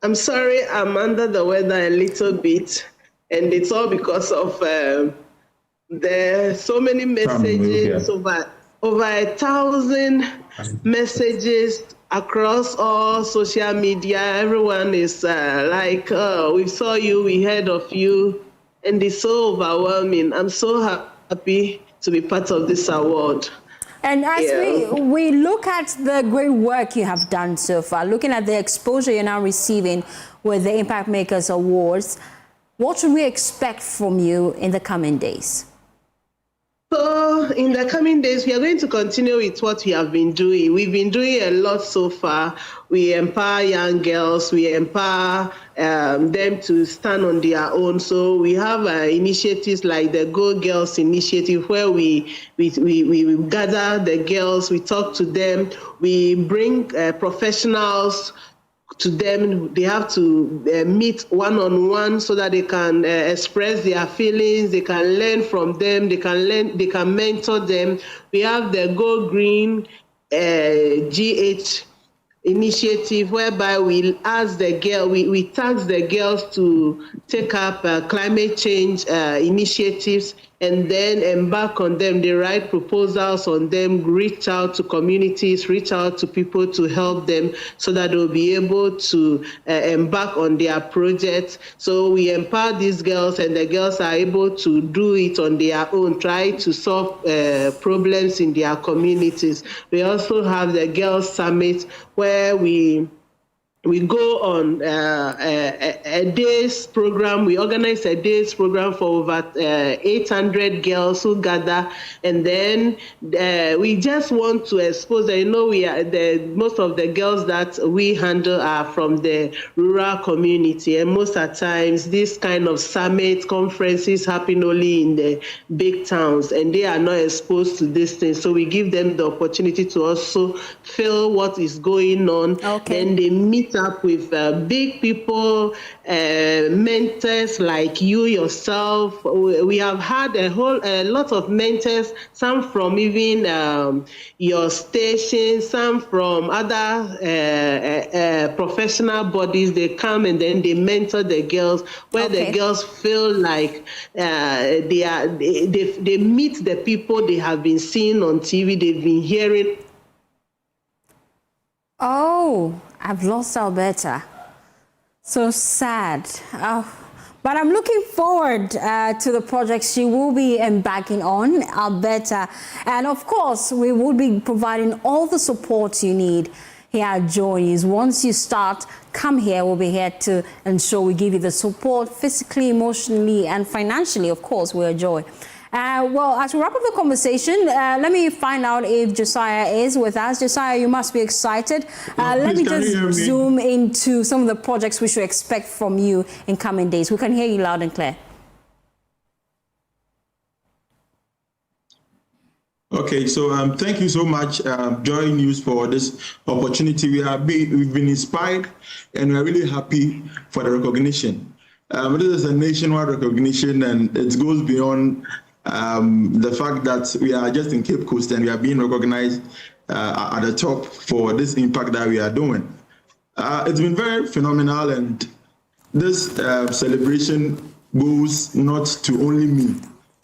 I'm sorry, I'm under the weather a little bit, and it's all because of there's so many messages, over 1,000 messages across all social media. Everyone is like, oh, we saw you, we heard of you, and it's so overwhelming. I'm so happy to be part of this award. And as we look at the great work you have done so far, looking at the exposure you're now receiving with the Impact Makers Awards, what should we expect from you in the coming days? So in the coming days, we are going to continue with what we have been doing. We've been doing a lot so far. We empower young girls. We empower them to stand on their own. So we have initiatives like the Go Girls initiative, where we gather the girls, we talk to them, we bring professionals to them. They have to meet one-on-one so that they can express their feelings, they can learn from them, they can mentor them. We have the Go Green GH initiative, whereby we ask the girl, we task the girls to take up climate change initiatives and then embark on them. They write proposals on them, reach out to communities, reach out to people to help them so that they'll be able to embark on their projects. So we empower these girls, and the girls are able to do it on their own, try to solve problems in their communities. We also have the Girls Summit, where we go on a day's program. We organize a day's program for over 800 girls who gather, and then we just want to expose that, most of the girls that we handle are from the rural community, and most of the times these kind of summit conferences happen only in the big towns, and they are not exposed to these things. So we give them the opportunity to also feel what is going on. Okay. Then they meet up with big people, mentors like you yourself. We have had a lot of mentors, some from even your station, some from other professional bodies. They come and then they mentor the girls, where the girls feel like they meet the people they have been seeing on TV, they've been hearing. Oh, I've lost Alberta. So sad. But I'm looking forward to the projects she will be embarking on, Alberta. And of course, we will be providing all the support you need here at Joy News. Once you start, come here. We'll be here to ensure we give you the support physically, emotionally, and financially. Of course, we're Joy. Well, as we wrap up the conversation, let me find out if Josiah is with us. Josiah, you must be excited. Let me just zoom into some of the projects we should expect from you in coming days. We can hear you loud and clear. Okay, so thank you so much, Joy News, for this opportunity. We've been inspired, and we're really happy for the recognition. This is a nationwide recognition, and it goes beyond the fact that we are just in Cape Coast and we are being recognized at the top for this impact that we are doing. It's been very phenomenal, and this celebration goes not to only me.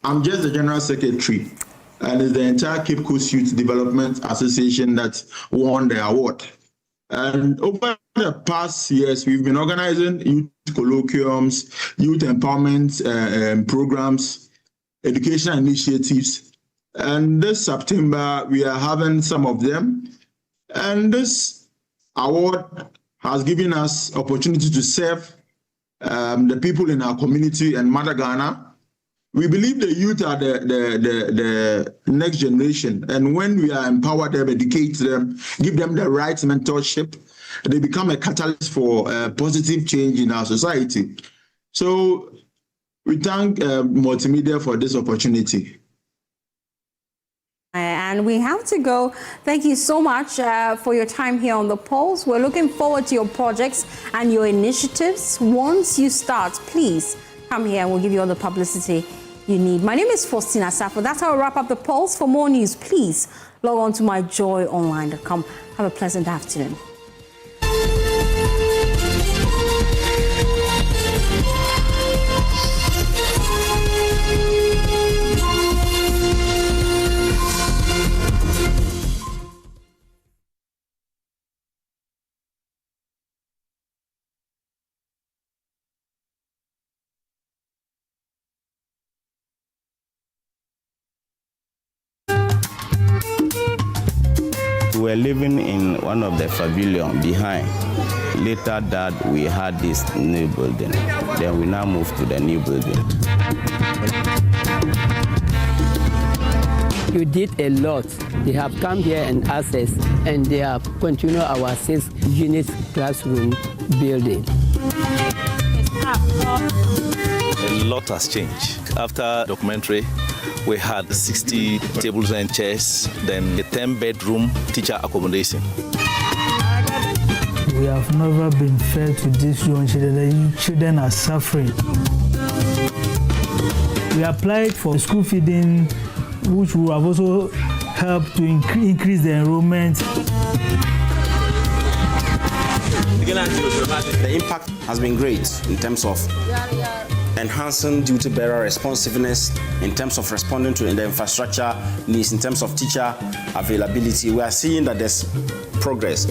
I'm just the General Secretary, and it's the entire Cape Coast Youth Development Association that won the award. And over the past years, we've been organizing youth colloquiums, youth empowerment programs, education initiatives. And this September, we are having some of them. And this award has given us opportunity to serve the people in our community and Mother Ghana. We believe the youth are the next generation, and when we are empowered them, educate them, give them the right mentorship, they become a catalyst for positive change in our society. So we thank Multimedia for this opportunity. And we have to go. Thank you so much for your time here on The Pulse. We're looking forward to your projects and your initiatives. Once you start, please come here and we'll give you all the publicity you need. My name is Fostina Sarfo. That's how I wrap up The Pulse. For more news, please log on to myjoyonline.com. Have a pleasant afternoon. We were living in one of the pavilion behind. Later that we had this new building. Then we now moved to the new building. You did a lot. They have come here and asked us, and they have continued our 6-unit classroom building. A lot has changed. After documentary, we had 60 tables and chairs, then a 10-bedroom teacher accommodation. We have never been fair to these young children. The children are suffering. We applied for school feeding, which will have also helped to increase the enrollment. The impact has been great in terms of enhancing duty bearer responsiveness, in terms of responding to the infrastructure needs, in terms of teacher availability. We are seeing that there's progress.